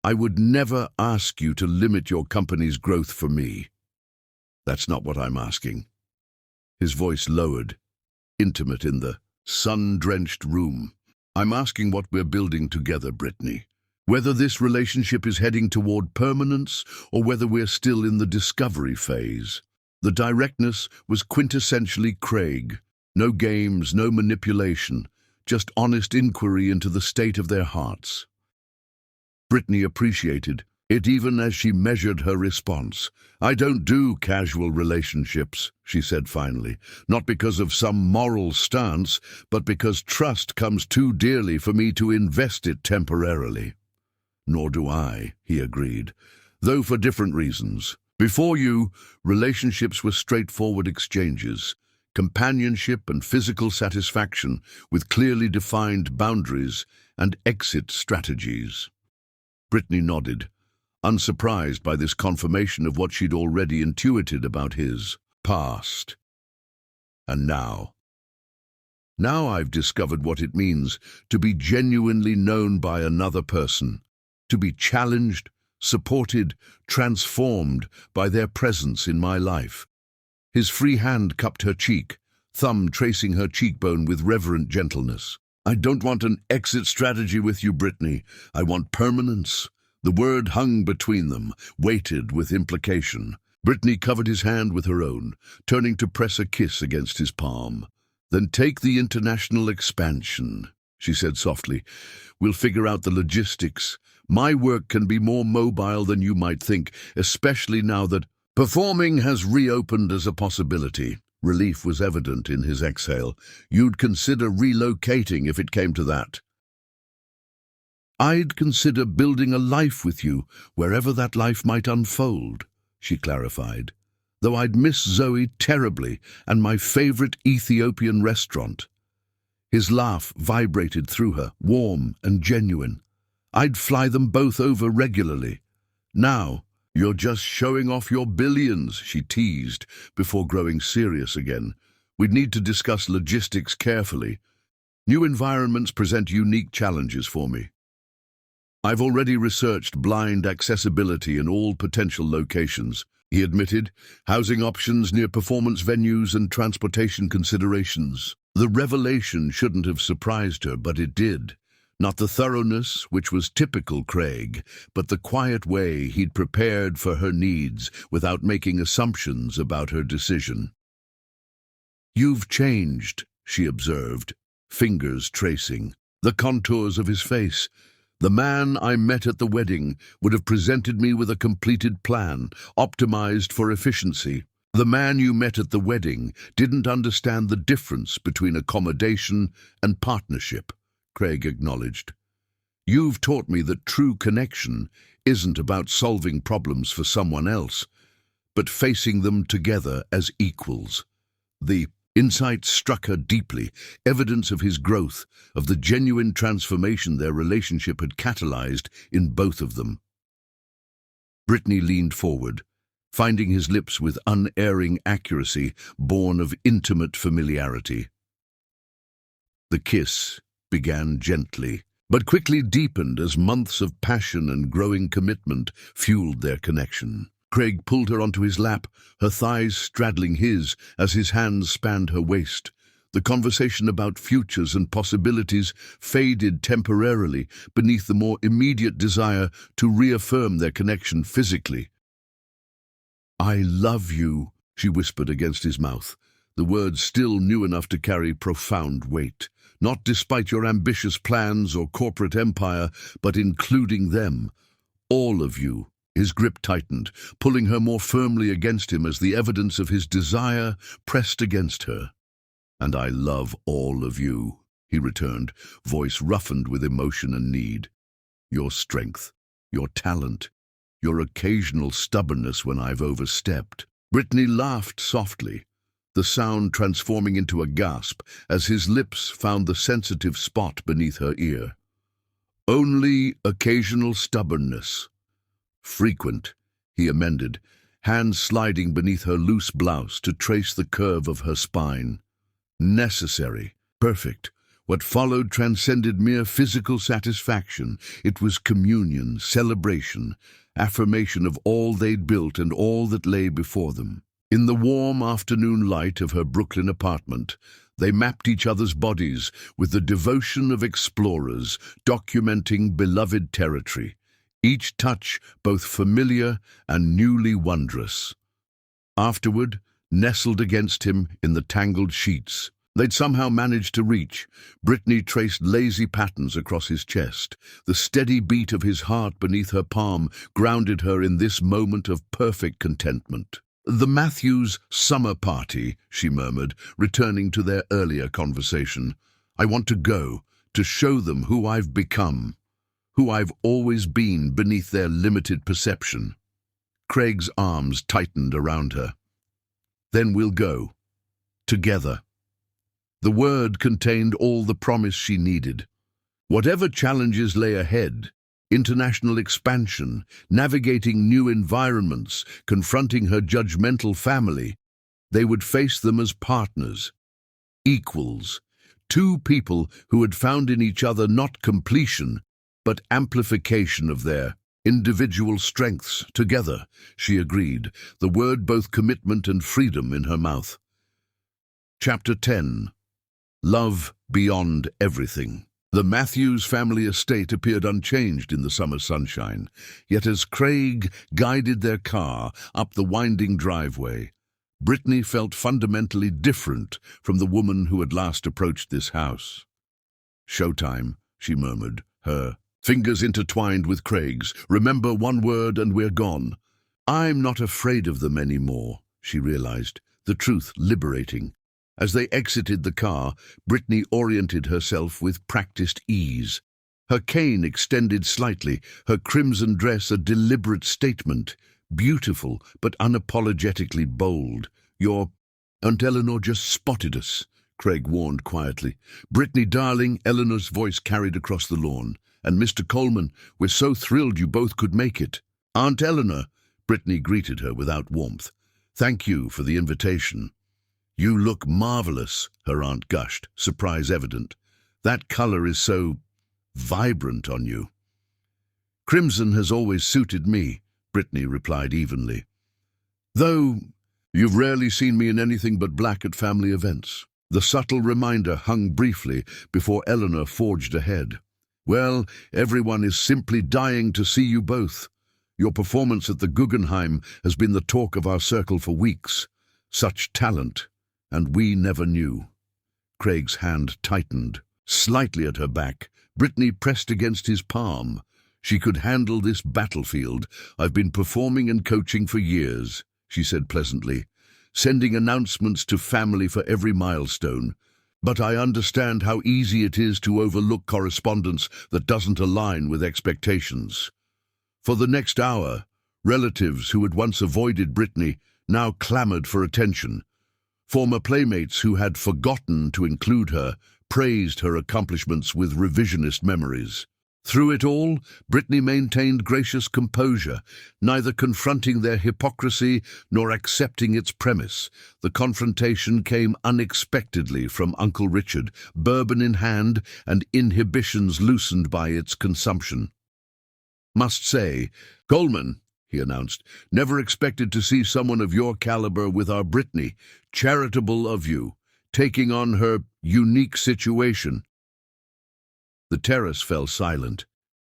I would never ask you to limit your company's growth for me. That's not what I'm asking. His voice lowered, intimate in the sun-drenched room. I'm asking what we're building together, Brittany. Whether this relationship is heading toward permanence or whether we're still in the discovery phase. The directness was quintessentially Craig. No games, no manipulation, just honest inquiry into the state of their hearts. Brittany appreciated it even as she measured her response. I don't do casual relationships, she said finally, not because of some moral stance, but because trust comes too dearly for me to invest it temporarily. Nor do I, he agreed, though for different reasons. Before you, relationships were straightforward exchanges, companionship and physical satisfaction with clearly defined boundaries and exit strategies. Brittany nodded, unsurprised by this confirmation of what she'd already intuited about his past. And now I've discovered what it means to be genuinely known by another person, to be challenged, supported, transformed by their presence in my life. His free hand cupped her cheek, thumb tracing her cheekbone with reverent gentleness. I don't want an exit strategy with you, Brittany. I want permanence. The word hung between them, weighted with implication. Brittany covered his hand with her own, turning to press a kiss against his palm. Then take the international expansion, she said softly. We'll figure out the logistics. My work can be more mobile than you might think, especially now that performing has reopened as a possibility. Relief was evident in his exhale. You'd consider relocating if it came to that. I'd consider building a life with you, wherever that life might unfold, she clarified, though I'd miss Zoe terribly and my favorite Ethiopian restaurant. His laugh vibrated through her, warm and genuine. I'd fly them both over regularly. Now, you're just showing off your billions, she teased, before growing serious again. We'd need to discuss logistics carefully. New environments present unique challenges for me. I've already researched blind accessibility in all potential locations, he admitted, housing options near performance venues and transportation considerations. The revelation shouldn't have surprised her, but it did. Not the thoroughness, which was typical Craig, but the quiet way he'd prepared for her needs without making assumptions about her decision. You've changed, she observed, fingers tracing the contours of his face. The man I met at the wedding would have presented me with a completed plan, optimized for efficiency. The man you met at the wedding didn't understand the difference between accommodation and partnership, Craig acknowledged. You've taught me that true connection isn't about solving problems for someone else, but facing them together as equals. The insight struck her deeply, evidence of his growth, of the genuine transformation their relationship had catalyzed in both of them. Brittany leaned forward, finding his lips with unerring accuracy born of intimate familiarity. The kiss began gently, but quickly deepened as months of passion and growing commitment fueled their connection. Craig pulled her onto his lap, her thighs straddling his as his hands spanned her waist. The conversation about futures and possibilities faded temporarily beneath the more immediate desire to reaffirm their connection physically. I love you, she whispered against his mouth, the words still new enough to carry profound weight. Not despite your ambitious plans or corporate empire, but including them. All of you. His grip tightened, pulling her more firmly against him as the evidence of his desire pressed against her. And I love all of you, he returned, voice roughened with emotion and need. Your strength, your talent, your occasional stubbornness when I've overstepped. Brittany laughed softly, the sound transforming into a gasp as his lips found the sensitive spot beneath her ear. Only occasional stubbornness. Frequent, he amended, hands sliding beneath her loose blouse to trace the curve of her spine. Necessary, perfect. What followed transcended mere physical satisfaction. It was communion, celebration, affirmation of all they'd built and all that lay before them. In the warm afternoon light of her Brooklyn apartment, they mapped each other's bodies with the devotion of explorers documenting beloved territory, each touch both familiar and newly wondrous. Afterward, nestled against him in the tangled sheets, they'd somehow managed to reach. Brittany traced lazy patterns across his chest. The steady beat of his heart beneath her palm grounded her in this moment of perfect contentment. The Matthews summer party, she murmured, returning to their earlier conversation. I want to go, to show them who I've become, who I've always been beneath their limited perception. Craig's arms tightened around her. Then we'll go. Together. The word contained all the promise she needed. Whatever challenges lay ahead, international expansion, navigating new environments, confronting her judgmental family, they would face them as partners, equals, two people who had found in each other not completion, but amplification of their individual strengths together, she agreed, the word both commitment and freedom in her mouth. Chapter 10. Love Beyond Everything. The Matthews family estate appeared unchanged in the summer sunshine, yet as Craig guided their car up the winding driveway, Brittany felt fundamentally different from the woman who had last approached this house. Showtime, she murmured, her fingers intertwined with Craig's. Remember one word and we're gone. I'm not afraid of them anymore, she realized, the truth liberating. As they exited the car, Brittany oriented herself with practiced ease. Her cane extended slightly, her crimson dress a deliberate statement, beautiful but unapologetically bold. "Your Aunt Eleanor just spotted us," Craig warned quietly. "Brittany, darling," Eleanor's voice carried across the lawn. "And Mr. Coleman, we're so thrilled you both could make it." "Aunt Eleanor," Brittany greeted her without warmth. "Thank you for the invitation." "You look marvelous," her aunt gushed, surprise evident. "That color is so vibrant on you." "Crimson has always suited me," Brittany replied evenly. "Though you've rarely seen me in anything but black at family events." The subtle reminder hung briefly before Eleanor forged ahead. "Well, everyone is simply dying to see you both. Your performance at the Guggenheim has been the talk of our circle for weeks. Such talent, and we never knew." Craig's hand tightened. Slightly at her back, Brittany pressed against his palm. "She could handle this battlefield. I've been performing and coaching for years," she said pleasantly, "sending announcements to family for every milestone. But I understand how easy it is to overlook correspondence that doesn't align with expectations." For the next hour, relatives who had once avoided Brittany now clamored for attention. Former playmates who had forgotten to include her praised her accomplishments with revisionist memories. Through it all, Brittany maintained gracious composure, neither confronting their hypocrisy nor accepting its premise. The confrontation came unexpectedly from Uncle Richard, bourbon in hand and inhibitions loosened by its consumption. "Must say, Coleman," he announced, "never expected to see someone of your caliber with our Brittany. Charitable of you, taking on her unique situation." The terrace fell silent.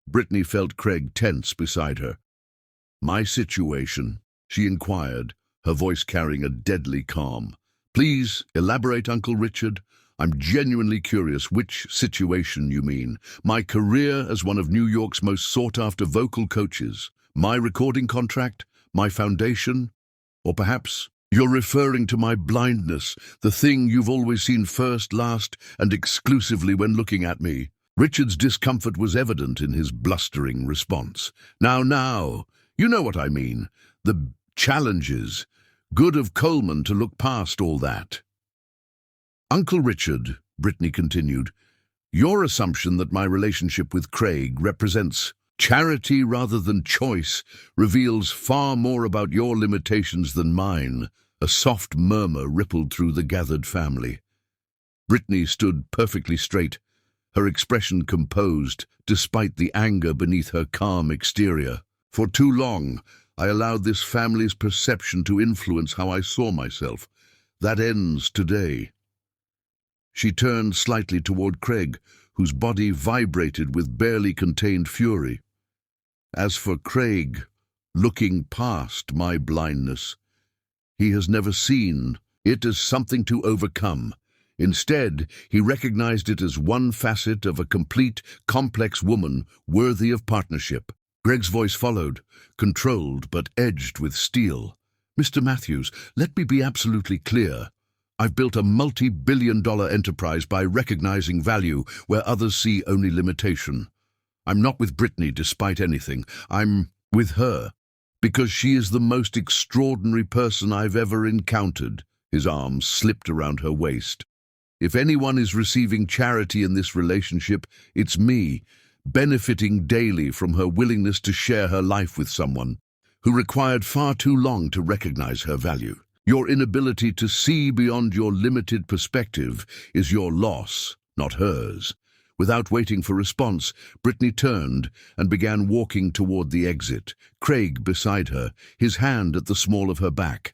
Brittany felt Craig tense beside her. "My situation?" she inquired, her voice carrying a deadly calm. "Please elaborate, Uncle Richard. I'm genuinely curious which situation you mean. My career as one of New York's most sought-after vocal coaches? My recording contract? My foundation? Or perhaps you're referring to my blindness, the thing you've always seen first, last, and exclusively when looking at me?" Richard's discomfort was evident in his blustering response. Now, you know what I mean. The challenges. Good of Coleman to look past all that." "Uncle Richard," Brittany continued, "your assumption that my relationship with Craig represents charity rather than choice reveals far more about your limitations than mine." A soft murmur rippled through the gathered family. Brittany stood perfectly straight, her expression composed, despite the anger beneath her calm exterior. "For too long, I allowed this family's perception to influence how I saw myself. That ends today." She turned slightly toward Craig, whose body vibrated with barely contained fury. "As for Craig, looking past my blindness, he has never seen it as something to overcome. Instead, he recognized it as one facet of a complete, complex woman worthy of partnership." Greg's voice followed, controlled but edged with steel. "Mr. Matthews, let me be absolutely clear. I've built a multi-billion-dollar enterprise by recognizing value where others see only limitation. I'm not with Brittany despite anything. I'm with her because she is the most extraordinary person I've ever encountered." His arms slipped around her waist. "If anyone is receiving charity in this relationship, it's me, benefiting daily from her willingness to share her life with someone who required far too long to recognize her value. Your inability to see beyond your limited perspective is your loss, not hers." Without waiting for response, Brittany turned and began walking toward the exit, Craig beside her, his hand at the small of her back.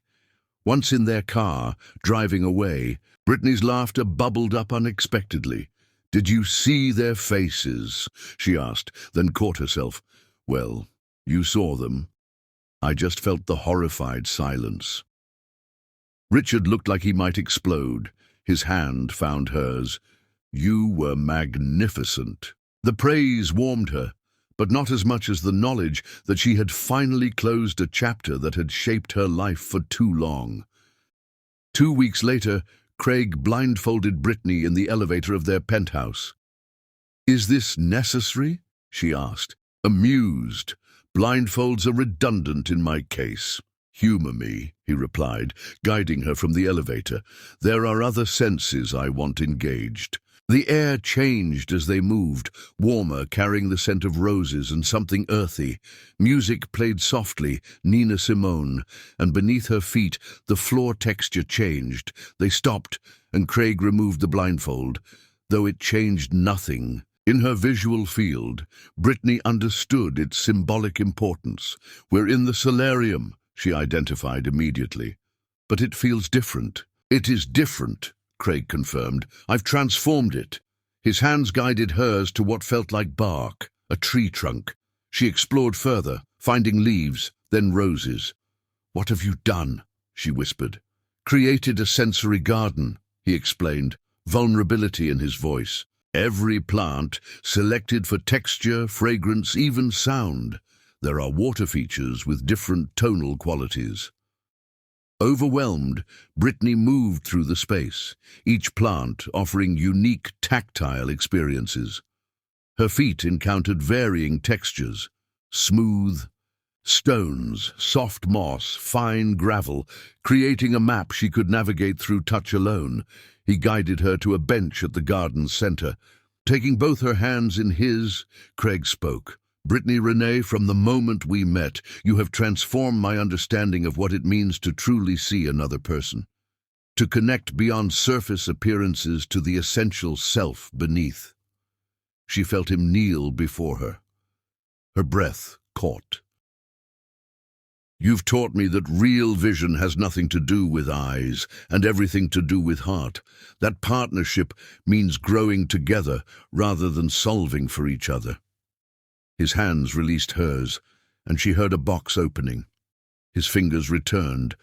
Once in their car, driving away, Brittany's laughter bubbled up unexpectedly. "Did you see their faces?" she asked, then caught herself. "Well, you saw them. I just felt the horrified silence." Richard looked like he might explode. His hand found hers. "You were magnificent." The praise warmed her, but not as much as the knowledge that she had finally closed a chapter that had shaped her life for too long. 2 weeks later, Craig blindfolded Brittany in the elevator of their penthouse. "Is this necessary?" she asked, amused. "Blindfolds are redundant in my case." "Humor me," he replied, guiding her from the elevator. "There are other senses I want engaged." The air changed as they moved, warmer, carrying the scent of roses and something earthy. Music played softly, Nina Simone, and beneath her feet the floor texture changed. They stopped, and Craig removed the blindfold, though it changed nothing. In her visual field, Brittany understood its symbolic importance. "We're in the solarium," she identified immediately. "But it feels different." "It is different," Craig confirmed. "I've transformed it." His hands guided hers to what felt like bark, a tree trunk. She explored further, finding leaves, then roses. "What have you done?" she whispered. "Created a sensory garden," he explained, vulnerability in his voice. "Every plant selected for texture, fragrance, even sound. There are water features with different tonal qualities." Overwhelmed, Brittany moved through the space, each plant offering unique tactile experiences. Her feet encountered varying textures: smooth stones, soft moss, fine gravel, creating a map she could navigate through touch alone. He guided her to a bench at the garden's center. Taking both her hands in his, Craig spoke. "Brittany Renee, from the moment we met, you have transformed my understanding of what it means to truly see another person, to connect beyond surface appearances to the essential self beneath." She felt him kneel before her. Her breath caught. "You've taught me that real vision has nothing to do with eyes and everything to do with heart. That partnership means growing together rather than solving for each other." His hands released hers, and she heard a box opening. His fingers returned,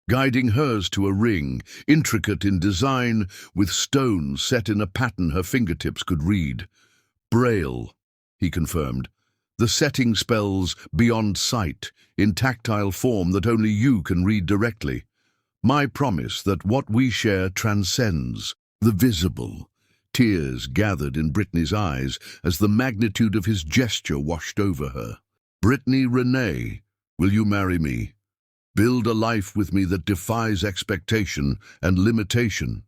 guiding hers to a ring, intricate in design, with stones set in a pattern her fingertips could read. "Braille," he confirmed. "The setting spells beyond sight, in tactile form that only you can read directly. My promise that what we share transcends the visible." Tears gathered in Brittany's eyes as the magnitude of his gesture washed over her. "Brittany Renee, will you marry me? Build a life with me that defies expectation and limitation."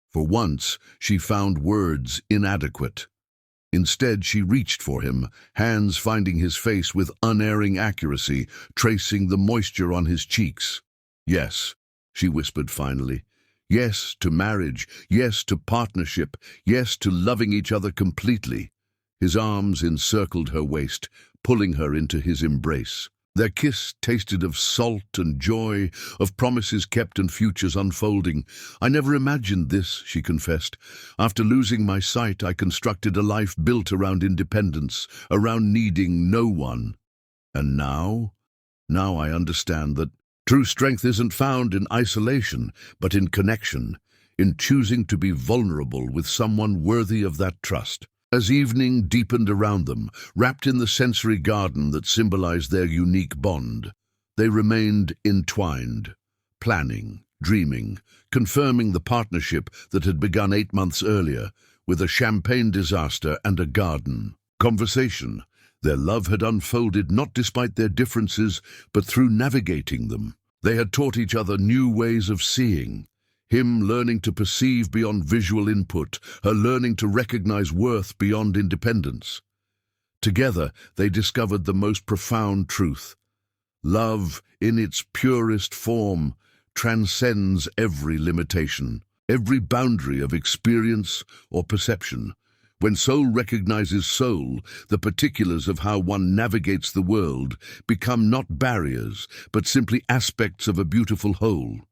For once, she found words inadequate. Instead, she reached for him, hands finding his face with unerring accuracy, tracing the moisture on his cheeks. "Yes," she whispered finally. "Yes to marriage, yes to partnership, yes to loving each other completely." His arms encircled her waist, pulling her into his embrace. Their kiss tasted of salt and joy, of promises kept and futures unfolding. "I never imagined this," she confessed. "After losing my sight, I constructed a life built around independence, around needing no one. And now I understand that true strength isn't found in isolation, but in connection, in choosing to be vulnerable with someone worthy of that trust." As evening deepened around them, wrapped in the sensory garden that symbolized their unique bond, they remained entwined, planning, dreaming, confirming the partnership that had begun 8 months earlier, with a champagne disaster and a garden conversation. Their love had unfolded not despite their differences, but through navigating them. They had taught each other new ways of seeing, him learning to perceive beyond visual input, her learning to recognize worth beyond independence. Together, they discovered the most profound truth. Love, in its purest form, transcends every limitation, every boundary of experience or perception. When soul recognizes soul, the particulars of how one navigates the world become not barriers, but simply aspects of a beautiful whole.